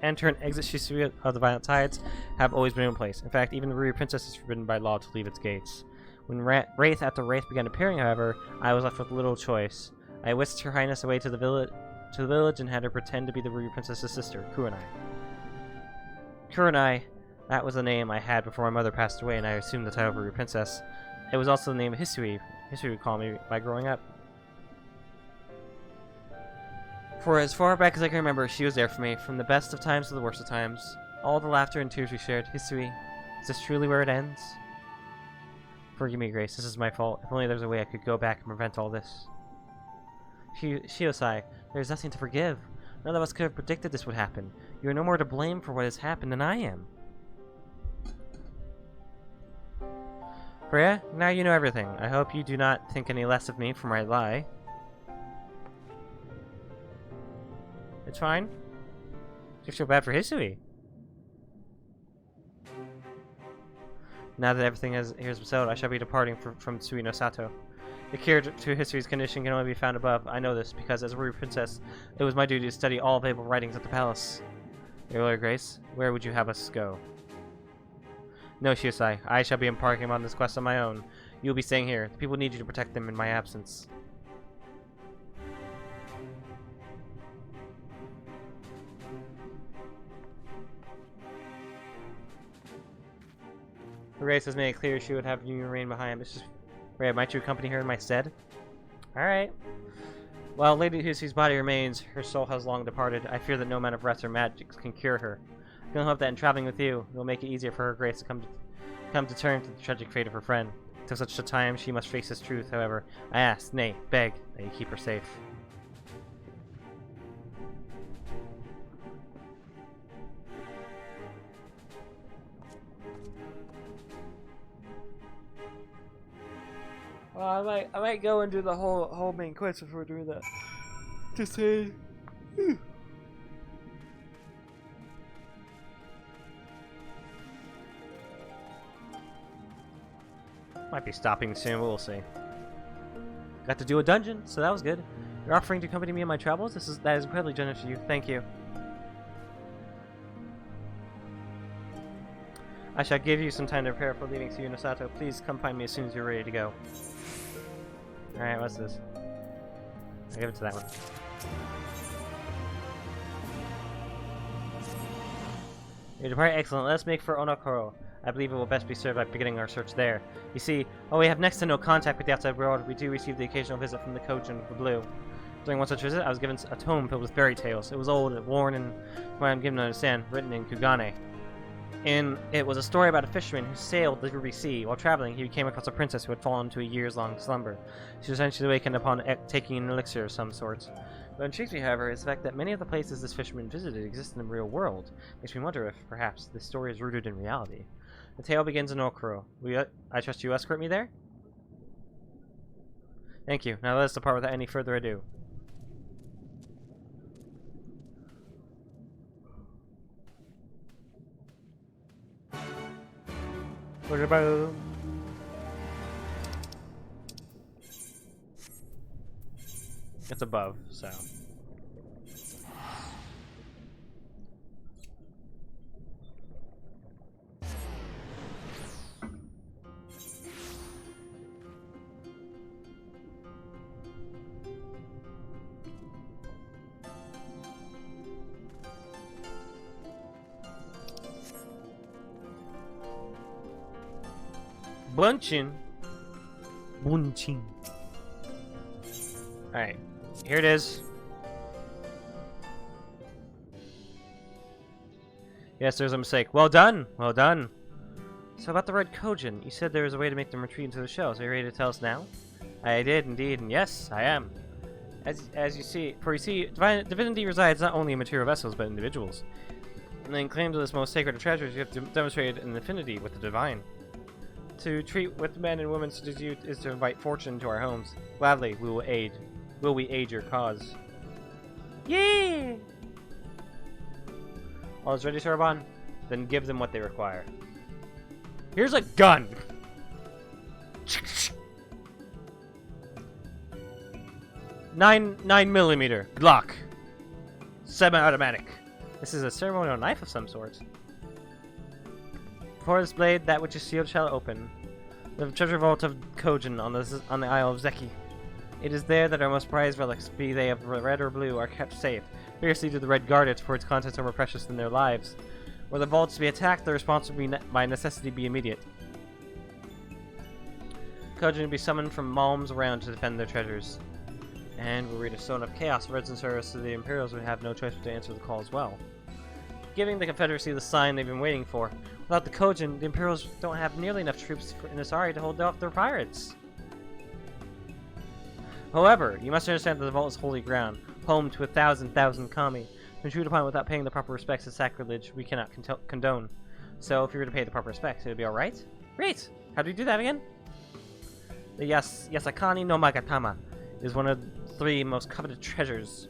enter and exit Hisui of the Violent Tides have always been in place. In fact, even the Ruby Princess is forbidden by law to leave its gates. When wraith after wraith began appearing, however, I was left with little choice. I whisked Her Highness away to the village and had her pretend to be the Ruby Princess's sister, Kurenai. Kurenai, that was the name I had before my mother passed away, and I assumed the title of Ruby Princess. It was also the name of Hisui. Hisui would call me by growing up. For as far back as I can remember, she was there for me, from the best of times to the worst of times. All the laughter and tears we shared. Hisui, is this truly where it ends? Forgive me, Grace, this is my fault. If only there was a way I could go back and prevent all this. Shiosai, there is nothing to forgive. None of us could have predicted this would happen. You are no more to blame for what has happened than I am. Freya, now you know everything. I hope you do not think any less of me for my lie. It's fine. You feel bad for Hisui. Now that everything has been settled, I shall be departing from Sui no Sato. The cure to Hisui's condition can only be found above. I know this because, as a Ruby Princess, it was my duty to study all available writings at the palace. Your Royal Grace, where would you have us go? No, Shiosai, I shall be embarking on this quest on my own. You will be staying here. The people need you to protect them in my absence. Her Grace has made it clear she would have you remain behind. It's just, Ray, might you accompany her in my stead? Alright. While Lady Hisui's body remains, her soul has long departed. I fear that no amount of rest or magic can cure her. I can hope that in traveling with you, it will make it easier for Her Grace to come to terms with the tragic fate of her friend. Till such a time, she must face this truth, however. I ask, nay, beg, that you keep her safe. Well, I might go and do the whole main quest before doing that. To say, might be stopping soon, but we'll see. Got to do a dungeon, so that was good. You're offering to accompany me in my travels? That is incredibly generous of you. Thank you. I shall give you some time to prepare for leaving Sui no Sato. Please come find me as soon as you're ready to go. Alright, what's this? I'll give it to that one. Your departure, excellent. Let's make for Onokoro. I believe it will best be served by beginning our search there. You see, while we have next to no contact with the outside world, we do receive the occasional visit from the Kojin of the Blue. During one such visit, I was given a tome filled with fairy tales. It was old, worn, and, from what I'm given to understand, written in Kugane. It was a story about a fisherman who sailed the Ruby Sea. While traveling, he came across a princess who had fallen into a years-long slumber. She was eventually awakened upon taking an elixir of some sort. What intrigues me, however, is the fact that many of the places this fisherman visited exist in the real world. Makes me wonder if, perhaps, this story is rooted in reality. The tale begins in Okuro. I trust you escort me there? Thank you. Now let us depart without any further ado. It's above, so. Bunchin. Alright, here it is. Yes, there's a mistake. Well done! Well done! So about the Red Kojin, you said there was a way to make them retreat into the shells. Are you ready to tell us now? I did indeed, and yes, I am. As you see, divinity resides not only in material vessels, but in individuals. And in claim to this most sacred of treasures, you have to demonstrate an affinity with the divine. To treat with men and women such as you is to invite fortune into our homes. Gladly, we will aid. Will we aid your cause? Yeah! All is ready, Saraban? Then give them what they require. Here's a gun! 9mm Glock. Semi-automatic. This is a ceremonial knife of some sort. Before this blade, that which is sealed shall open. The treasure vault of Kojin on the Isle of Zeki. It is there that our most prized relics, be they of red or blue, are kept safe. Fiercely do the Red guard it, for its contents are more precious than their lives. Were the vaults to be attacked, the response would be by necessity be immediate. Kojin would be summoned from realms around to defend their treasures. And we'll read a Stone of Chaos, Reds in service to the Imperials would have no choice but to answer the call as well. Giving the Confederacy the sign they've been waiting for. Without the Kojin, the Imperials don't have nearly enough troops in Asari to hold off their pirates. However, you must understand that the vault is holy ground, home to 1,000 kami. To intrude upon it without paying the proper respects is sacrilege we cannot condone. So if you were to pay the proper respects, it would be alright? Great! How do you do that again? The Yasakani no Magatama is one of the 3 most coveted treasures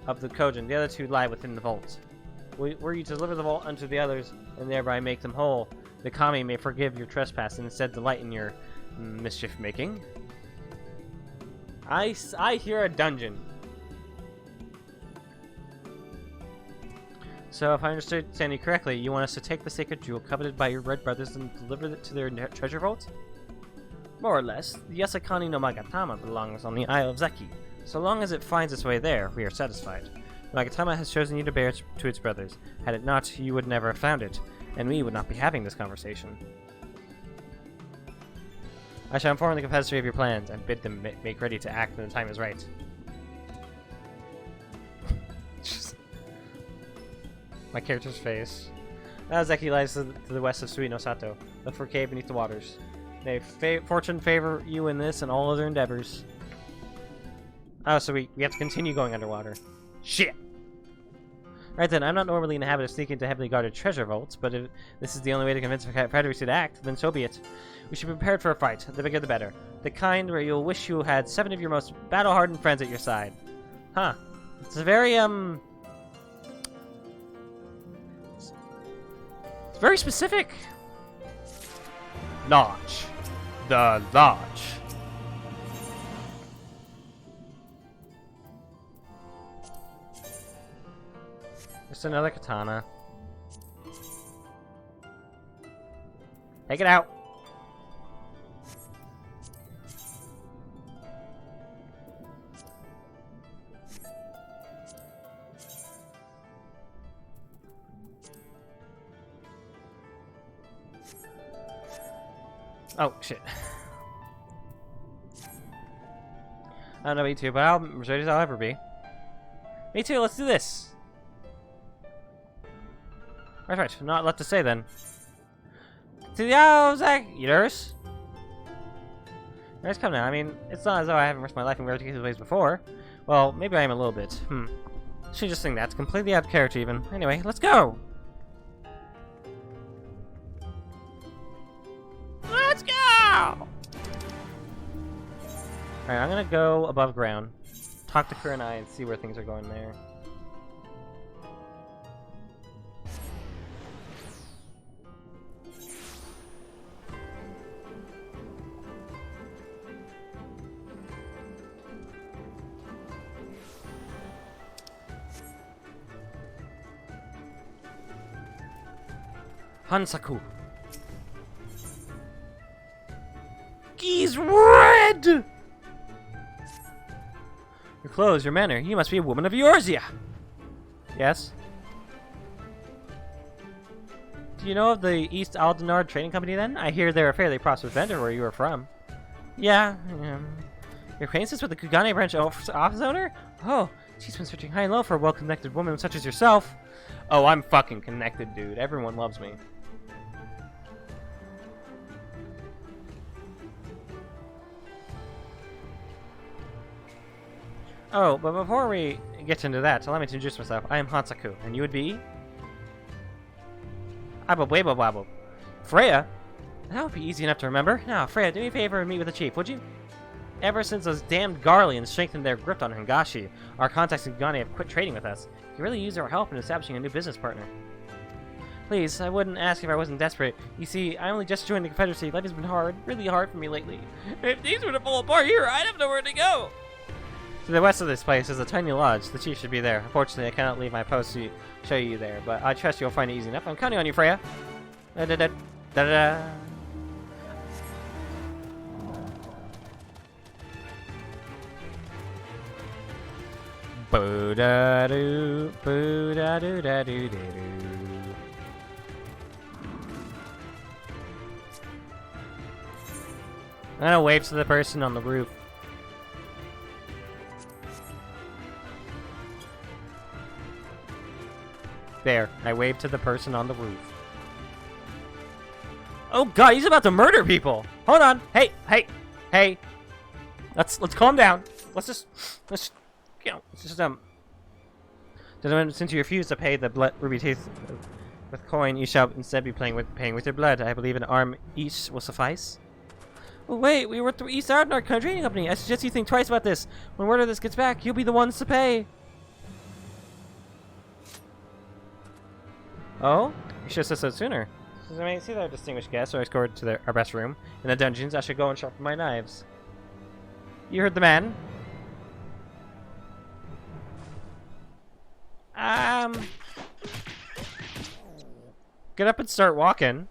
of the Kojin. The other 2 lie within the vault. Were you to deliver the vault unto the others, and thereby make them whole, the kami may forgive your trespass and instead delight in your mischief-making. I hear a dungeon. So if I understood you correctly, you want us to take the sacred jewel coveted by your Red brothers and deliver it to their treasure vault? More or less, the Yasakani no Magatama belongs on the Isle of Zeki. So long as it finds its way there, we are satisfied. Magatama has chosen you to bear it to its brothers. Had it not, you would never have found it, and we would not be having this conversation. I shall inform the Confederacy of your plans, and bid them make ready to act when the time is right. My character's face. Now Zeki lies to the west of Suino Sato. Look for a cave beneath the waters. May fortune favor you in this and all other endeavors. Oh, so we have to continue going underwater. Shit! Right then, I'm not normally in the habit of sneaking into heavily guarded treasure vaults, but if this is the only way to convince the Confederacy to act, then so be it. We should be prepared for a fight, the bigger the better. The kind where you'll wish you had 7 of your most battle-hardened friends at your side. Huh. It's a very, it's very specific. Lodge. The Lodge. Just another katana. Take it out. Oh, shit. I don't know me too, but I'm as ready as I'll ever be. Me too, let's do this! Right, not a lot to say then. To the Zach, you nurse? Nurse, come now. I mean, it's not as though I haven't risked my life in ridiculous ways before. Well, maybe I am a little bit. She just think that's completely out of character even. Anyway, let's go! Let's go! Alright, I'm gonna go above ground. Talk to Kurenai and see where things are going there. Hansaku. He's red! Your clothes, your manner. You must be a woman of Eorzea. Yes? Do you know of the East Aldenard Trading Company then? I hear they're a fairly prosperous vendor where you are from. Yeah. Your acquaintances with the Kugane branch office owner? Oh, she's been searching high and low for a well-connected woman such as yourself. Oh, I'm fucking connected, dude. Everyone loves me. Oh, but before we get into that, allow me to introduce myself. I am Hansaku, and you would be? Abba. Freya? That would be easy enough to remember. Now, Freya, do me a favor and meet with the chief, would you? Ever since those damned Garleans strengthened their grip on Hingashi, our contacts in Kugane have quit trading with us. You really use our help in establishing a new business partner. Please, I wouldn't ask if I wasn't desperate. You see, I only just joined the Confederacy. Life has been hard, really hard for me lately. If things were to fall apart here, I'd have nowhere to go. To the west of this place is a tiny lodge. The chief should be there. Unfortunately, I cannot leave my post to show you there, but I trust you'll find it easy enough. I'm counting on you, Freya. Da-da-da. Boo-da-doo, boo-da-doo-da-doo-doo-doo. I'm gonna wave to the person on the roof. There, I waved to the person on the roof. Oh god, he's about to murder people! Hold on! Hey! Let's calm down. Let's since you refuse to pay the ruby teeth with coin, you shall instead be paying with your blood. I believe an arm each will suffice. Oh, wait, we were at the East Ardnar Trading Company. I suggest you think twice about this. When word of this gets back, you'll be the ones to pay. Oh? You should have said so sooner. As I may see that our distinguished guests are escorted to our best room. In the dungeons, I should go and sharpen my knives. You heard the man. Get up and start walking.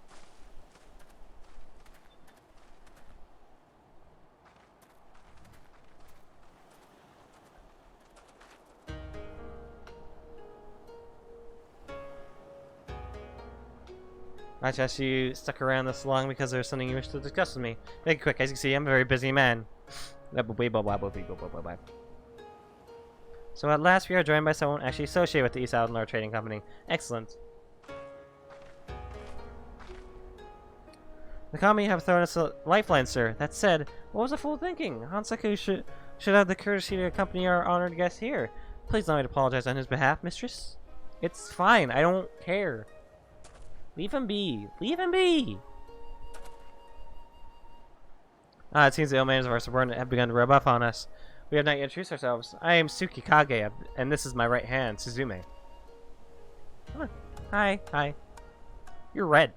I trust you stuck around this long because there's something you wish to discuss with me. Make it quick. As you can see, I'm a very busy man. So at last we are joined by someone actually associated with the East Aldenlar Trading Company. Excellent. The Kami have thrown us a lifeline, sir. That said, what was the fool thinking? Hansaku should have the courtesy to accompany our honored guest here. Please allow me to apologize on his behalf, mistress. It's fine. I don't care. Leave him be. Leave him be! It seems the ill manners of our subordinate have begun to rub off on us. We have not yet introduced ourselves. I am Tsukikage, and this is my right hand, Suzume. Huh. Hi. You're red.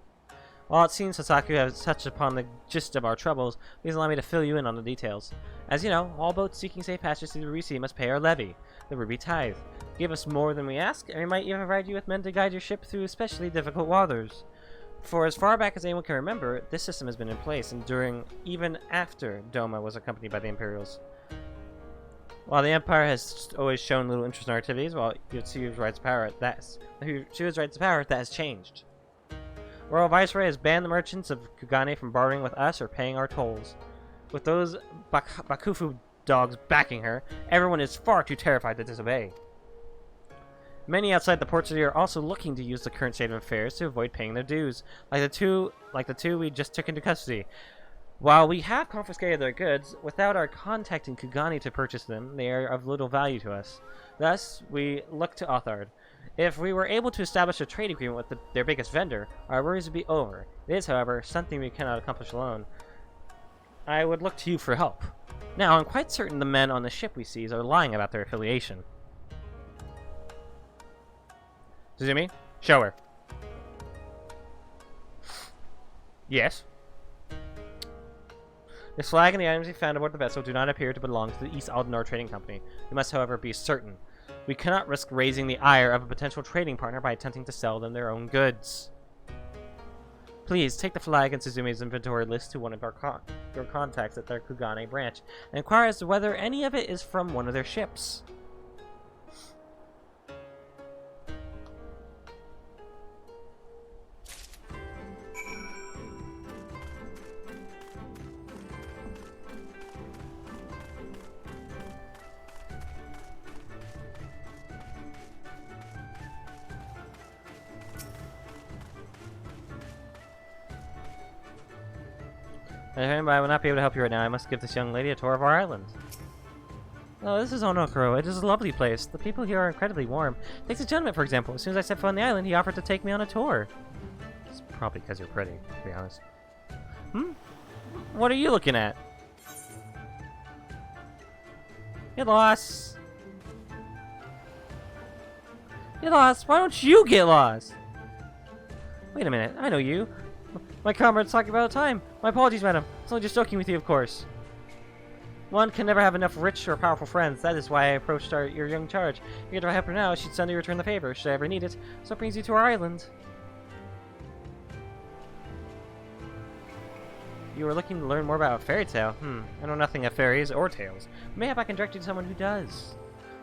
While it seems Sasaku has touched upon the gist of our troubles, please allow me to fill you in on the details. As you know, all boats seeking safe passage through the Ruby Sea must pay our levy, the Ruby Tithe. Give us more than we ask, and we might even provide you with men to guide your ship through especially difficult waters. For as far back as anyone can remember, this system has been in place, and even after Doma was accompanied by the Imperials. While the Empire has always shown little interest in our activities, while Yotsu's rights to power, that has changed. Royal Viceroy has banned the merchants of Kugane from bartering with us or paying our tolls. With those Bakufu dogs backing her, everyone is far too terrified to disobey. Many outside the port city are also looking to use the current state of affairs to avoid paying their dues, like the two we just took into custody. While we have confiscated their goods, without our contacting Kugane to purchase them, they are of little value to us. Thus, we look to Othard. If we were able to establish a trade agreement with their biggest vendor, our worries would be over. It is, however, something we cannot accomplish alone. I would look to you for help. Now, I'm quite certain the men on the ship we seize are lying about their affiliation. Suzumi, show her. Yes. This flag and the items we found aboard the vessel do not appear to belong to the East Aldenor Trading Company. We must, however, be certain. We cannot risk raising the ire of a potential trading partner by attempting to sell them their own goods. Please, take the flag and Suzumi's inventory list to one of your contacts at their Kugane branch, and inquire as to whether any of it is from one of their ships. I will not be able to help you right now. I must give this young lady a tour of our island. Oh, this is Onokuro. It is a lovely place. The people here are incredibly warm. Take this gentleman, for example. As soon as I set foot on the island, he offered to take me on a tour. It's probably because you're pretty, to be honest. What are you looking at? Get lost. Get lost. Why don't you get lost? Wait a minute. I know you. My comrade's talking about a time. My apologies, madam. It's only just joking with you, of course. One can never have enough rich or powerful friends. That is why I approached your young charge. If I help her now, she'd suddenly return the favor, should I ever need it. So it brings you to our island. You were looking to learn more about a fairy tale. I know nothing of fairies or tales. Mayhap I can direct you to someone who does.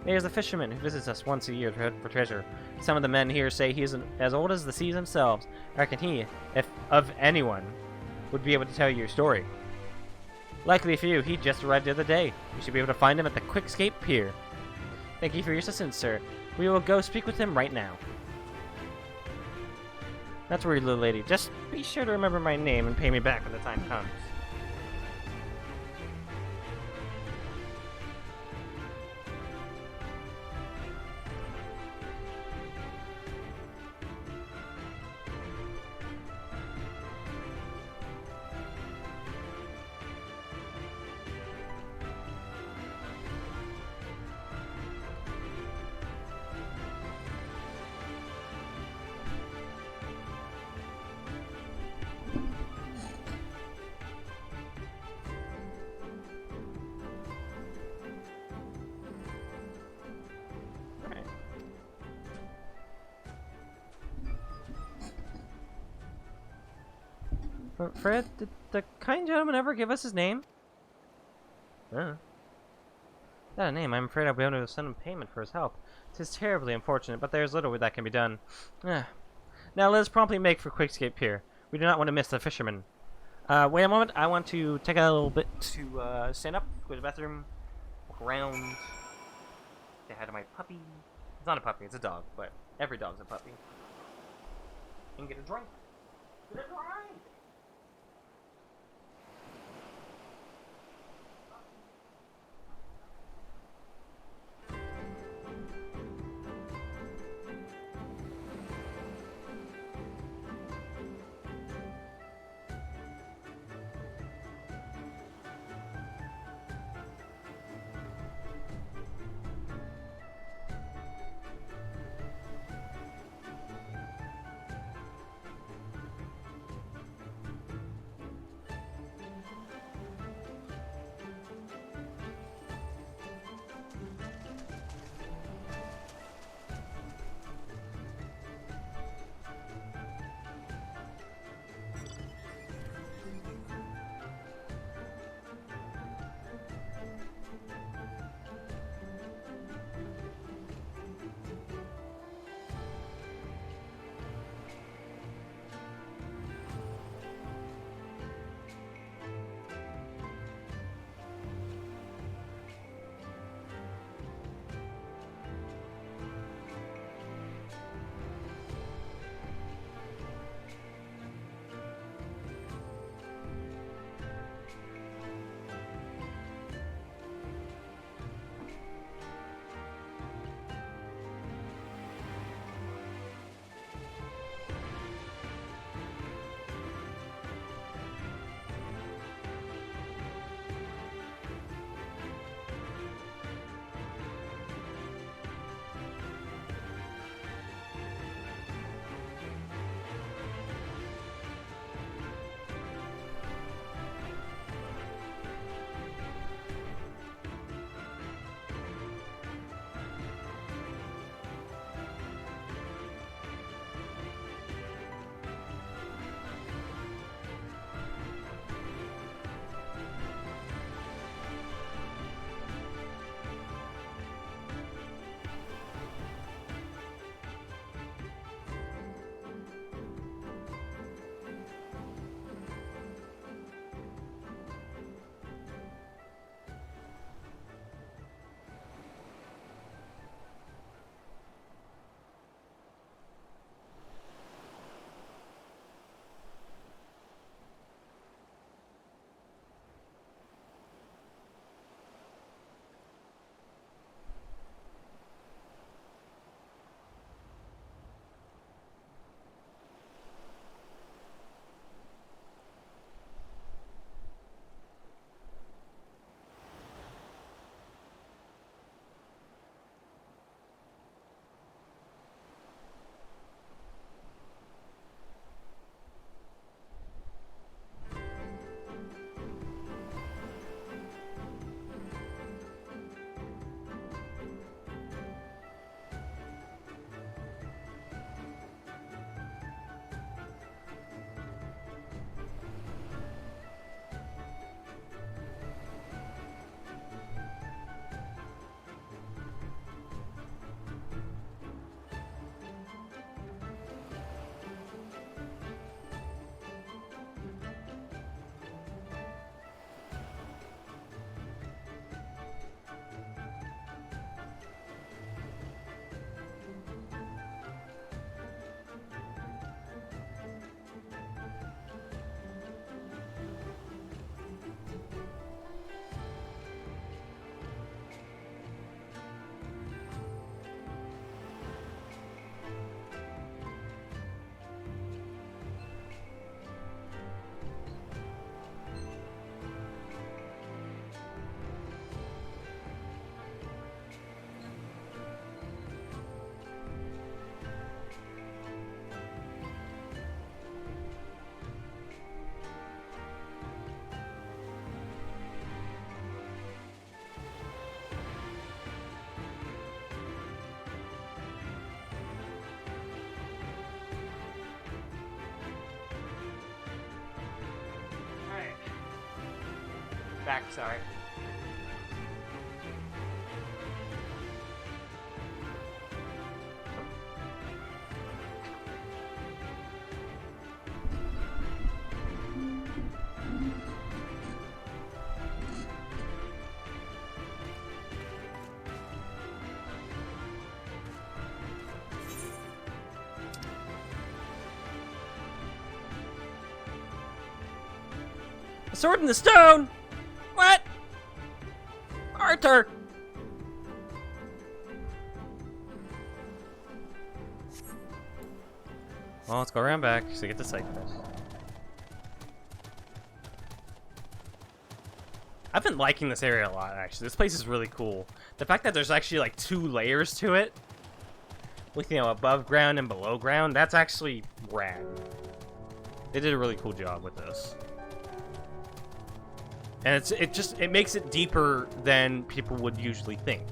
There's a fisherman who visits us once a year for treasure. Some of the men here say he is as old as the seas themselves. I reckon he, if of anyone, would be able to tell you your story. Luckily for you, he just arrived the other day. You should be able to find him at the Quickscape Pier. Thank you for your assistance, sir. We will go speak with him right now. That's worried, little lady. Just be sure to remember my name and pay me back when the time comes. Fred, did the kind gentleman ever give us his name? Without a name, I'm afraid I'll be able to send him payment for his help. 'Tis terribly unfortunate, but there's little that can be done. Now let us promptly make for Quickscape Pier. We do not want to miss the fisherman. Wait a moment, I want to take a little bit to stand up, go to the bathroom, walk around, say hi to my puppy. It's not a puppy, it's a dog, but every dog's a puppy. And get a drink. Get a drink! Back, sorry. A sword in the stone? What? Arthur! Well, let's go around back so get the site first. I've been liking this area a lot, actually. This place is really cool. The fact that there's actually like 2 layers to it, with, you know, above ground and below ground, that's actually rad. They did a really cool job with this. And it makes it deeper than people would usually think.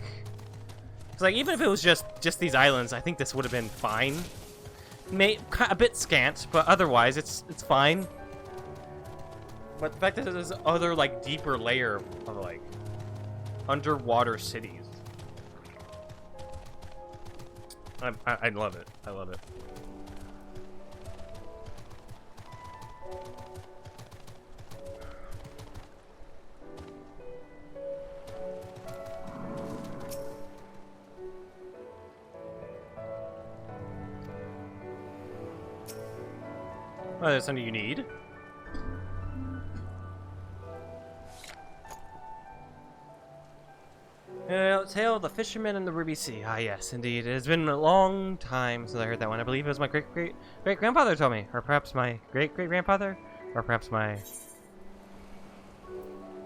It's like, even if it was just these islands, I think this would have been fine. A bit scant, but otherwise it's fine. But the fact that there's this other, like, deeper layer of, like, underwater cities. I love it. I love it. Oh, there's something you need. Tale of the Fisherman and the Ruby Sea. Ah, yes, indeed. It has been a long time since I heard that one. I believe it was my great-great-great-grandfather told me. Or perhaps my great-great-grandfather? Or perhaps my...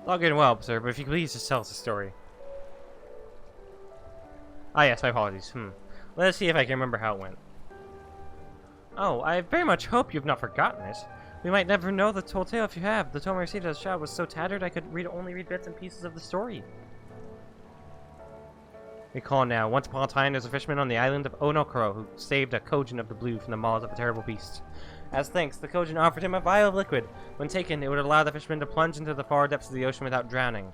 All good and well, sir, but if you could please just tell us the story. Ah, yes, my apologies. Let us see if I can remember how it went. Oh, I very much hope you've not forgotten it. We might never know the whole tale if you have. The tome I received as a child was so tattered I could only read bits and pieces of the story. Recall now, once upon a time there was a fisherman on the island of Onokoro who saved a Kojin of the Blue from the maws of a terrible beast. As thanks, the Kojin offered him a vial of liquid. When taken, it would allow the fisherman to plunge into the far depths of the ocean without drowning.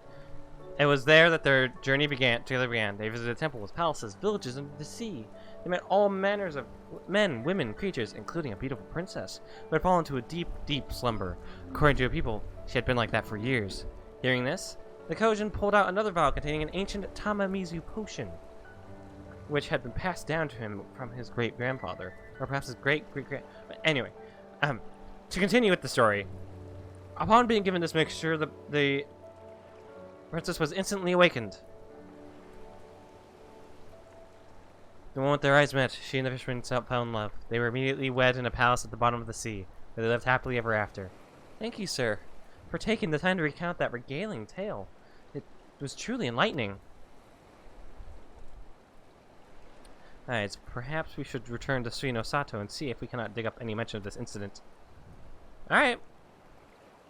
It was there that their journey began. They visited temples, palaces, villages, and the sea. They met all manners of men, women, creatures, including a beautiful princess, who had fallen into a deep, deep slumber. According to her people, she had been like that for years. Hearing this, the Kojin pulled out another vial containing an ancient Tamamizu potion, which had been passed down to him from his great-grandfather, or perhaps his great-great-grand... But anyway, to continue with the story, upon being given this mixture, the princess was instantly awakened. The moment their eyes met, she and the fisherman fell in love. They were immediately wed in a palace at the bottom of the sea, where they lived happily ever after. Thank you, sir, for taking the time to recount that regaling tale. It was truly enlightening. Alright, so perhaps we should return to Suino Sato and see if we cannot dig up any mention of this incident. Alright.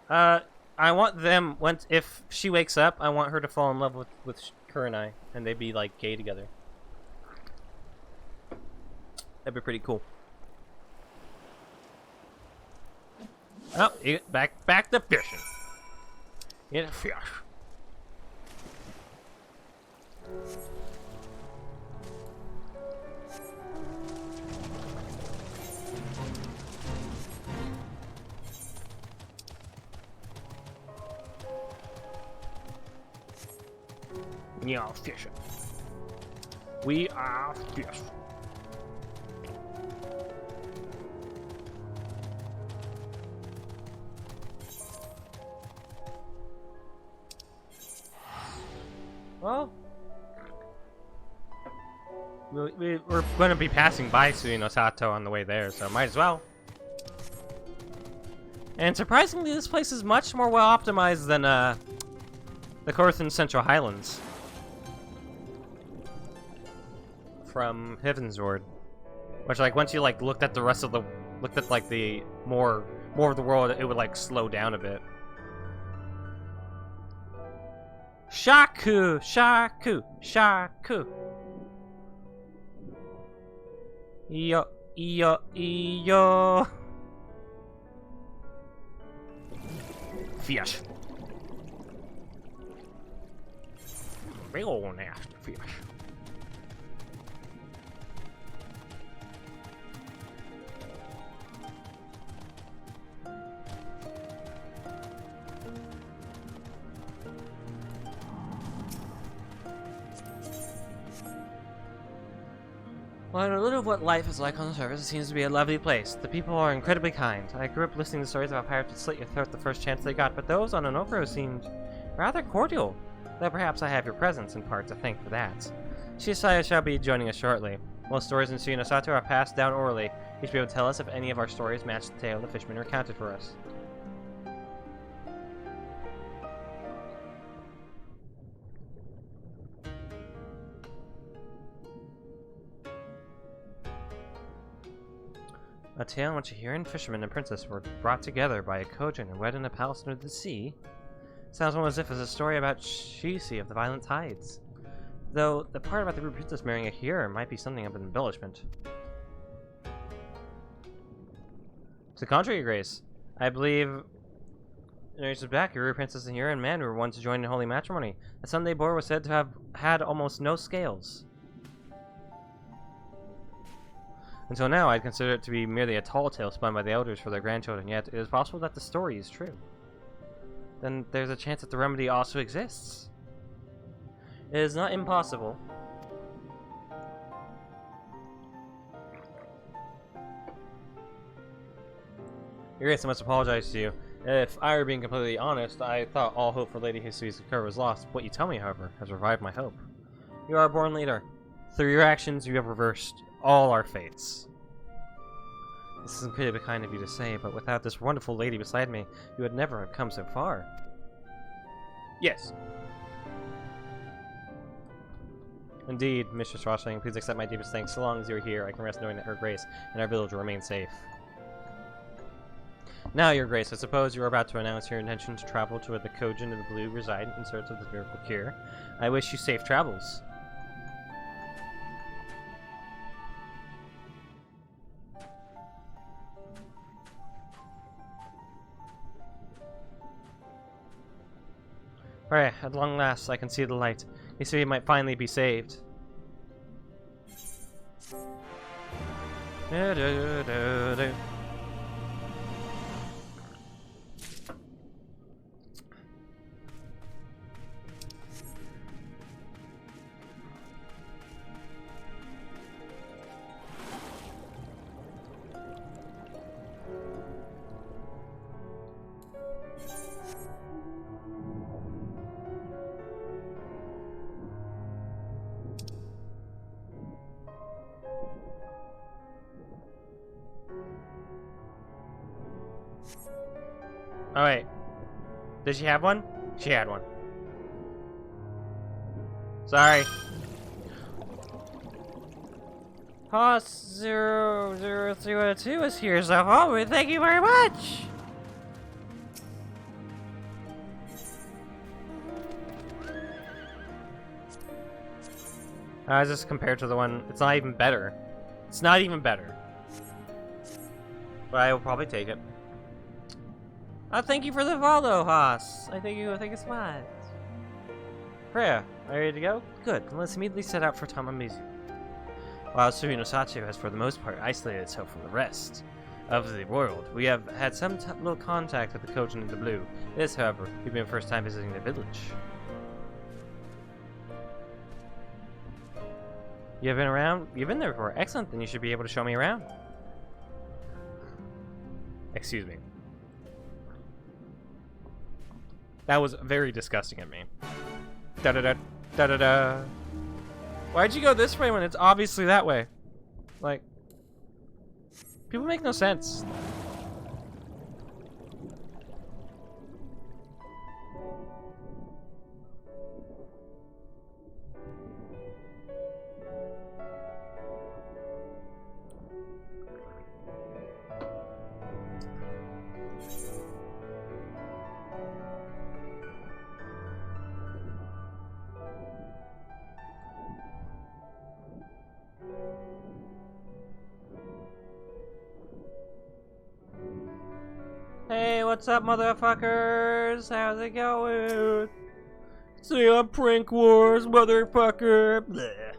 I want them, if she wakes up, I want her to fall in love with Kurenai, and they'd be, like, gay together. That'd be pretty cool. Oh, back to fishing. Get a fish. We are fishing. We are fishing. Well, we're going to be passing by Suino Sato on the way there, so might as well. And surprisingly, this place is much more well optimized than the Corthan Central Highlands from Heavensward, which, like, once you like looked at the rest of the like the more of the world, it would like slow down a bit. Shaku! Shaku! Shaku! Iyo! Iyo! Iyo! Fish! big old nasty fish. Well, I know a little of what life is like on the surface. It seems to be a lovely place. The people are incredibly kind. I grew up listening to stories about pirates who slit your throat the first chance they got, but those on Onokoro seemed rather cordial. Though perhaps I have your presence in part to thank for that. Shisaya shall be joining us shortly. Most stories in Shinosato are passed down orally. You should be able to tell us if any of our stories match the tale the fishermen recounted for us. A tale in which a Huron fisherman and princess were brought together by a Kojin and wed in a palace near the sea. Sounds almost as if it's a story about Shisi of the violent tides. Though the part about the rude princess marrying a Huron might be something of an embellishment. To the contrary, Your Grace. I believe generations back, a rude princess and Huron man were once joined in holy matrimony. The son they bore was said to have had almost no scales. Until now, I'd consider it to be merely a tall tale spun by the elders for their grandchildren, yet it is possible that the story is true. Then there's a chance that the remedy also exists. It is not impossible. Your Grace, I must apologize to you. If I were being completely honest, I thought all hope for Lady Hisui's cure was lost. What you tell me, however, has revived my hope. You are a born leader. Through your actions, you have reversed all our fates. This is incredibly kind of you to say, but without this wonderful lady beside me, you would never have come so far. Yes. Indeed, Mistress Roshling, please accept my deepest thanks. So long as you are here, I can rest knowing that Her Grace and our village will remain safe. Now, Your Grace, I suppose you are about to announce your intention to travel to where the Kojin of the Blue reside in search of this miracle cure. I wish you safe travels. Alright, at long last, I can see the light. Hisui might finally be saved. Oh wait, did she have one? She had one. Sorry. Hoss 00302 is here, so forward. Thank you very much. Is this compared to the one? It's not even better. It's not even better. But I will probably take it. Thank you for the follow, Haas. I thank you so much. Freya, are you ready to go? Good, then let's immediately set out for Tamamizu. While Suinosato has for the most part isolated itself from the rest of the world, we have had some little contact with the Kojin in the Blue. This, however, will be my first time visiting the village. You have been around? You've been there before. Excellent, then you should be able to show me around. Excuse me. That was very disgusting of me. Da-da-da, da-da-da. Why'd you go this way when it's obviously that way? Like, people make no sense. Hey, what's up, motherfuckers? How's it going? Say on prank wars, motherfucker. Bleh.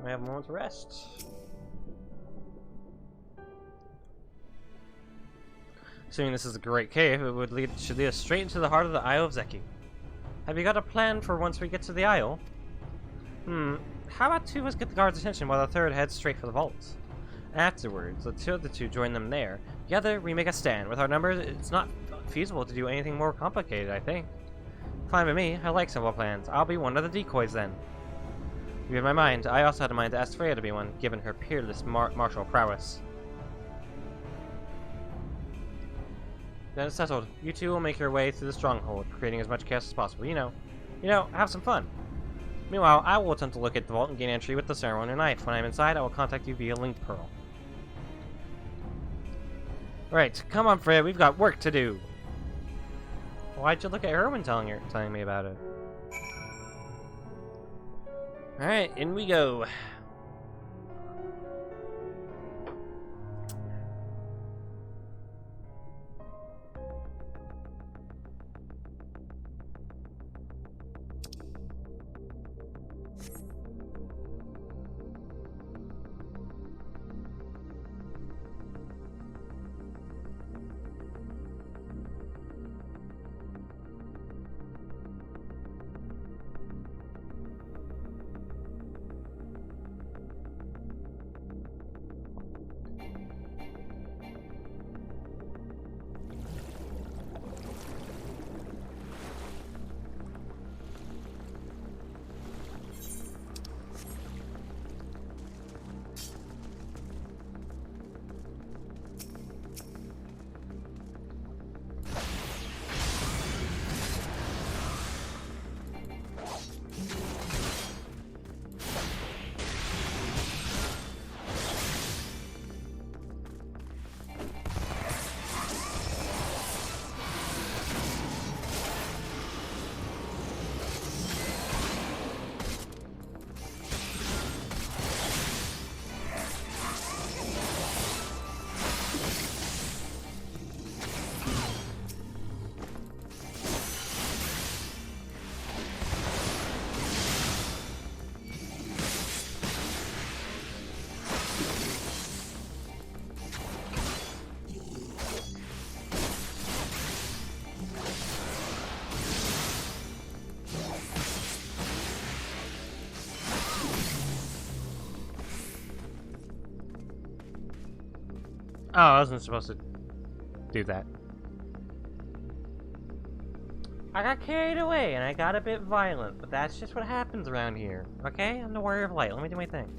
I have a moment's rest. Assuming this is a great cave, it would should lead us straight into the heart of the Isle of Zeki. Have you got a plan for once we get to the Isle? How about two of us get the guards' attention while the third heads straight for the vaults? Afterwards, the two join them there. Together, we make a stand. With our numbers, it's not feasible to do anything more complicated, I think. Fine by me. I like simple plans. I'll be one of the decoys then. You read my mind. I also had in mind to ask Freya to be one, given her peerless martial prowess. Then it's settled. You two will make your way through the stronghold, creating as much chaos as possible. You know, have some fun. Meanwhile, I will attempt to locate the vault and gain entry with the ceremonial knife. When I'm inside, I will contact you via Link Pearl. Right, come on, Freya, we've got work to do. Why'd you look at her when telling me about it? Alright, in we go. Oh, I wasn't supposed to do that. I got carried away and I got a bit violent, but that's just what happens around here. Okay? I'm the Warrior of Light. Let me do my thing.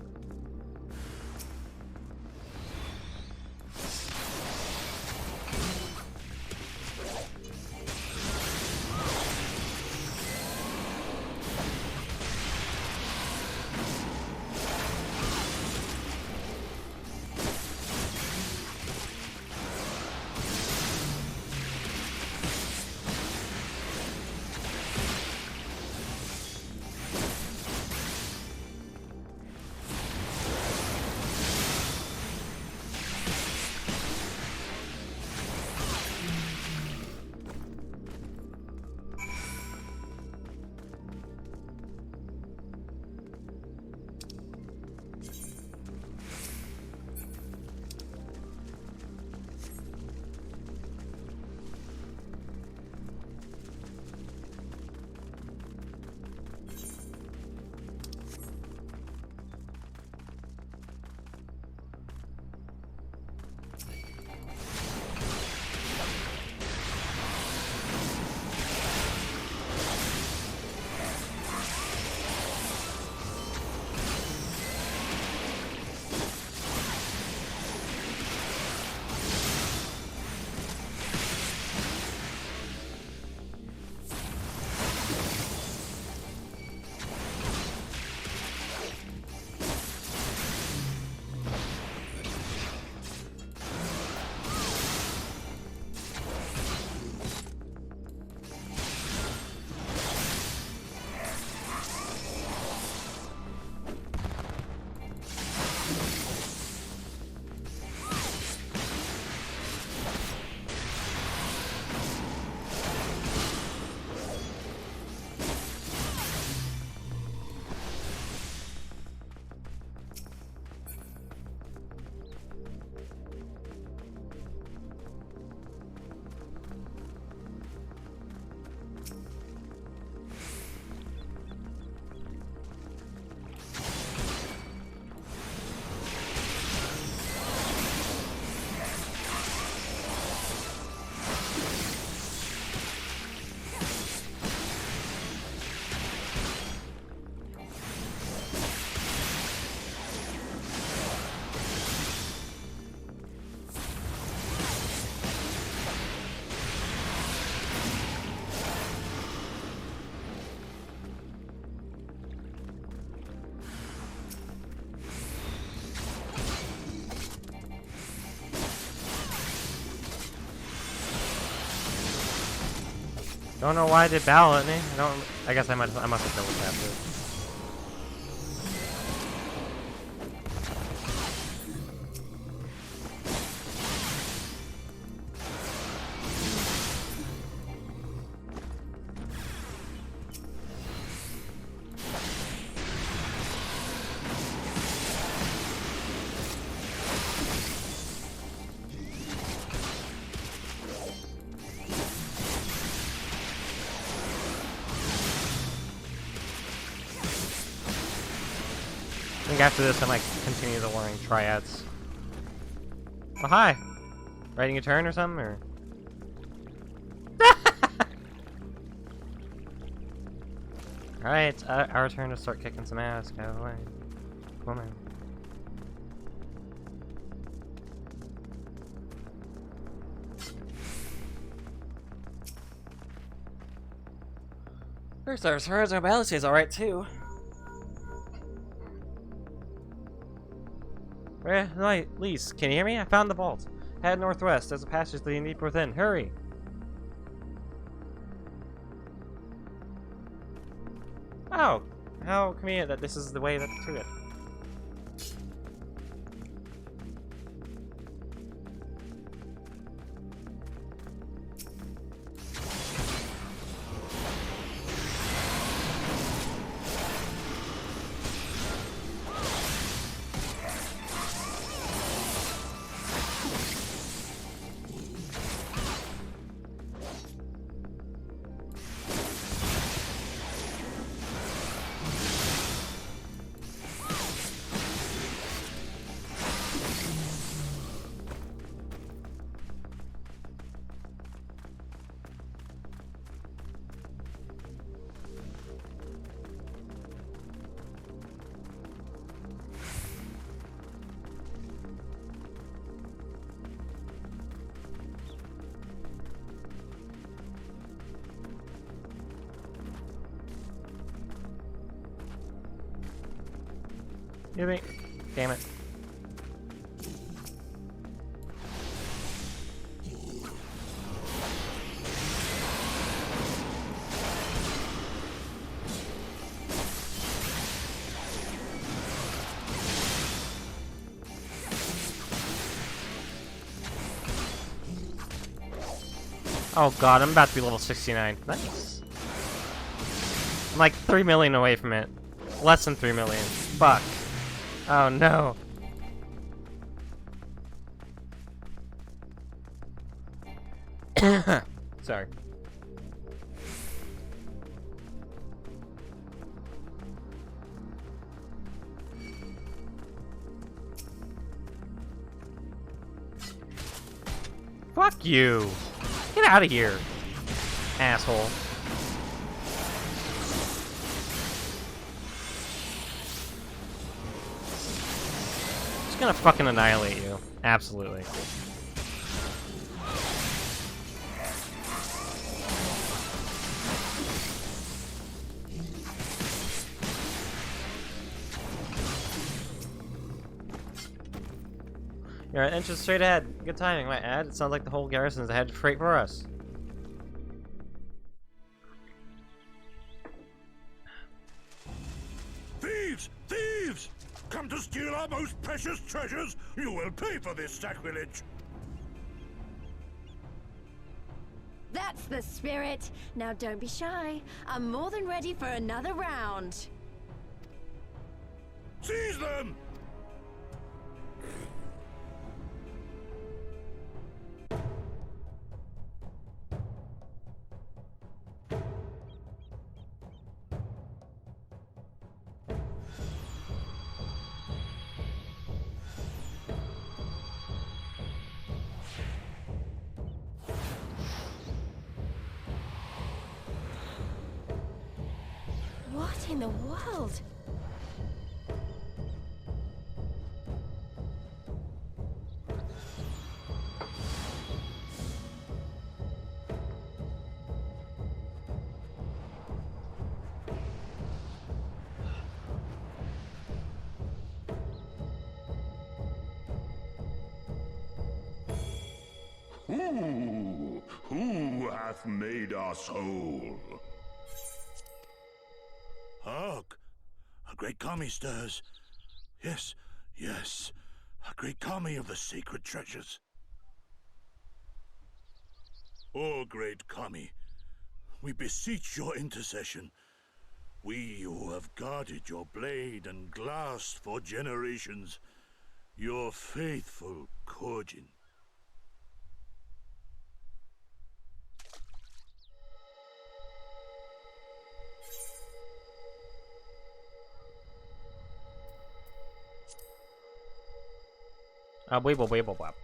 Don't know why they battle at me. I guess I must have killed it after. I think after this I might continue the Warring Triads. Oh, hi! Writing a turn or something, or? Alright, it's our turn to start kicking some ass, go away. Come on. First, as far as our balance is alright too. Right, Lise, can you hear me? I found the vault. Head northwest. There's a passage leading deep within. Hurry! Oh, how convenient that this is the way to it. You think? Damn it. Oh god, I'm about to be level 69. Nice. I'm like 3 million away from it. Less than 3 million. Fuck. Oh no. Sorry. Fuck you. Get out of here, asshole. Just gonna fucking annihilate you. Absolutely. You're an inch straight ahead. Good timing, might add. It sounds like the whole garrison is ahead straight for us. Thieves! Thieves! Come to steal our most precious treasures? You will pay for this sacrilege! That's the spirit. Now don't be shy. I'm more than ready for another round. Seize them! What in the world? Who hath made us whole. Hark! A great kami stirs. Yes, yes. A great kami of the sacred treasures. O great kami, we beseech your intercession. We who have guarded your blade and glass for generations. Your faithful Kojin. Weeble, weeble, wop.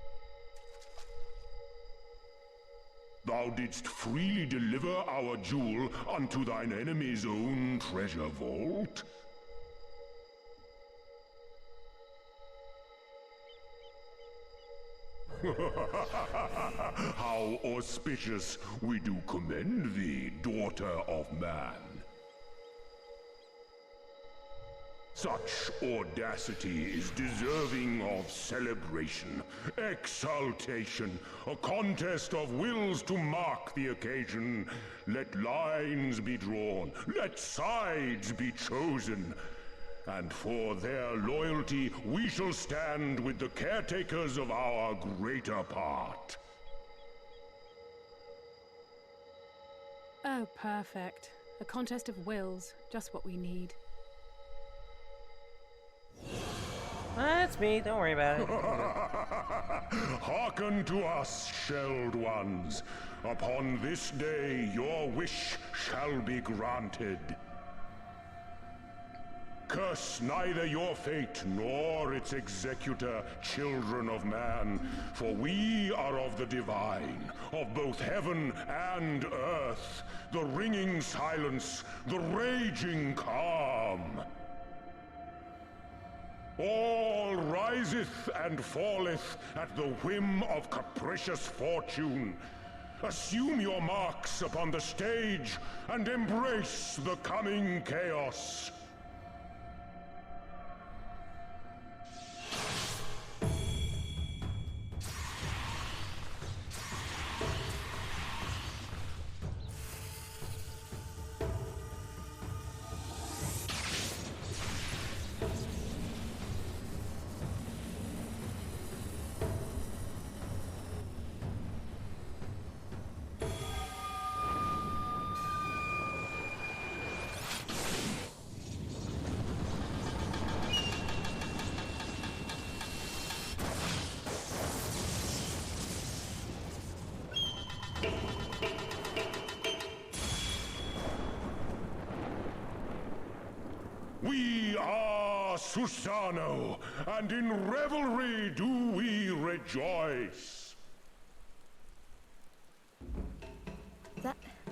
Thou didst freely deliver our jewel unto thine enemy's own treasure vault? How auspicious we do commend thee, daughter of man. Such audacity is deserving of celebration, exaltation, a contest of wills to mark the occasion. Let lines be drawn, let sides be chosen, and for their loyalty we shall stand with the caretakers of our greater part. Oh, perfect. A contest of wills. Just what we need. That's me, don't worry about it. Hearken to us, shelled ones. Upon this day your wish shall be granted. Curse neither your fate nor its executor, children of man, for we are of the divine, of both heaven and earth, the ringing silence, the raging calm. All riseth and falleth at the whim of capricious fortune. Assume your marks upon the stage and embrace the coming chaos. We are Susano, and in revelry do we rejoice.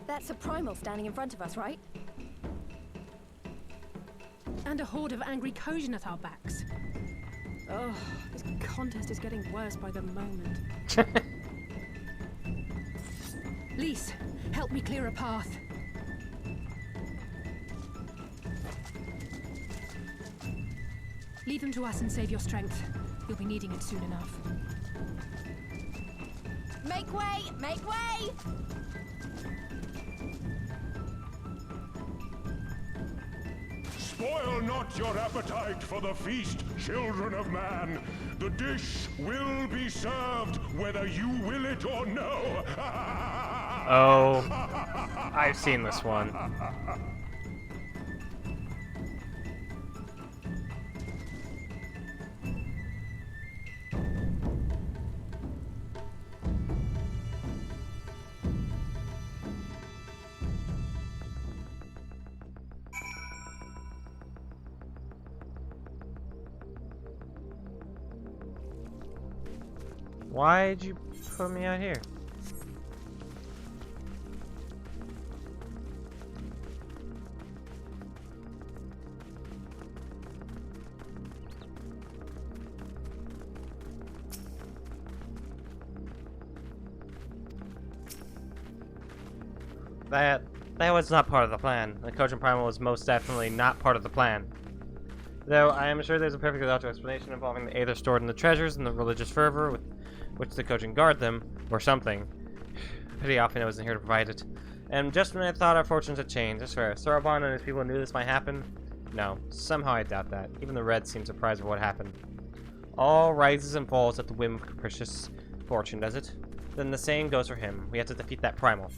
That's a primal standing in front of us, right? And a horde of angry Kojin at our backs. Oh, this contest is getting worse by the moment. Lise, help me clear a path. Leave them to us and save your strength. You'll be needing it soon enough. Make way! Make way! Spoil not your appetite for the feast, children of man. The dish will be served whether you will it or no. Oh, I've seen this one. Why'd you put me out here? That was not part of the plan. The Kojin Primal was most definitely not part of the plan. Though I am sure there's a perfectly logical explanation involving the Aether stored in the treasures and the religious fervor with which the Kojin guard them, or something. pity Alfina wasn't here to provide it. And just when I thought our fortunes had changed, I swear, Soraban and his people knew this might happen? No, somehow I doubt that. Even the Reds seem surprised by what happened. All rises and falls at the whim of capricious fortune, does it? Then the same goes for him. We have to defeat that primal.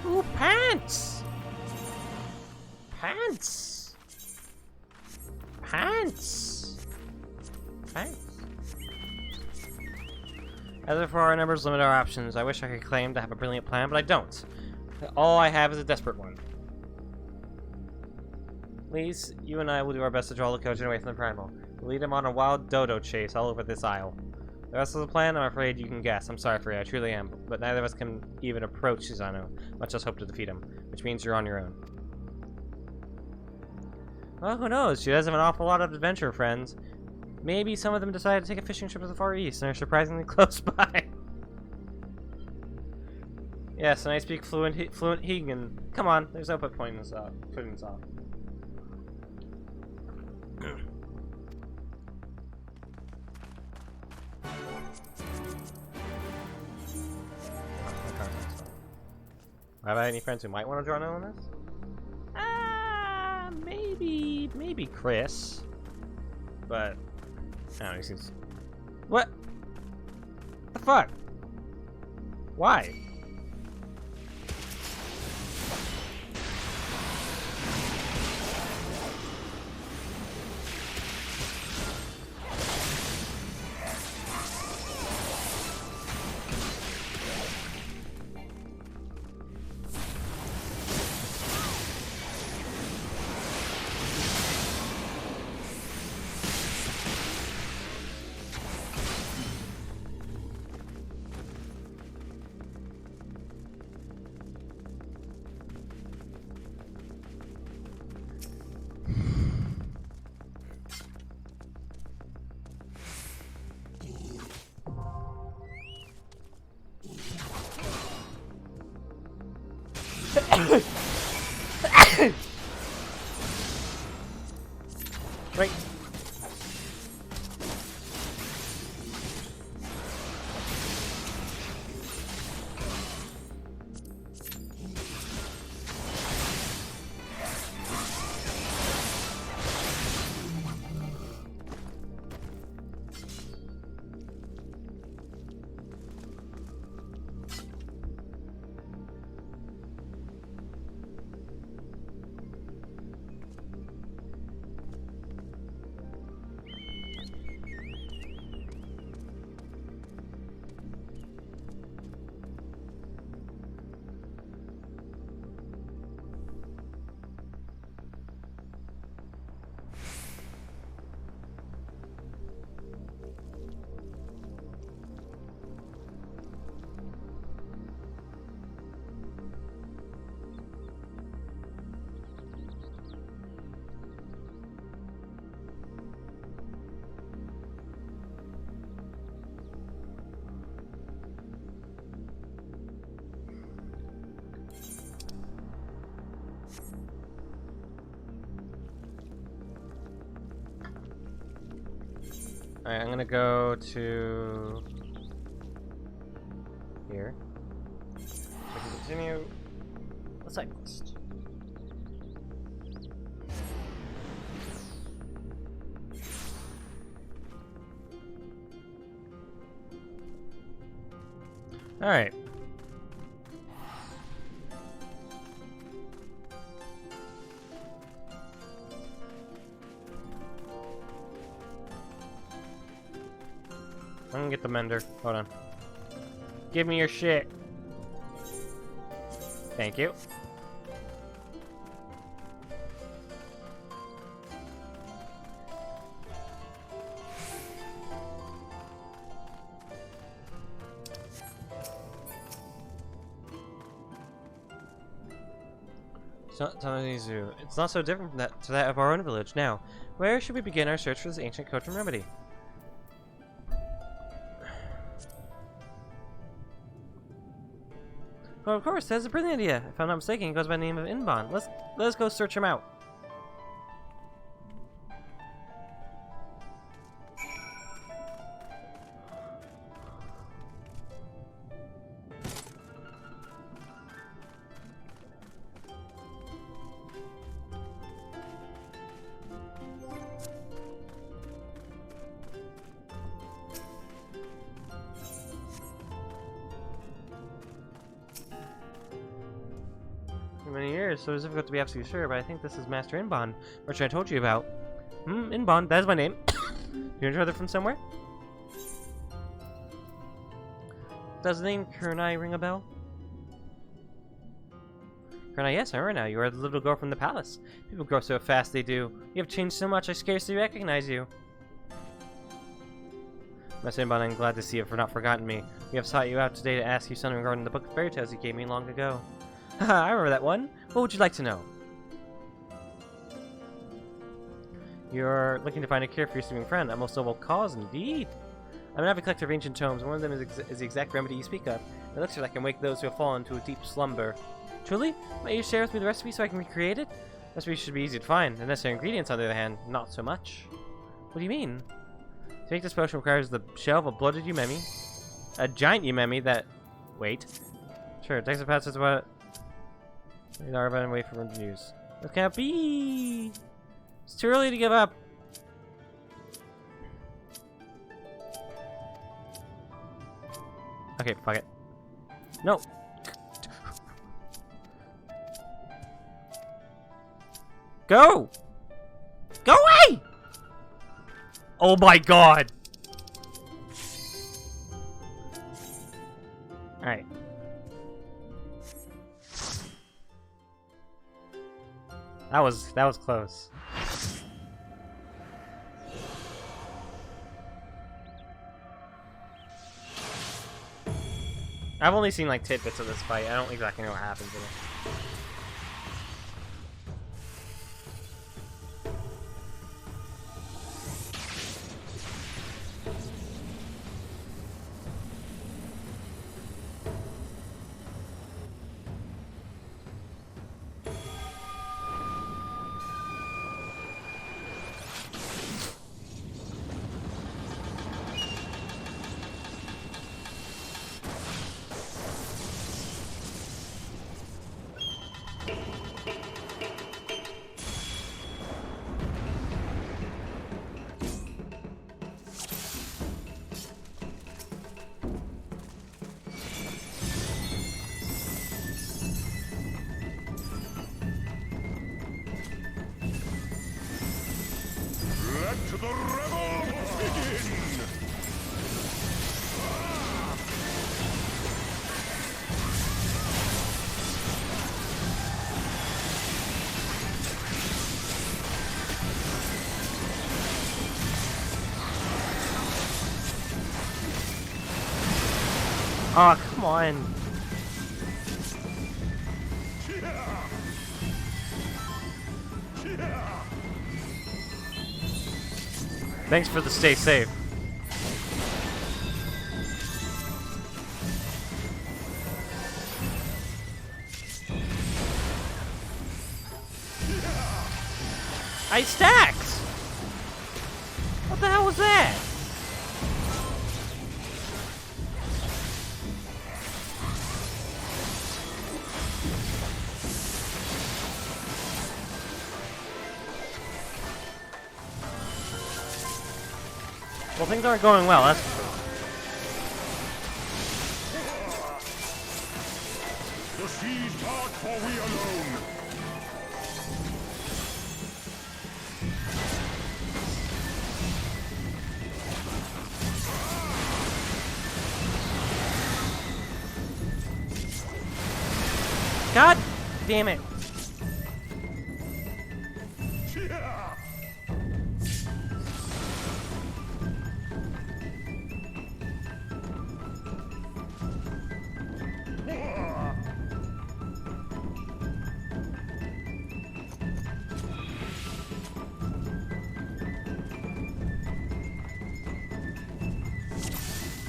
Ooh, pants! Pants! Pants! Pants. As for our numbers limit our options, I wish I could claim to have a brilliant plan, but I don't. All I have is a desperate one. Please, you and I will do our best to draw the Kojin away from the primal. We'll lead him on a wild dodo chase all over this isle. The rest of the plan, I'm afraid you can guess. I'm sorry for you, I truly am. But neither of us can even approach Susanoo, much less hope to defeat him. Which means you're on your own. Well, who knows? She does have an awful lot of adventure friends. Maybe some of them decided to take a fishing trip to the Far East and are surprisingly close by. Yes, and I speak fluent Hegan. Come on, there's no point in this putting this off. Have I any friends who might want to join in on this? Maybe Chris. But I don't know, he seems. What? The fuck? Why? Right. Alright, I'm gonna go to here. So I can continue the side quest. Alright. I'm gonna get the mender. Hold on. Give me your shit. Thank you. Tanizu. It's not so different from to that of our own village. Now, where should we begin our search for this ancient Kojin remedy? Well, of course, that's a brilliant idea. If I'm not mistaken, he goes by the name of Inban. Let's go search him out. It's so difficult to be absolutely sure, but I think this is Master Inbond, which I told you about. Inbond, that is my name. You know each other from somewhere? Does the name Kurnai ring a bell? Kurnai, yes, I remember now. You are the little girl from the palace. People grow so fast, they do. You have changed so much, I scarcely recognize you. Master Inbond, I'm glad to see you have not forgotten me. We have sought you out today to ask you something regarding the book of fairy tales you gave me long ago. Haha, I remember that one. What would you like to know? You're looking to find a cure for your sleeping friend. A most noble cause, indeed. I'm an avid collector of ancient tomes. One of them is the exact remedy you speak of. It looks like I can wake those who have fallen into a deep slumber. Truly? Might you share with me the recipe so I can recreate it? The recipe should be easy to find. The necessary ingredients, on the other hand, not so much. What do you mean? To make this potion requires the shell of a bloated Umemi, a giant Umemi that... Wait. Sure, takes a pass as what... and wait for him to use. This can't be! It's too early to give up. Okay, fuck it. No! Go! Go away! Oh my god! Alright. That was close. I've only seen like tidbits of this fight. I don't exactly know what happens in it. Let the rebels begin! Oh, come on. Thanks for the stay safe. Ice stacks! What the hell was that? Well, things aren't going well, that's for sure. The seas part, for we alone. God damn it.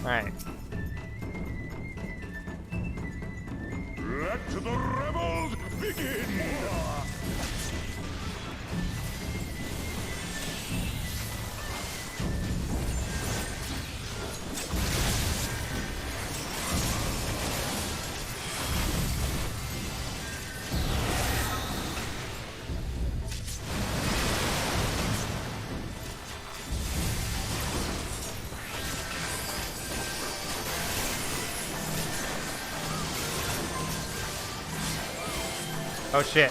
Alright. Let the rebels begin! Oh shit.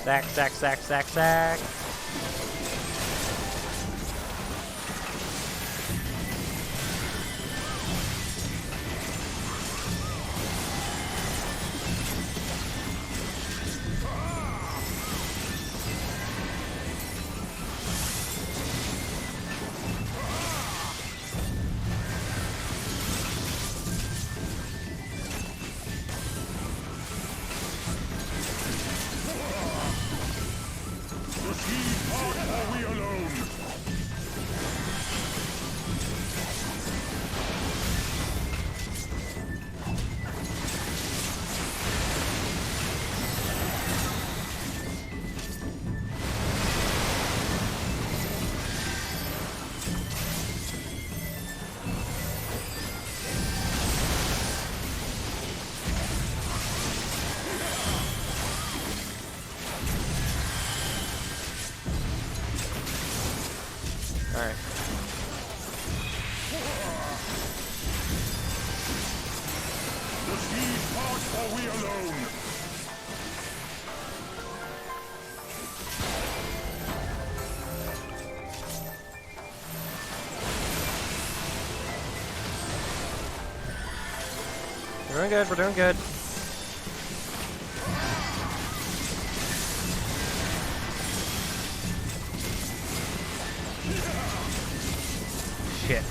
Sack, sack, sack, sack, sack. Alright. The seed part, or we alone? We're doing good, we're doing good. Shit.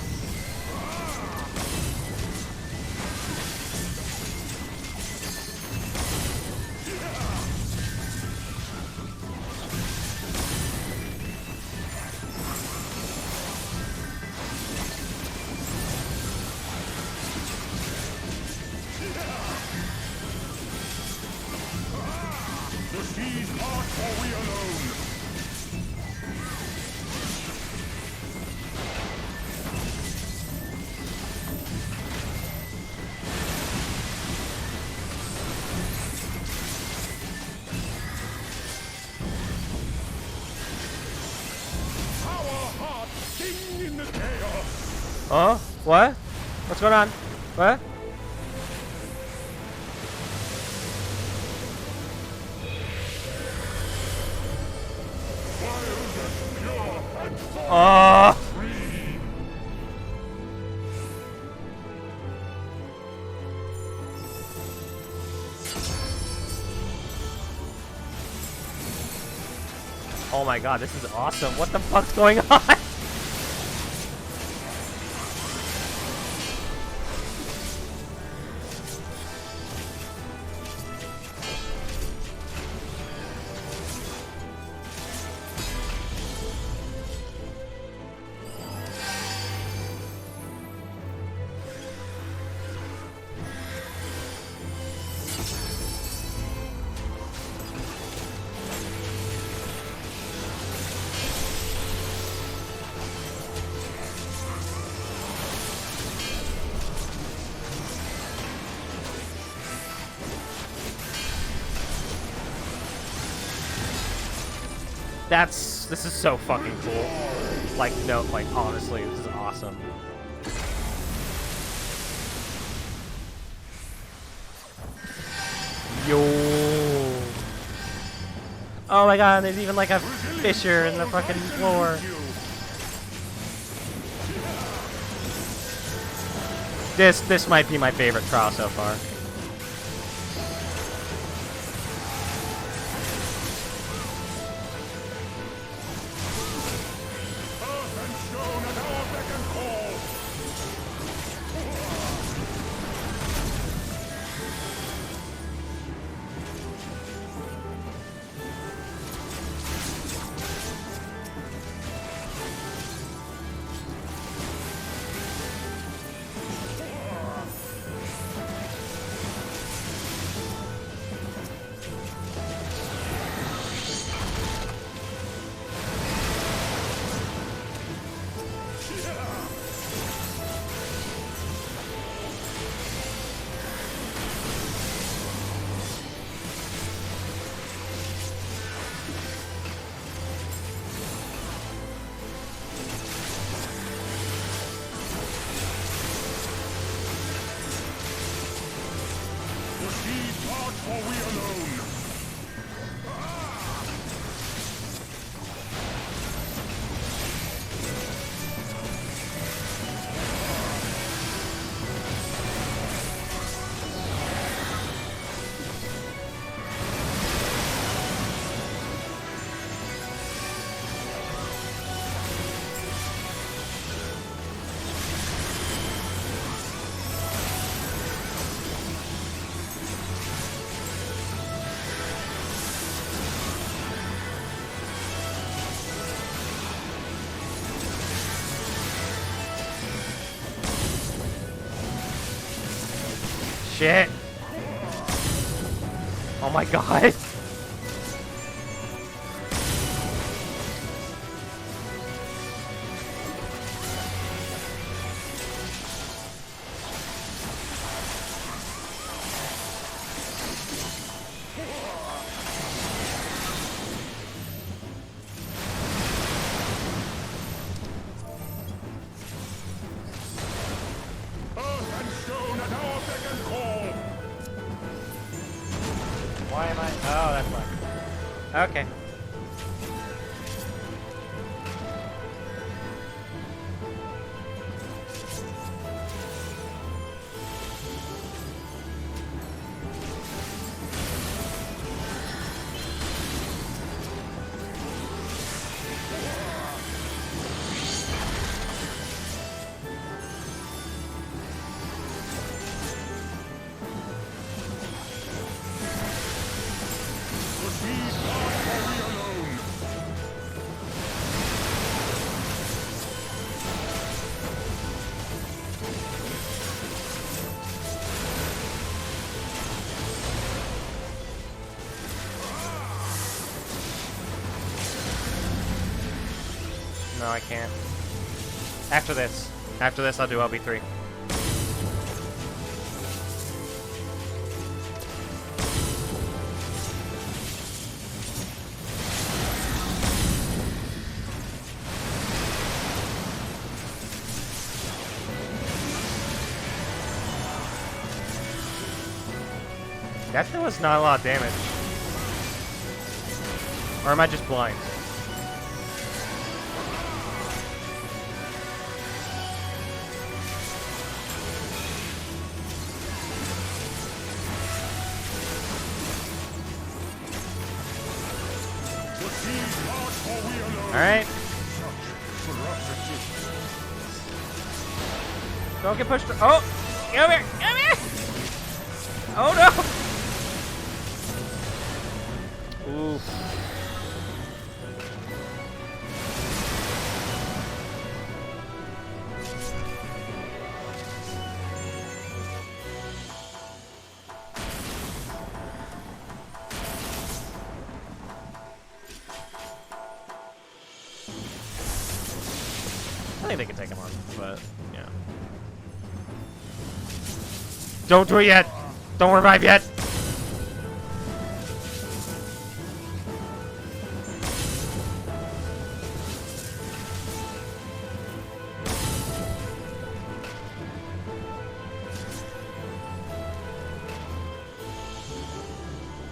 The seed part, or we alone? In the chaos. Oh? What? What's going on? What? Oh! Oh my god, this is awesome. What the fuck's going on? This is so fucking cool. Like, no, like, honestly, this is awesome. Yo. Oh my god, there's even like a fissure in the fucking floor. This might be my favorite trial so far. part, for we alone. Shit! Oh my god! Earth and stone at our beck and call. Why am I? Oh, that's why. Okay. Proceed part, for we alone. No, I can't. After this. After this, I'll do LB3. That thing was not a lot of damage. Or am I just blind? Proceed part, for we alone. Alright. Such ferocity. Don't get pushed. Oh! Get over here! Get over here! Oh no! Oof. I think they can take him on, but yeah. Don't do it yet! Don't revive yet!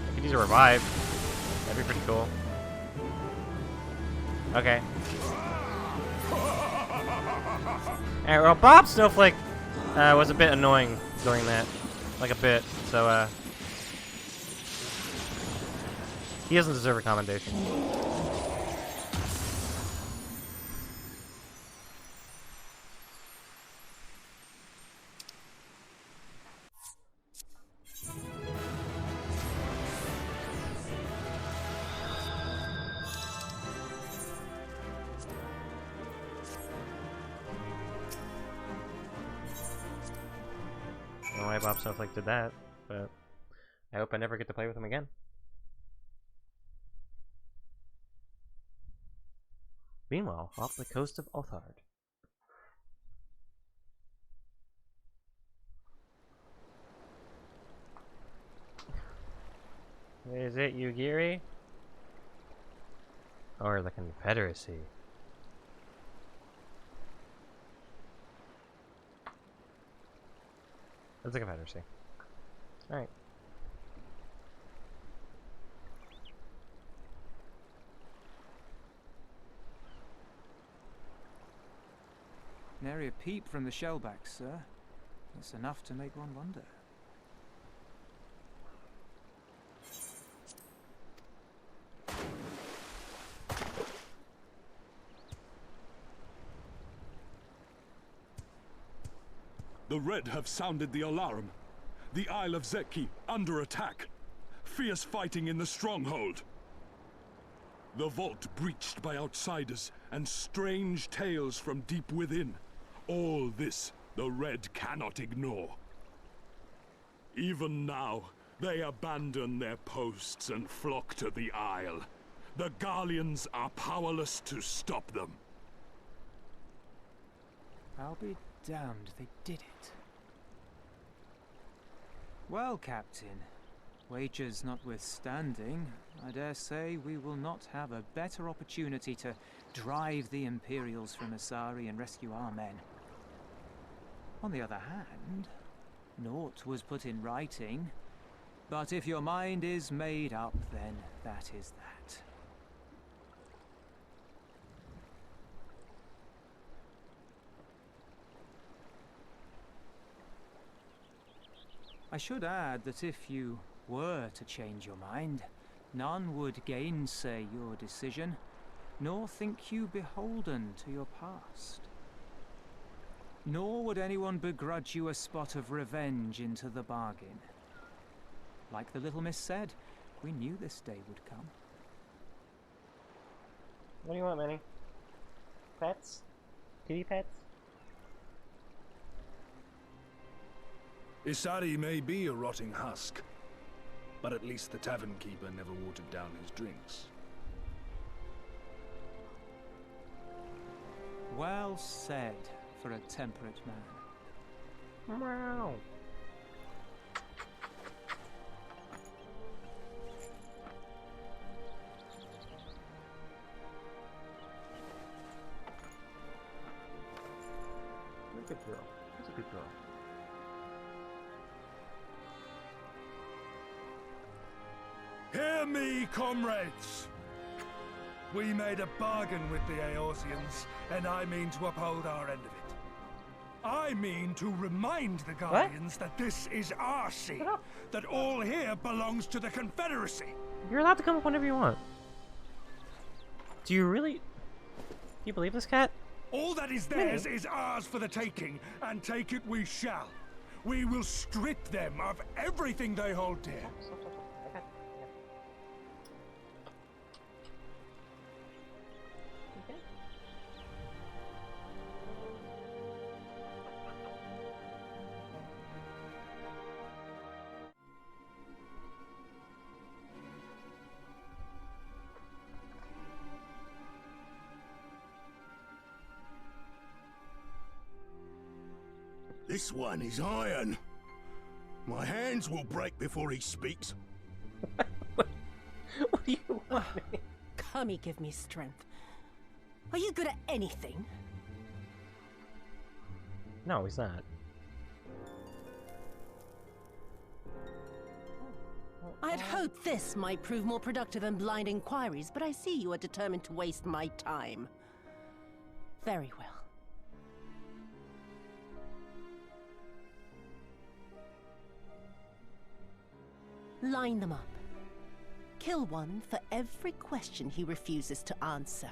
I could use a revive. That'd be pretty cool. Okay. Alright, well, Bob Snowflake was a bit annoying during that. Like a bit, so, he doesn't deserve a commendation. I don't know why Bob Snowflake did that, but I hope I never get to play with him again. Meanwhile, off the coast of Othard. Is it Yugiri? Or the Confederacy? It's the Confederacy. Alright. nary a peep from the shellbacks, sir. It's enough to make one wonder. The Red have sounded the alarm. The Isle of Zeki under attack. Fierce fighting in the stronghold. The vault breached by outsiders and strange tales from deep within. All this the Red cannot ignore. Even now, they abandon their posts and flock to the Isle. The Garleans are powerless to stop them. I'll be damned they did it. Well, Captain, wagers notwithstanding, I dare say we will not have a better opportunity to drive the Imperials from Asari and rescue our men. On the other hand, naught was put in writing, but if your mind is made up, then that is that. I should add that if you were to change your mind, none would gainsay your decision, nor think you beholden to your past. Nor would anyone begrudge you a spot of revenge into the bargain. Like the little miss said, we knew this day would come. What do you want, Minnie? Pets? Kitty pets? Isari may be a rotting husk, but at least the tavern keeper never watered down his drinks. Well said for a temperate man. Meow. You're a good girl. That's a good girl. Hear me, comrades! We made a bargain with the Eorzeans, and I mean to uphold our end of it. I mean to remind the Guardians that this is our sea, that all here belongs to the Confederacy. You're allowed to come up whenever you want. Do you really... Do you believe this, cat? All that is theirs is ours for the taking, and take it we shall. We will strip them of everything they hold dear. This one is iron. My hands will break before he speaks. What do you want? Kami, give me strength. Are you good at anything? No, he's not. I had hoped this might prove more productive than blind inquiries, but I see you are determined to waste my time. Very well. Line them up. Kill one for every question he refuses to answer.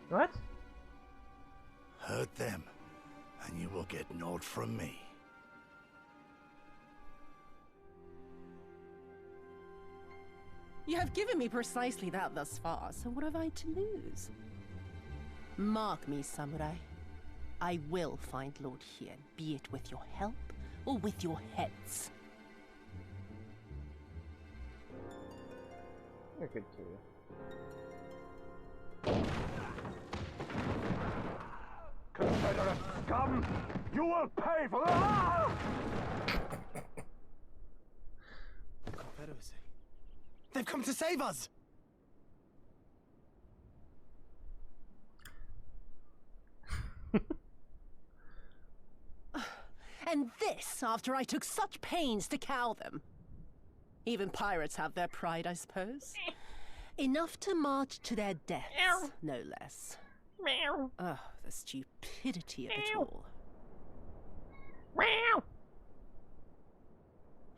What? Hurt them, and you will get naught from me. You have given me precisely that thus far, so what have I to lose? Mark me, samurai. I will find Lord Hien, be it with your help or with your heads. You're good too. Confederate scum! You will pay for that! Confederacy. They've come to save us! And this after I took such pains to cow them. Even pirates have their pride, I suppose. Enough to march to their deaths, no less. Oh, the stupidity of it all.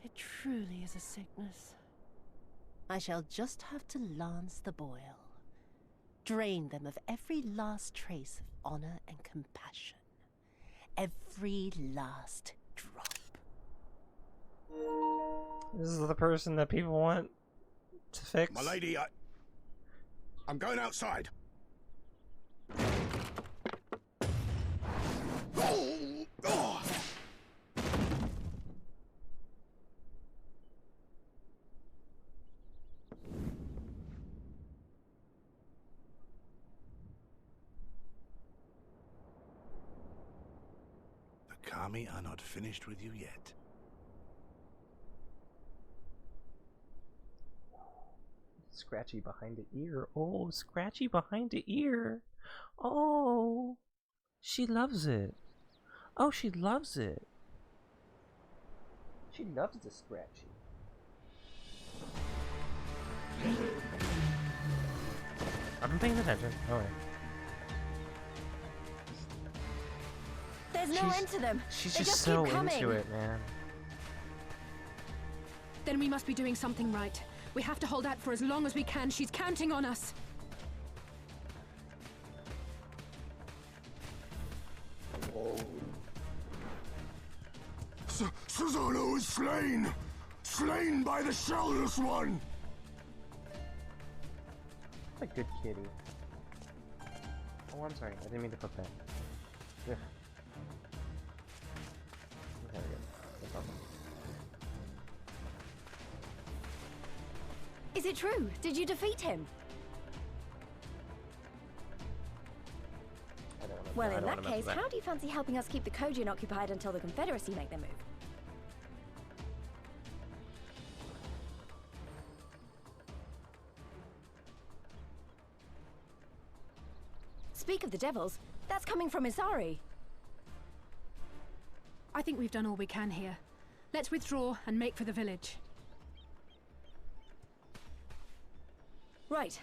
It truly is a sickness. I shall just have to lance the boil. Drain them of every last trace of honor and compassion. Every last drop. This is the person that people want to fix. My lady, I'm going outside. Oh! The Kami are not finished with you yet. Scratchy behind the ear. Oh, scratchy behind the ear. Oh, she loves it. Oh, she loves it. She loves the scratchy. I've been paying attention. Oh, wait. There's no end to them. She's They just keep so coming. into it, man. Then we must be doing something right. We have to hold out for as long as we can. She's counting on us. Susanoo is slain! Slain by the Shellless One! What a good kitty. Oh, I'm sorry. I didn't mean to put that. Ugh. There we go. No problem. Is it true? Did you defeat him? I don't wanna, Well, I in don't that wanna mess case, with how do you fancy helping us keep the Kojin occupied until the Confederacy make their move? Speak of the devils, that's coming from Isari. I think we've done all we can here. Let's withdraw and make for the village. Right.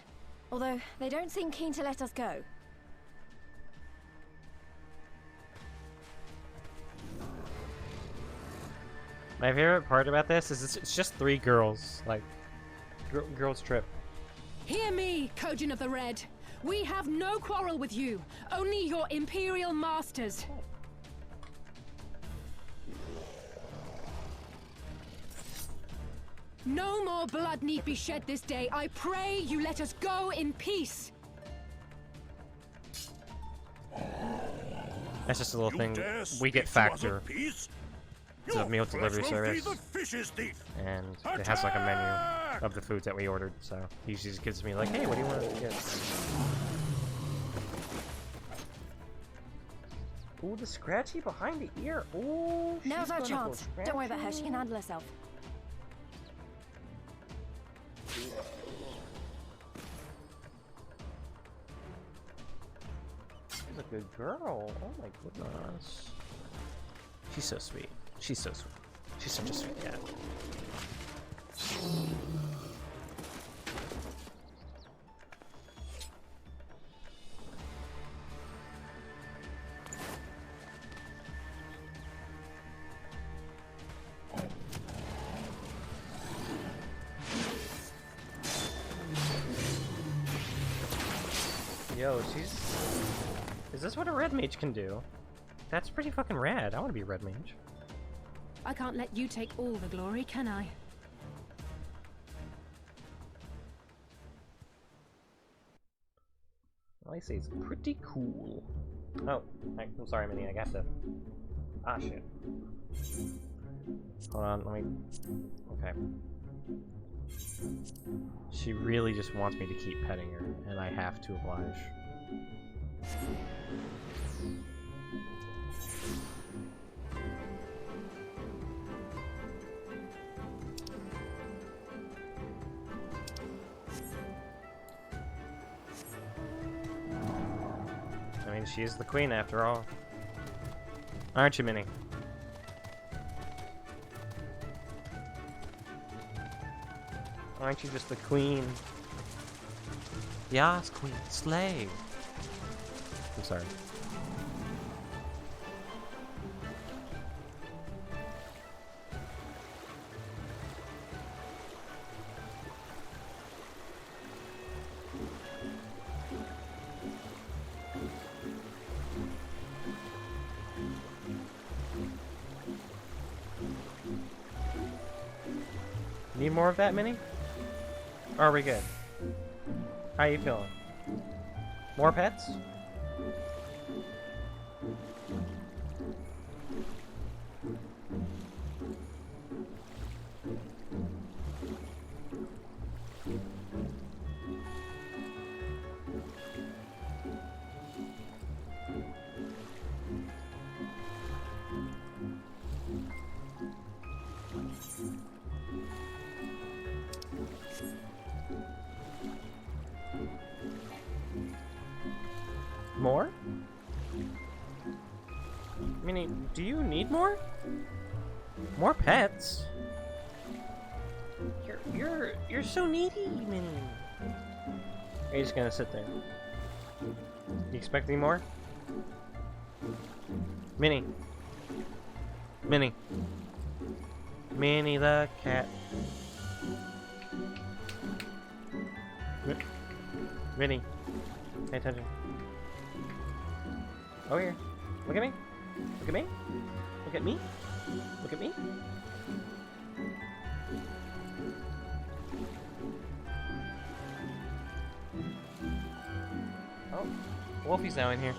Although, they don't seem keen to let us go. My favorite part about this is it's just 3 girls, like, girls trip. Hear me, Kojin of the Red. We have no quarrel with you, only your Imperial masters. No more blood need be shed this day. I pray you let us go in peace. That's just a little thing. We get Factor. It's a meal delivery service. And it has like a menu of the foods that we ordered, so he just gives me like, hey, what do you want to get? Ooh, the scratchy behind the ear. Ooh, Now's our she's gonna go chance. Don't worry about her, she scratchy. can handle herself. She's a good girl. Oh my goodness. She's so sweet. She's so sweet. She's such a sweet cat. Yo, she's... Is this what a red mage can do? That's pretty fucking rad. I want to be a red mage. I can't let you take all the glory, can I? Well, I say it's pretty cool. Oh, I'm sorry, Minnie. I got to... Ah, shit. Hold on, let me... Okay. She really just wants me to keep petting her, and I have to oblige. I mean, she is the queen after all. Aren't you, Minnie? Aren't you just the queen? Yes, queen. Slay. I'm sorry. Need more of that, Minnie? Or are we good? How you feeling? More pets? More? Minnie, do you need more? More pets? You're so needy, Minnie. Are you just gonna sit there? You expecting more? Minnie. Minnie. Minnie the cat. Minnie. Pay attention. Over here. Look at me. Look at me. Look at me. Look at me. Oh, Wolfie's now in here.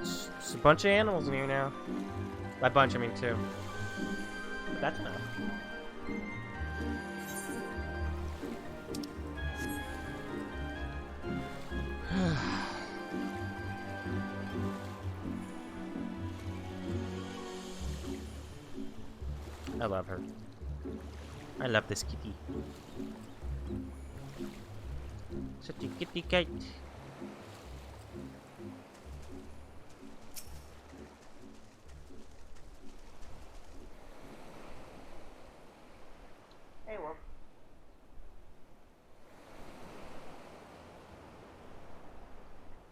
Just a bunch of animals in here now. By bunch, I mean two. But that's enough. I love her. I love this kitty. Such a kitty cat. Hey, Wolf.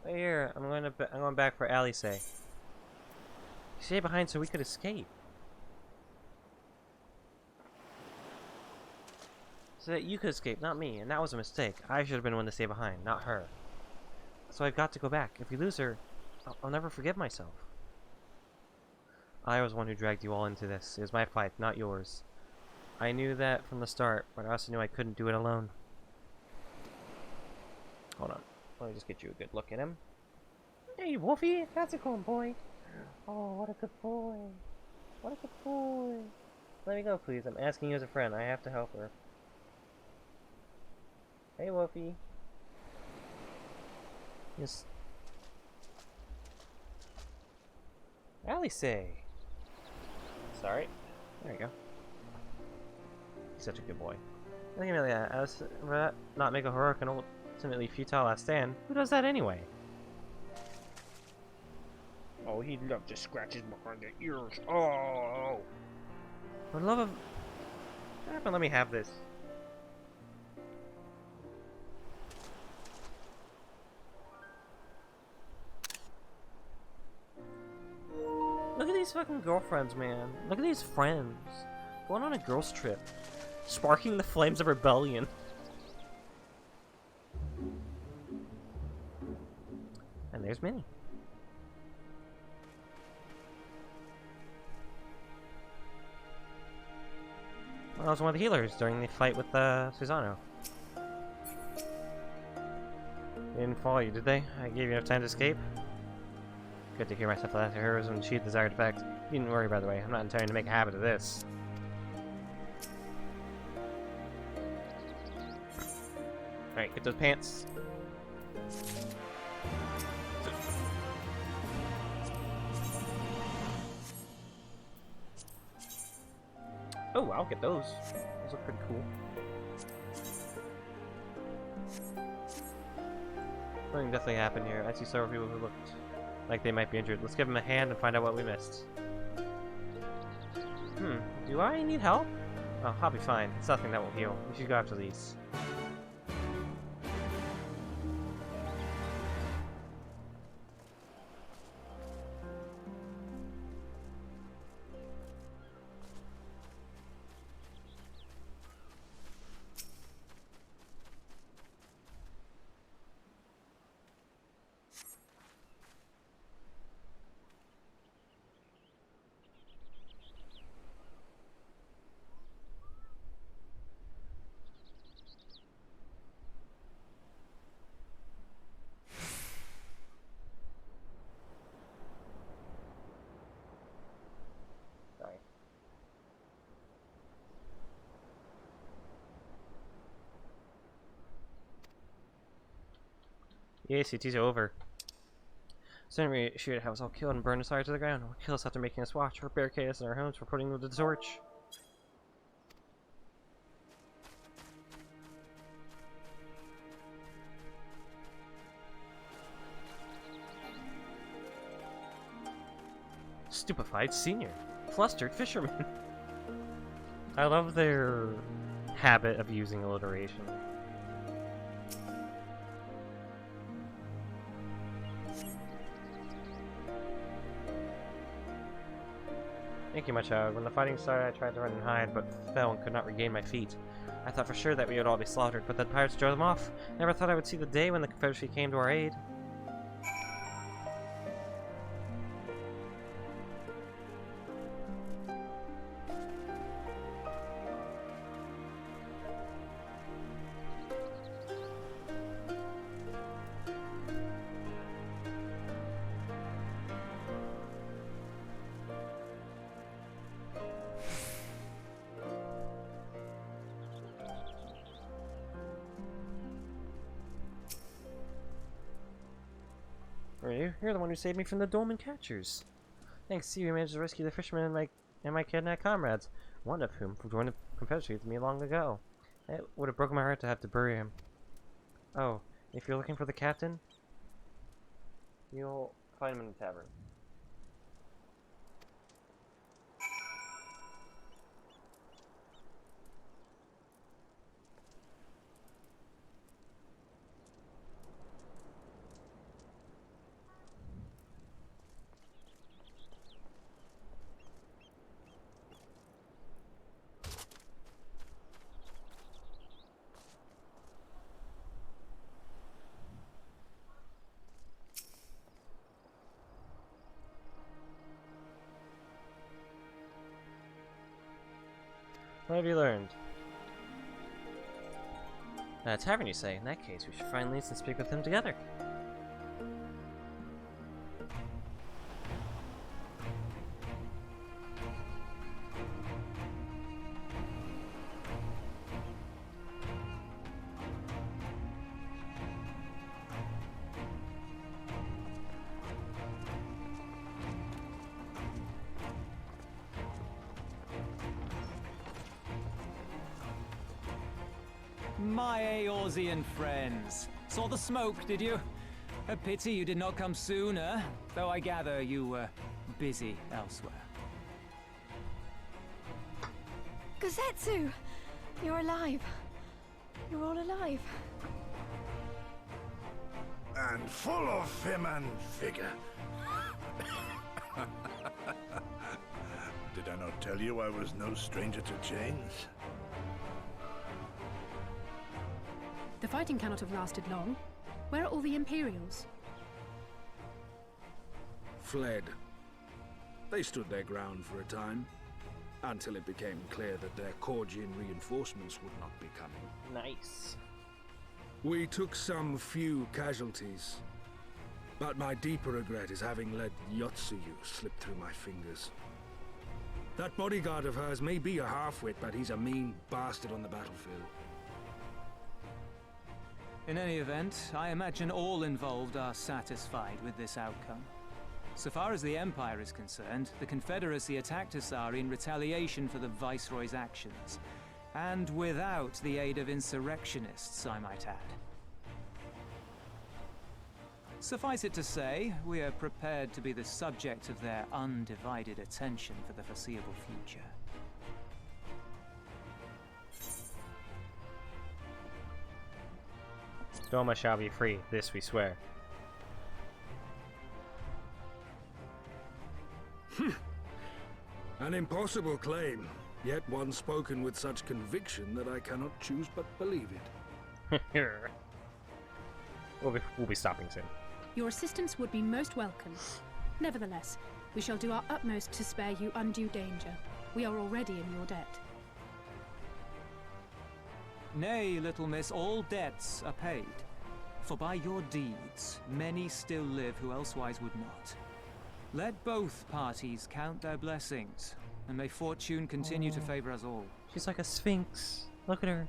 Wait here. I'm going back for Alice. You stay behind so we could escape. So that you could escape, not me, and that was a mistake. I should have been one to stay behind, not her. So I've got to go back. If you lose her, I'll never forgive myself. I was the one who dragged you all into this. It was my fight, not yours. I knew that from the start, but I also knew I couldn't do it alone. Hold on. Let me just get you a good look at him. Hey, Wolfie! That's a cool boy! Oh, what a good boy! What a good boy! Let me go, please. I'm asking you as a friend. I have to help her. Hey, Wolfie. Yes. Alice. Sorry. There you go. He's such a good boy. Look at me like that. I was not make a heroic and ultimately futile last stand. Who does that anyway? Oh, he'd love to scratch his behind the ears. Oh! For the love of... Shut up and let me have this. Look at these fucking girlfriends, man. Look at these friends. Going on a girls' trip. Sparking the flames of rebellion. And there's Minnie. Well, I was one of the healers during the fight with Susano. They didn't follow you, did they? I gave you enough time to escape? Good to hear myself laugh at heroism and achieve the desired effect. You needn't worry, by the way. I'm not intending to make a habit of this. Alright, get those pants. Oh, I'll get those. Those look pretty cool. Something definitely happened here. I see several people who looked like they might be injured. Let's give them a hand and find out what we missed. Do I need help? Oh, I'll be fine. It's nothing that will heal. We should go after these. Sorry. Yes, it is over. Soon we should have us all killed and burned aside to the ground, or kill us after making us watch, or barricade us in our homes for putting with the torch. Stupefied senior. Flustered fisherman. I love their habit of using alliteration. Thank you, my child. When the fighting started, I tried to run and hide, but fell and could not regain my feet. I thought for sure that we would all be slaughtered, but the pirates drove them off. Never thought I would see the day when the Confederacy came to our aid. Are you? You're the one who saved me from the dolmen catchers. Thanks to you, we managed to rescue the fishermen and my kidnapped comrades, one of whom joined the Confederacy with me long ago. It would have broken my heart to have to bury him. Oh, if you're looking for the captain, you'll find him in the tavern. What have you learned? Tavern, you say? In that case, we should find Leeds and speak with him together. My Eorzean friends. Saw the smoke, did you? A pity you did not come sooner, though I gather you were busy elsewhere. Gozetsu! You're alive. You're all alive. And full of vim and vigor. Did I not tell you I was no stranger to chains? The fighting cannot have lasted long. Where are all the Imperials? Fled. They stood their ground for a time, until it became clear that their Korgian reinforcements would not be coming. Nice. We took some few casualties, but my deeper regret is having let Yotsuyu slip through my fingers. That bodyguard of hers may be a half-wit, but he's a mean bastard on the battlefield. In any event, I imagine all involved are satisfied with this outcome. So far as the Empire is concerned, the Confederacy attacked Asari in retaliation for the Viceroy's actions, and without the aid of insurrectionists, I might add. Suffice it to say, we are prepared to be the subject of their undivided attention for the foreseeable future. Stoma shall be free, this we swear. An impossible claim, yet one spoken with such conviction that I cannot choose but believe it. We'll be stopping soon. Your assistance would be most welcome. Nevertheless, we shall do our utmost to spare you undue danger. We are already in your debt. Nay, little miss, all debts are paid. For by your deeds, many still live who elsewise would not. Let both parties count their blessings, and may fortune continue to favor us all. She's like a sphinx. Look at her.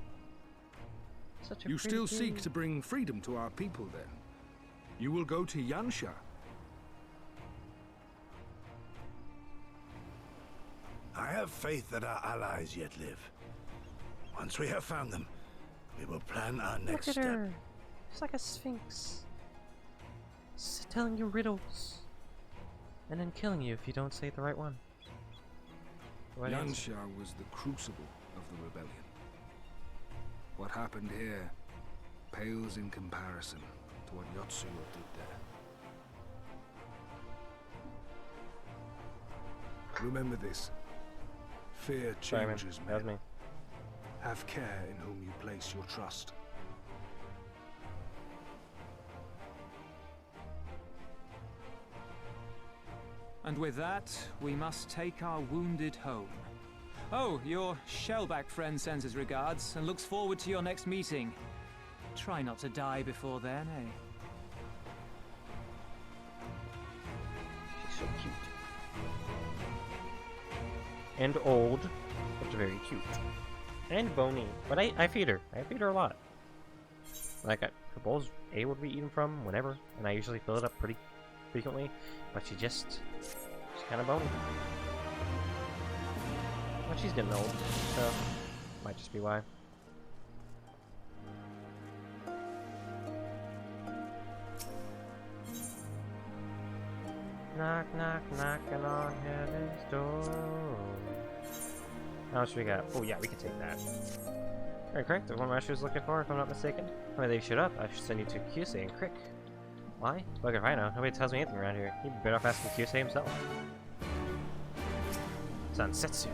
Such a You pretty still thing. seek to bring freedom to our people, then? You will go to Yansha. I have faith that our allies yet live. Once we have found them, we will plan our next Look at step. her. She's like a sphinx. Telling you riddles. And then killing you if you don't say the right one. Right answer. Yansha was the crucible of the rebellion. What happened here pales in comparison to what Yotsuya did there. Remember this. Fear Sorry, man. changes That was men. me. Have care in whom you place your trust. And with that, we must take our wounded home. Oh, your shellback friend sends his regards and looks forward to your next meeting. Try not to die before then, eh? She's so cute. And old, but very cute. And bony. But I feed her. I feed her a lot. Like, her bowl's able to be eaten from whenever, and I usually fill it up pretty frequently, but she's kind of bony. But she's getting old, so might just be why. Knock, knock, knocking on heaven's door. How much we got? Oh yeah, we can take that. Alright, correct. The one I was looking for, if I'm not mistaken. When they showed up, I should send you to Kyusei and Crick. Why? Look if I know. Nobody tells me anything around here. He'd be better off asking Kyusei himself. Sansetsu.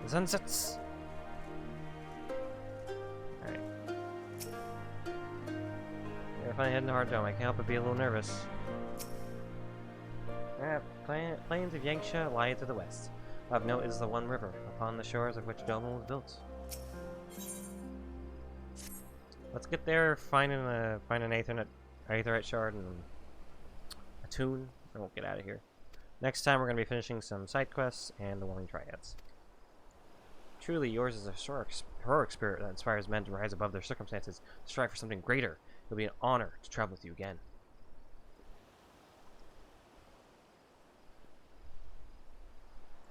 Sunsets. Alright. If I head into Hard Dome, I can't help but be a little nervous. Plains of Yangsha lie to the west. Of note is the one river, upon the shores of which Dome was built. Let's get there, find an Aetherite shard and a tune, and we'll get out of here. Next time we're going to be finishing some side quests and the Warring Triads. Truly, yours is a heroic spirit that inspires men to rise above their circumstances, to strive for something greater. It will be an honor to travel with you again.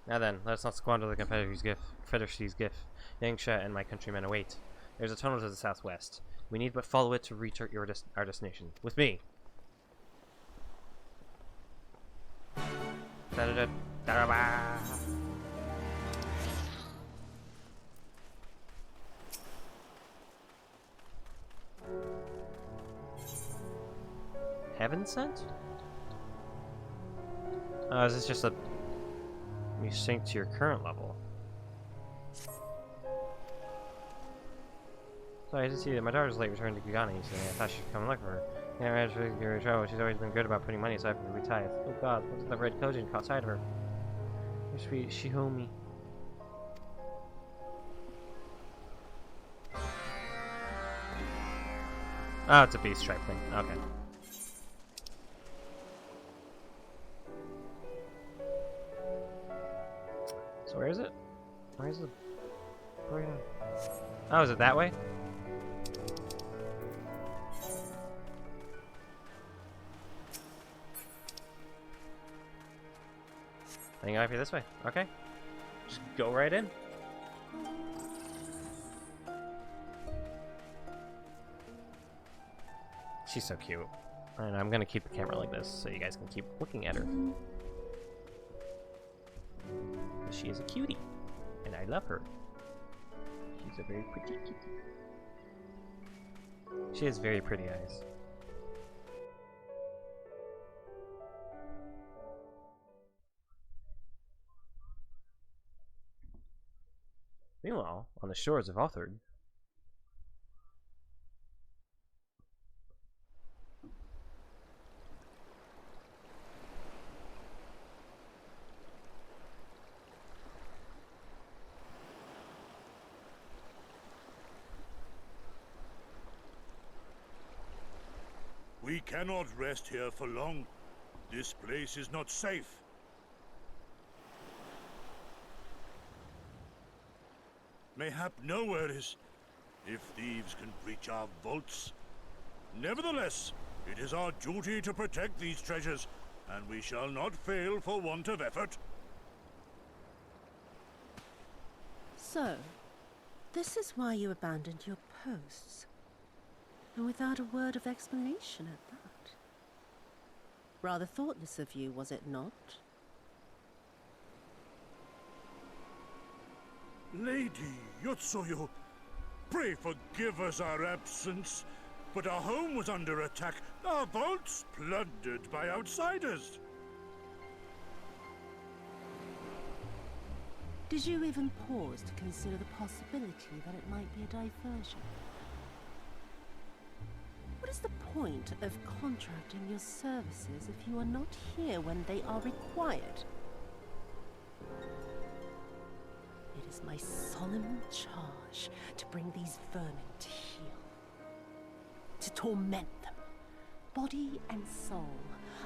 Now then, let us not squander the Confederacy's gift. Yangsha and my countrymen await. There's a tunnel to the southwest. We need but follow it to reach our destination. With me! Da-da-da-da-da-ba. Heaven sent? Oh, is this just a... You sync to your current level. Sorry, I didn't see that my daughter's late return to Kugani, so I thought she'd come look for her. Yeah, I your trouble. She's always been good about putting money aside for the tithe. Oh god, what's the red Kojin caught sight of her? Your sweet Shihomi. Oh, it's a beast stripe thing. Okay. So where is it? Where is it? Oh, is it that way? I think I might be this way. Okay. Just go right in. She's so cute. And I'm gonna keep the camera like this so you guys can keep looking at her. She is a cutie. And I love her. She's a very pretty kitty. She has very pretty eyes. Meanwhile, on the shores of Othard, We cannot rest here for long. This place is not safe. Mayhap nowhere is, if thieves can breach our vaults. Nevertheless, it is our duty to protect these treasures, and we shall not fail for want of effort. So, this is why you abandoned your posts. And without a word of explanation at that. Rather thoughtless of you, was it not? Lady Yotsuyo, pray forgive us our absence, but our home was under attack, our vaults plundered by outsiders. Did you even pause to consider the possibility that it might be a diversion? What is the point of contracting your services if you are not here when they are required? It is my solemn charge to bring these vermin to heel. To torment them, body and soul,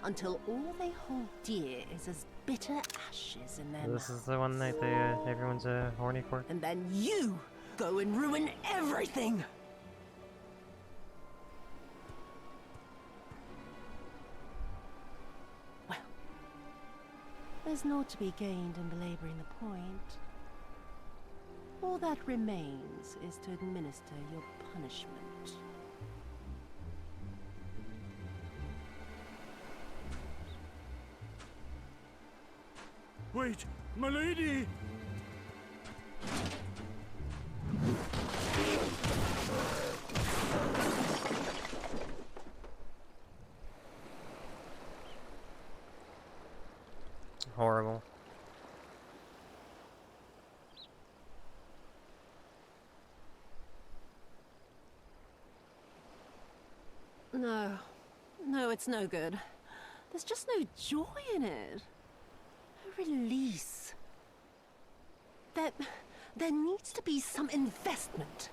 until all they hold dear is as bitter ashes in their this mouths. is the one that everyone's horny for. And then you go and ruin everything! Well, there's naught to be gained in belaboring the point. All that remains is to administer your punishment. Wait, my lady! Horrible. No, it's no good. There's just no joy in it. No release. There needs to be some investment.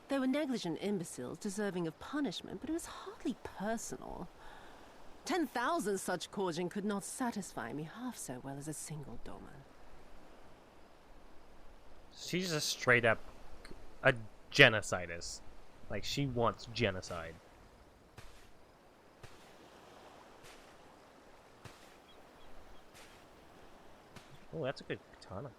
They were negligent imbeciles deserving of punishment, but it was hardly personal. 10,000 such courting could not satisfy me half so well as a single doman. She's just straight up a genocidist. Like, she wants genocide. Oh, that's a good katana.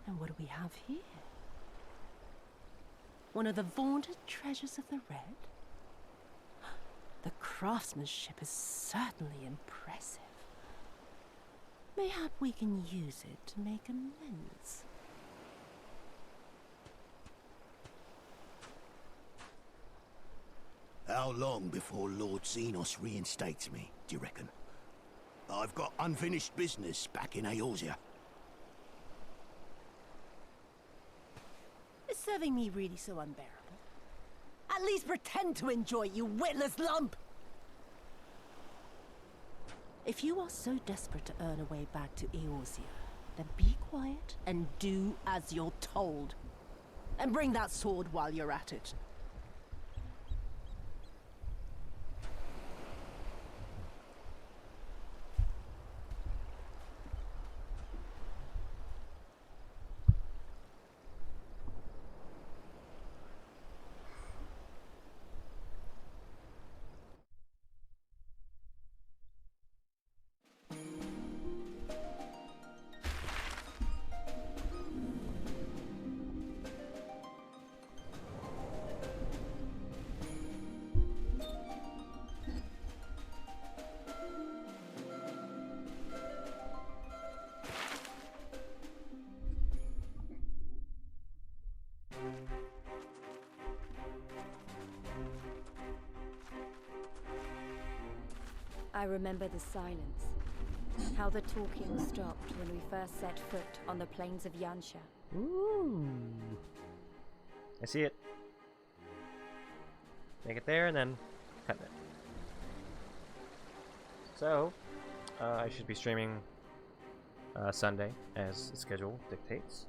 And what do we have here? One of the vaunted treasures of the Red? The craftsmanship is certainly impressive. Mayhap we can use it to make amends. How long before Lord Xenos reinstates me, do you reckon? I've got unfinished business back in Eorzea. Is serving me really so unbearable? At least pretend to enjoy it, you witless lump! If you are so desperate to earn a way back to Eorzea, then be quiet and do as you're told. And bring that sword while you're at it. remember the silence. How the talking stopped when we first set foot on the plains of Yansha. Ooh. I see it. Make it there and then cut it. So, I should be streaming Sunday as the schedule dictates.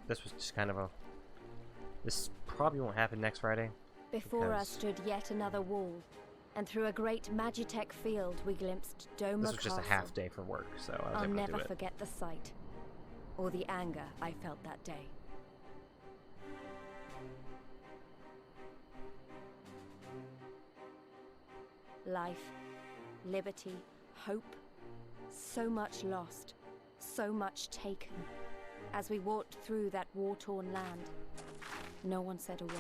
This was just kind of a... This probably won't happen next Friday. Before us stood yet another wall, and through a great Magitech field we glimpsed Doma This was just a Castle. half day for work, so I was I'll able to do never it. forget the sight, or the anger I felt that day. Life, liberty, hope, so much lost, so much taken. As we walked through that war-torn land, no one said a word.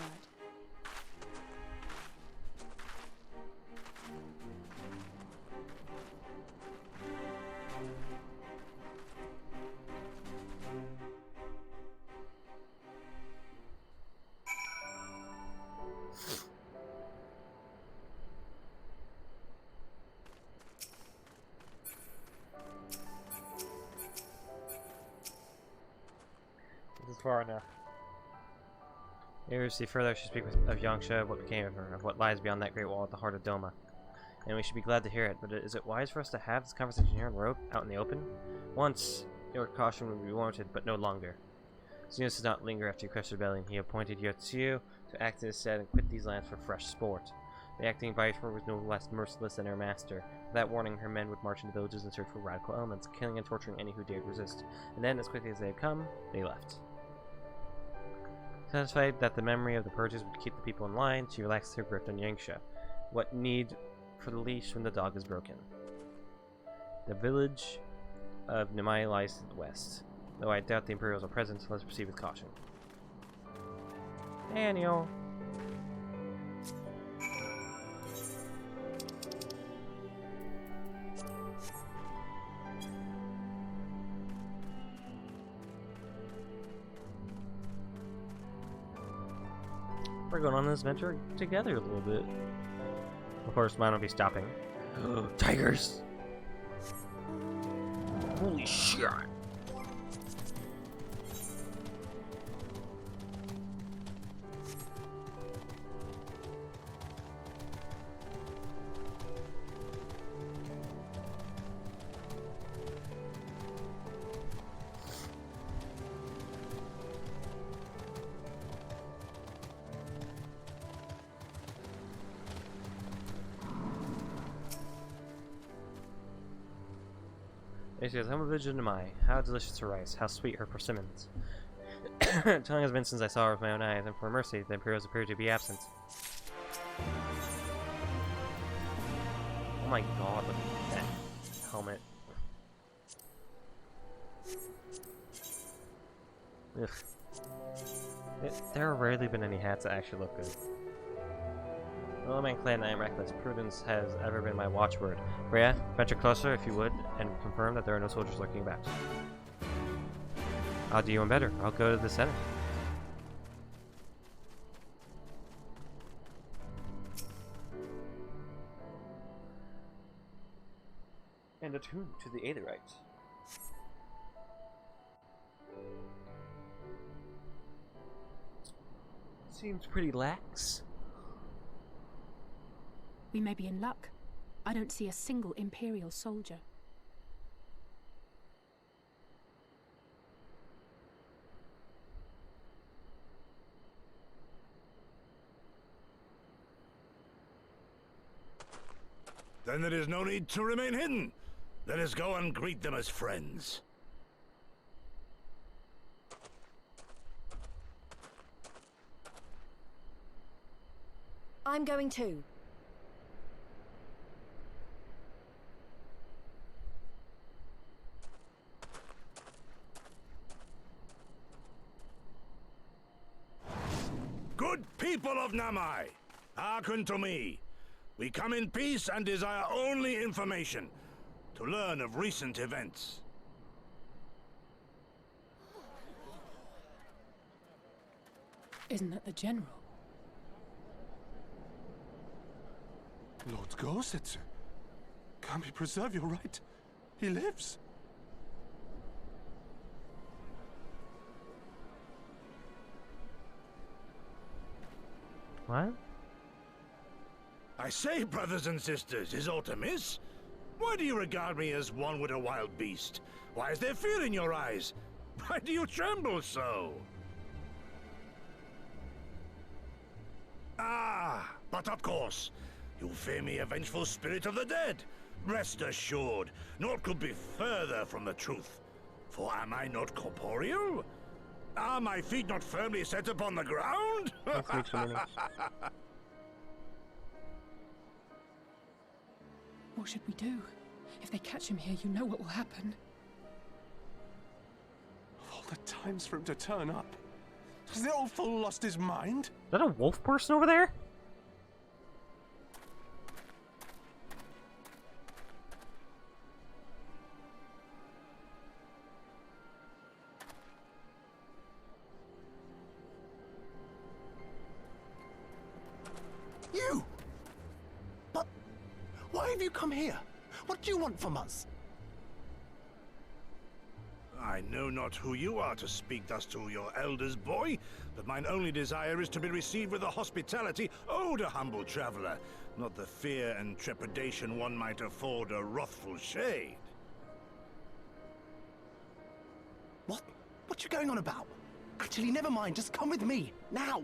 This is far enough. Ere we see further, I should speak of Yangsha, what became of her, of what lies beyond that great wall at the heart of Doma. And we should be glad to hear it, but is it wise for us to have this conversation here on the road, out in the open? Once, your caution would be warranted, but no longer. Xenos does not linger after you crushed the rebellion. He appointed Yotsuyu to act in his stead and quit these lands for fresh sport. The acting by her was no less merciless than her master. Without warning, her men would march into villages in search for radical elements, killing and torturing any who dared resist. And then, as quickly as they had come, they left. Satisfied that the memory of the purges would keep the people in line, she relaxed her grip on Yangsha. What need for the leash when the dog is broken? The village of Nimai lies to the west. Though I doubt the Imperials are present, let's proceed with caution. Daniel! We're going on this adventure together a little bit. Of course, mine will be stopping. Tigers! Holy shit! He says, I'm a vision to my. How delicious her rice, how sweet her persimmons. Telling has been since I saw her with my own eyes, and for mercy, the Imperials appear to be absent. Oh my god, look at that helmet. Ugh. There have rarely been any hats that actually look good. Well, man, clan, I am reckless. Prudence has ever been my watchword. Rhea, venture closer if you would, and confirm that there are no soldiers lurking about. I'll do you one better. I'll go to the center. And attune to the Aetherite. Seems pretty lax. We may be in luck. I don't see a single Imperial soldier. Then there is no need to remain hidden. Let us go and greet them as friends. I'm going too. Good people of Namai, hearken to me. We come in peace and desire only information to learn of recent events. Isn't that the General? Lord Gosetsu. Kami, preserve your right. He lives. What? I say, brothers and sisters, is aught amiss? Why do you regard me as one with a wild beast? Why is there fear in your eyes? Why do you tremble so? Ah, but of course, you fear me, a vengeful spirit of the dead. Rest assured, naught could be further from the truth. For am I not corporeal? Are my feet not firmly set upon the ground? What should we do? If they catch him here, you know what will happen. Of all the times for him to turn up, has the old fool lost his mind? Is that a wolf person over there? You! But why have you come here? What do you want from us? I know not who you are to speak thus to your elders, boy, but mine only desire is to be received with the hospitality owed a humble traveler, not the fear and trepidation one might afford a wrathful shade. What? What you going on about? Actually, never mind. Just come with me, now!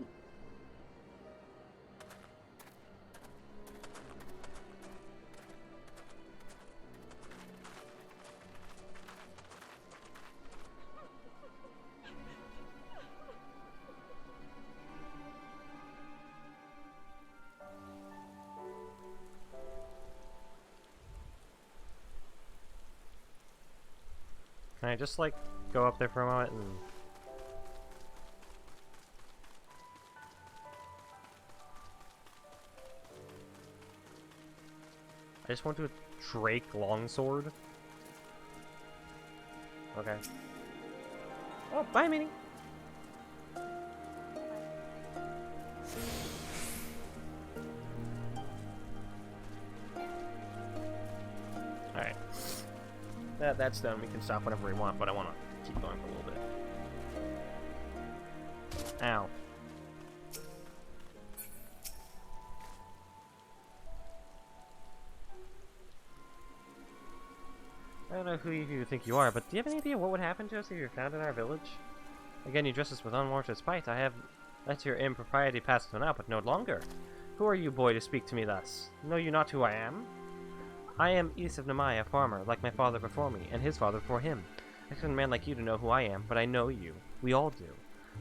Can I just, like, go up there for a moment and... I just want to Drake longsword. Okay. Oh, bye, Minnie! Alright. That's done. We can stop whenever we want, but I want to keep going for a little bit. Ow. I don't know who you think you are, but do you have any idea what would happen to us if you were found in our village? Again, you dress us with unwarranted spite. I have let your impropriety pass to now, but no longer. Who are you, boy, to speak to me thus? Know you not who I am? I am East of Namai, a farmer, like my father before me, and his father before him. I expect a man like you to know who I am, but I know you. We all do.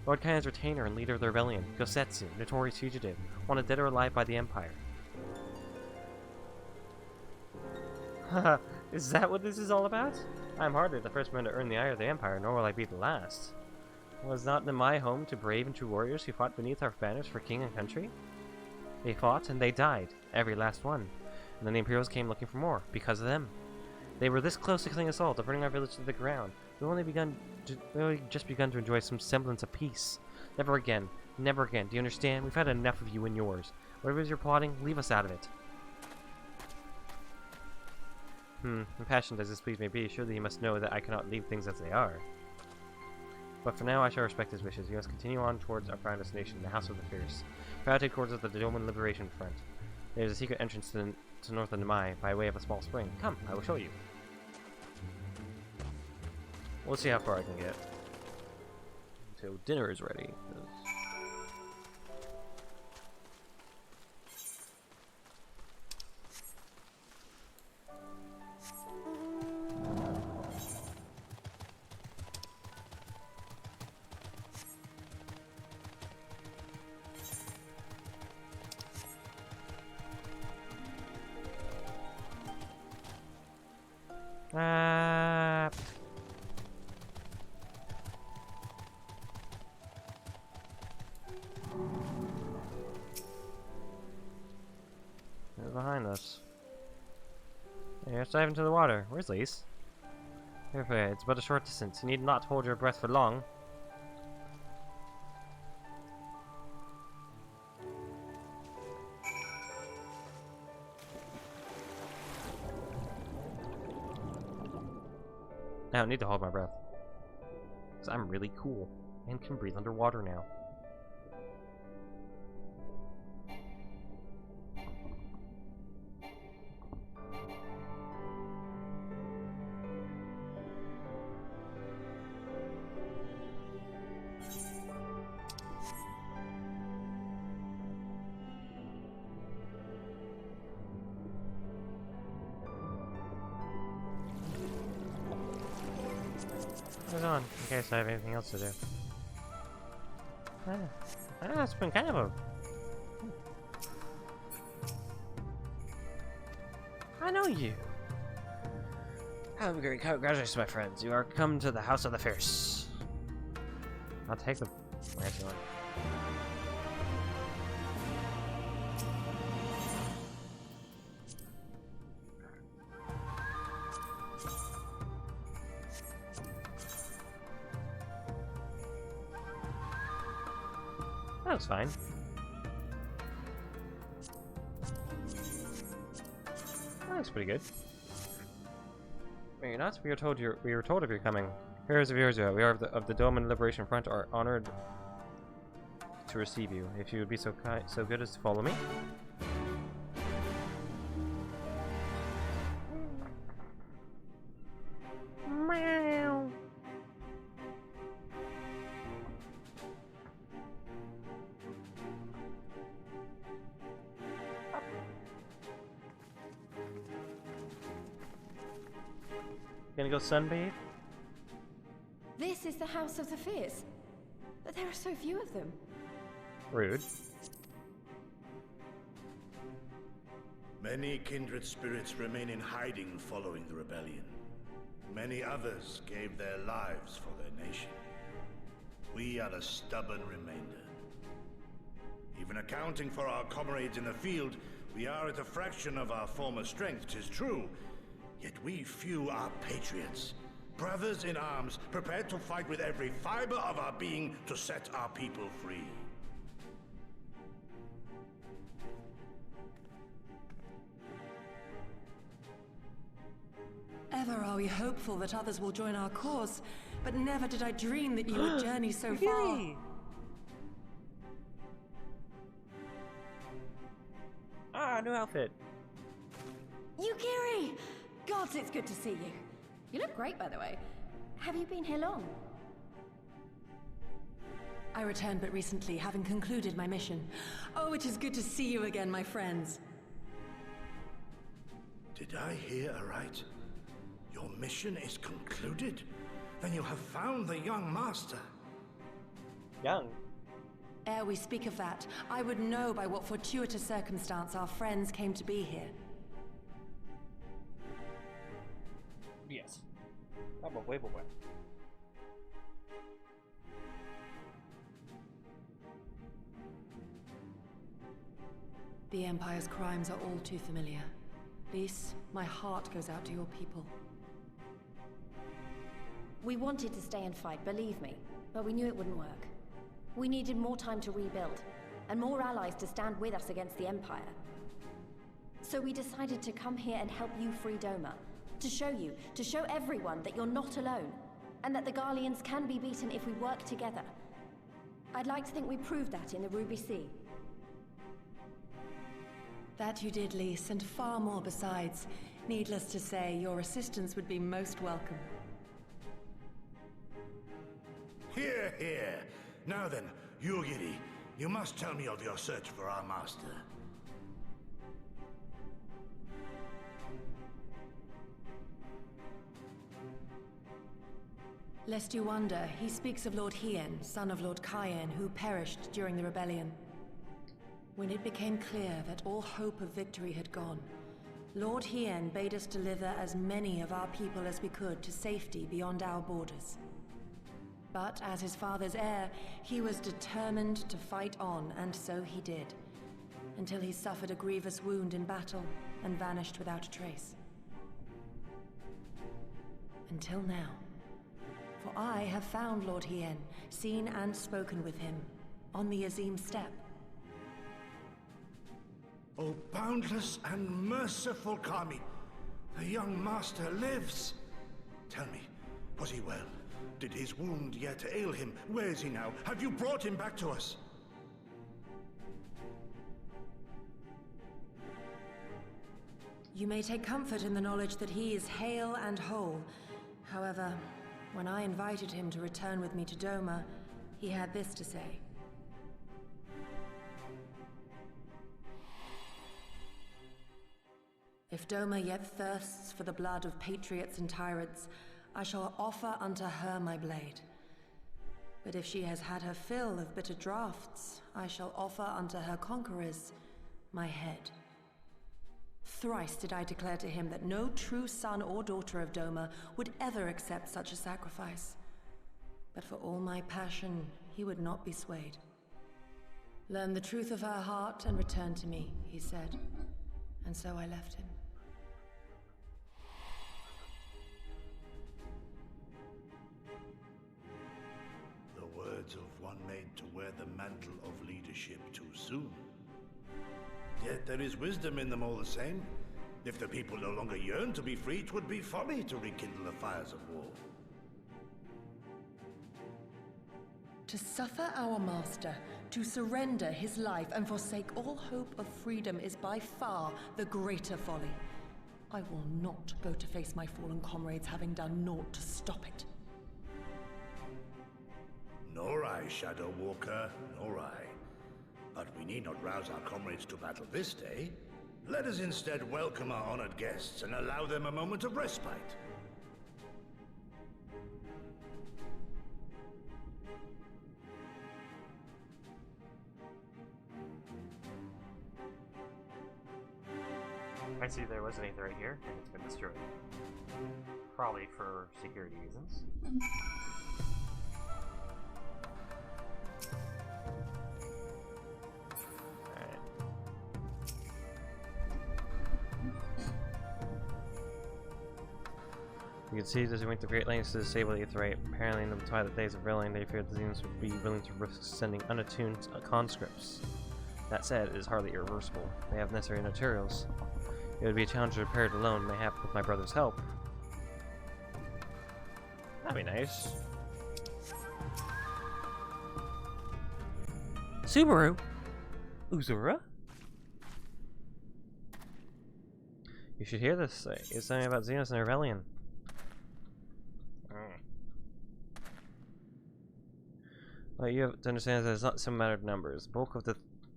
Lord Kain's retainer and leader of the rebellion, Gosetsu, notorious fugitive, wanted dead or alive by the Empire. Haha, is that what this is all about? I am hardly the first man to earn the ire of the Empire, nor will I be the last. Was not Namai home to brave and true warriors who fought beneath our banners for king and country? They fought, and they died, every last one. And then the Imperials came looking for more, because of them. They were this close to killing us all, to burning our village to the ground. We've only just begun to enjoy some semblance of peace. Never again. Never again. Do you understand? We've had enough of you and yours. Whatever it is you're plotting, leave us out of it. Impassioned as this please may be, surely you must know that I cannot leave things as they are. But for now, I shall respect his wishes. You must continue on towards our final destination, the House of the Fierce. Proud headquarters of the Doman Liberation Front. There is a secret entrance to north of Namai by way of a small spring. Come, I will show you. We'll see how far I can get. Until dinner is ready. Behind us. Hey, let's dive into the water. Where's Lise? Perfect. It's but a short distance. You need not hold your breath for long. don't need to hold my breath. Because I'm really cool and can breathe underwater now. Hold on, in case I have anything else to do. It's been kind of a... I know you. Congratulations, my friends. You are come to the House of the Fierce. I'll take the... Fancy one. That was fine. That looks pretty good. Wait, you're not? We were told of your coming. Heroes of yours, we are of the Dome and Liberation Front are honored to receive you. If you would be so good as to follow me. Meow. Gonna go sunbathe? This is the House of the Fierce. But there are so few of them. Rude. Many kindred spirits remain in hiding following the rebellion. Many others gave their lives for their nation. We are the stubborn remainder. Even accounting for our comrades in the field, we are at a fraction of our former strength, 'tis true. Yet we few are patriots. Brothers in arms, prepared to fight with every fiber of our being to set our people free. Ever are we hopeful that others will join our cause, but never did I dream that you would journey so far. Ah, new outfit. Yukiri! Gods, it's good to see you. You look great, by the way. Have you been here long? I returned but recently, having concluded my mission. Oh, it is good to see you again, my friends. Did I hear aright? Your mission is concluded? Then you have found the young master. Young? Ere we speak of that, I would know by what fortuitous circumstance our friends came to be here. Yes. Probably, but what? The Empire's crimes are all too familiar. Lys, my heart goes out to your people. We wanted to stay and fight, believe me, but we knew it wouldn't work. We needed more time to rebuild, and more allies to stand with us against the Empire. So we decided to come here and help you free Doma. To show everyone that you're not alone, and that the Garleans can be beaten if we work together. I'd like to think we proved that in the Ruby Sea. That you did, Lys, and far more besides. Needless to say, your assistance would be most welcome. Hear, hear. Now then, Yugiri, you must tell me of your search for our master. Lest you wonder, he speaks of Lord Hien, son of Lord Cayenne, who perished during the rebellion. When it became clear that all hope of victory had gone, Lord Hien bade us deliver as many of our people as we could to safety beyond our borders. But as his father's heir, he was determined to fight on, and so he did, until he suffered a grievous wound in battle and vanished without a trace. Until now. For I have found Lord Hien, seen and spoken with him, on the Azim steppe. O boundless and merciful Kami, the young master lives. Tell me, Was he well? Did his wound yet ail him? Where is he now? Have you brought him back to us? You may take comfort in the knowledge that he is hale and whole. However, when I invited him to return with me to Doma, he had this to say. If Doma yet thirsts for the blood of patriots and tyrants, I shall offer unto her my blade. But if she has had her fill of bitter draughts, I shall offer unto her conquerors my head. Thrice did I declare to him that no true son or daughter of Doma would ever accept such a sacrifice. But for all my passion, he would not be swayed. Learn the truth of her heart and return to me, he said. And so I left him. The words of one made to wear the mantle of leadership too soon. Yet there is wisdom in them all the same. If the people no longer yearn to be free, it would be folly to rekindle the fires of war. To suffer our master, to surrender his life and forsake all hope of freedom is by far the greater folly. I will not go to face my fallen comrades having done naught to stop it. Nor I, Shadow Walker, nor I. But we need not rouse our comrades to battle this day. Let us instead welcome our honored guests and allow them a moment of respite. I see there was anything right here, and it's been destroyed. Probably for security reasons. You can see that he went to great lengths to disable the Aetheryte. Apparently in the twilight days of Reeling, they feared the Xenos would be willing to risk sending unattuned conscripts. That said, it is hardly irreversible. They have necessary materials. It would be a challenge to repair it alone, mayhap with my brother's help. That'd be nice. Subaru? Uzura? You should hear this. It's something about Xenos and Rebellion. Well, you have to understand that it's not some matter of numbers. The bulk of the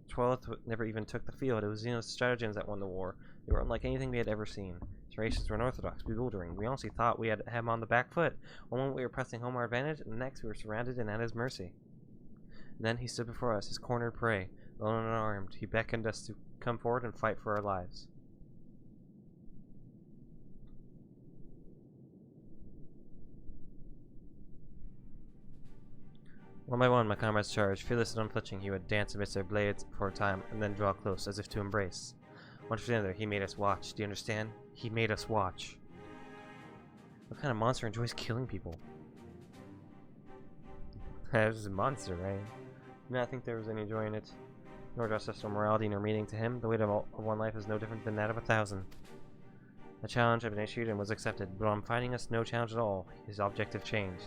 12th never even took the field. It was Xenos stratagems that won the war. They were unlike anything we had ever seen. His rations were unorthodox, bewildering. We honestly thought we had him on the back foot. One moment we were pressing home our advantage, and the next we were surrounded and at his mercy. And then he stood before us, his cornered prey, alone and unarmed. He beckoned us to come forward and fight for our lives. One by one, my comrades charged. Fearless and unflinching, he would dance amidst their blades for a time, and then draw close, as if to embrace. One after another, he made us watch. Do you understand? He made us watch. What kind of monster enjoys killing people? That was a monster, right? No, I think there was any joy in it. Nor justice or morality nor meaning to him. The weight of one life is no different than that of 1,000. The challenge had been issued and was accepted, but on finding us no challenge at all, his objective changed.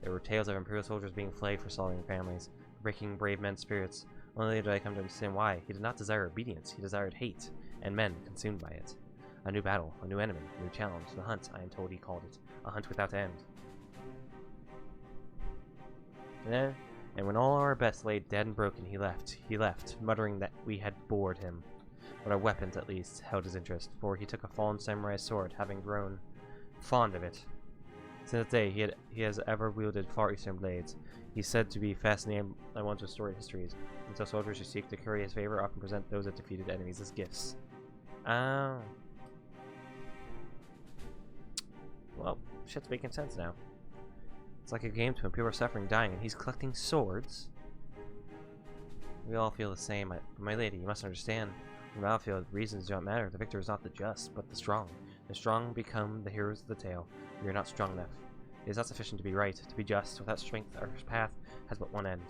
There were tales of Imperial soldiers being flayed for slaughtering their families, for breaking brave men's spirits. Only later did I come to understand why. He did not desire obedience, he desired hate, and men consumed by it. A new battle, a new enemy, a new challenge. The hunt, I am told he called it. A hunt without end. And when all our best lay dead and broken, he left, muttering that we had bored him. But our weapons, at least, held his interest, for he took a fallen samurai's sword, having grown fond of it. Since that day, he has ever wielded Far Eastern blades. He's said to be fascinated by one's storied histories, and so soldiers who seek to curry his favor often present those of defeated enemies as gifts. Oh. Well, shit's making sense now. It's like a game to him. People are suffering, dying, and he's collecting swords. We all feel the same. My lady, you must understand. On the battlefield, reasons don't matter. The victor is not the just, but the strong. The strong become the heroes of the tale. We are not strong enough. It is not sufficient to be right, to be just. Without strength, our path has but one end.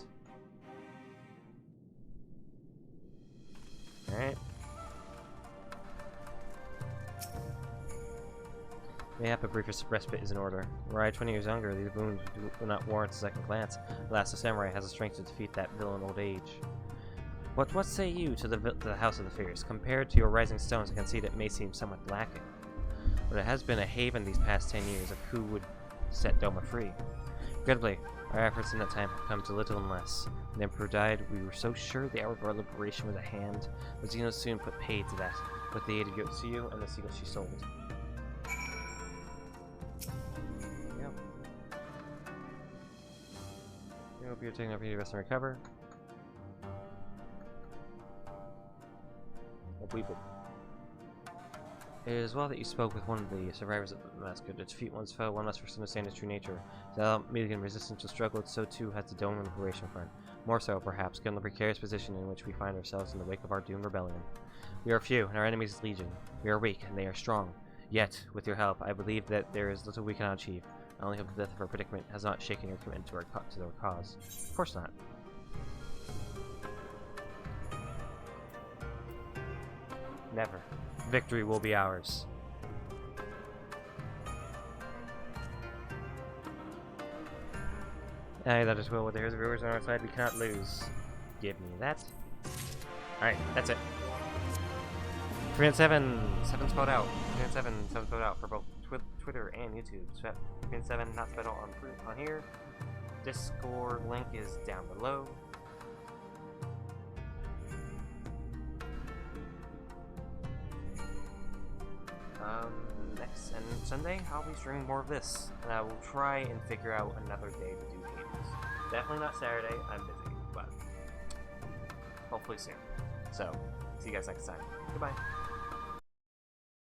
Alright. Mayhap a brief respite is in order. Were I 20 years younger, these wounds would not warrant a second glance. Alas, the samurai has the strength to defeat that villain old age. What say you to the House of the Fierce? Compared to your rising stones, I can see that it may seem somewhat lacking. But it has been a haven these past 10 years of who would set Doma free. Regrettably, our efforts in that time have come to little and less. When the Emperor died, we were so sure the hour of our liberation was at hand, but Xeno soon put paid to that, with the aid of Yotsuyu and the seagulls she sold. Yep. I hope you're taking an opportunity to rest and recover. It is well that you spoke with one of the survivors of the massacre. To defeat one's foe, one must first understand his true nature. To allow Milligan resistance to struggle, so too has the Dome and Liberation Front. More so, perhaps, given the precarious position in which we find ourselves in the wake of our doomed rebellion. We are few, and our enemies is legion. We are weak, and they are strong. Yet, with your help, I believe that there is little we cannot achieve. I only hope the death of our predicament has not shaken your commitment to our cause. Of course not. Never. Victory will be ours. Aye, that is well. With the viewers on our side, we cannot lose. Give me that. Alright, that's it. 3 and 7. 7 spelled out. 3 and 7. 7 spelled out for both Twitter and YouTube. 3 and 7 not spelled out on here. Discord link is down below. Next and Sunday, I'll be streaming more of this, and I will try and figure out another day to do games. Definitely not Saturday, I'm busy, but hopefully soon. So, see you guys next time. Goodbye.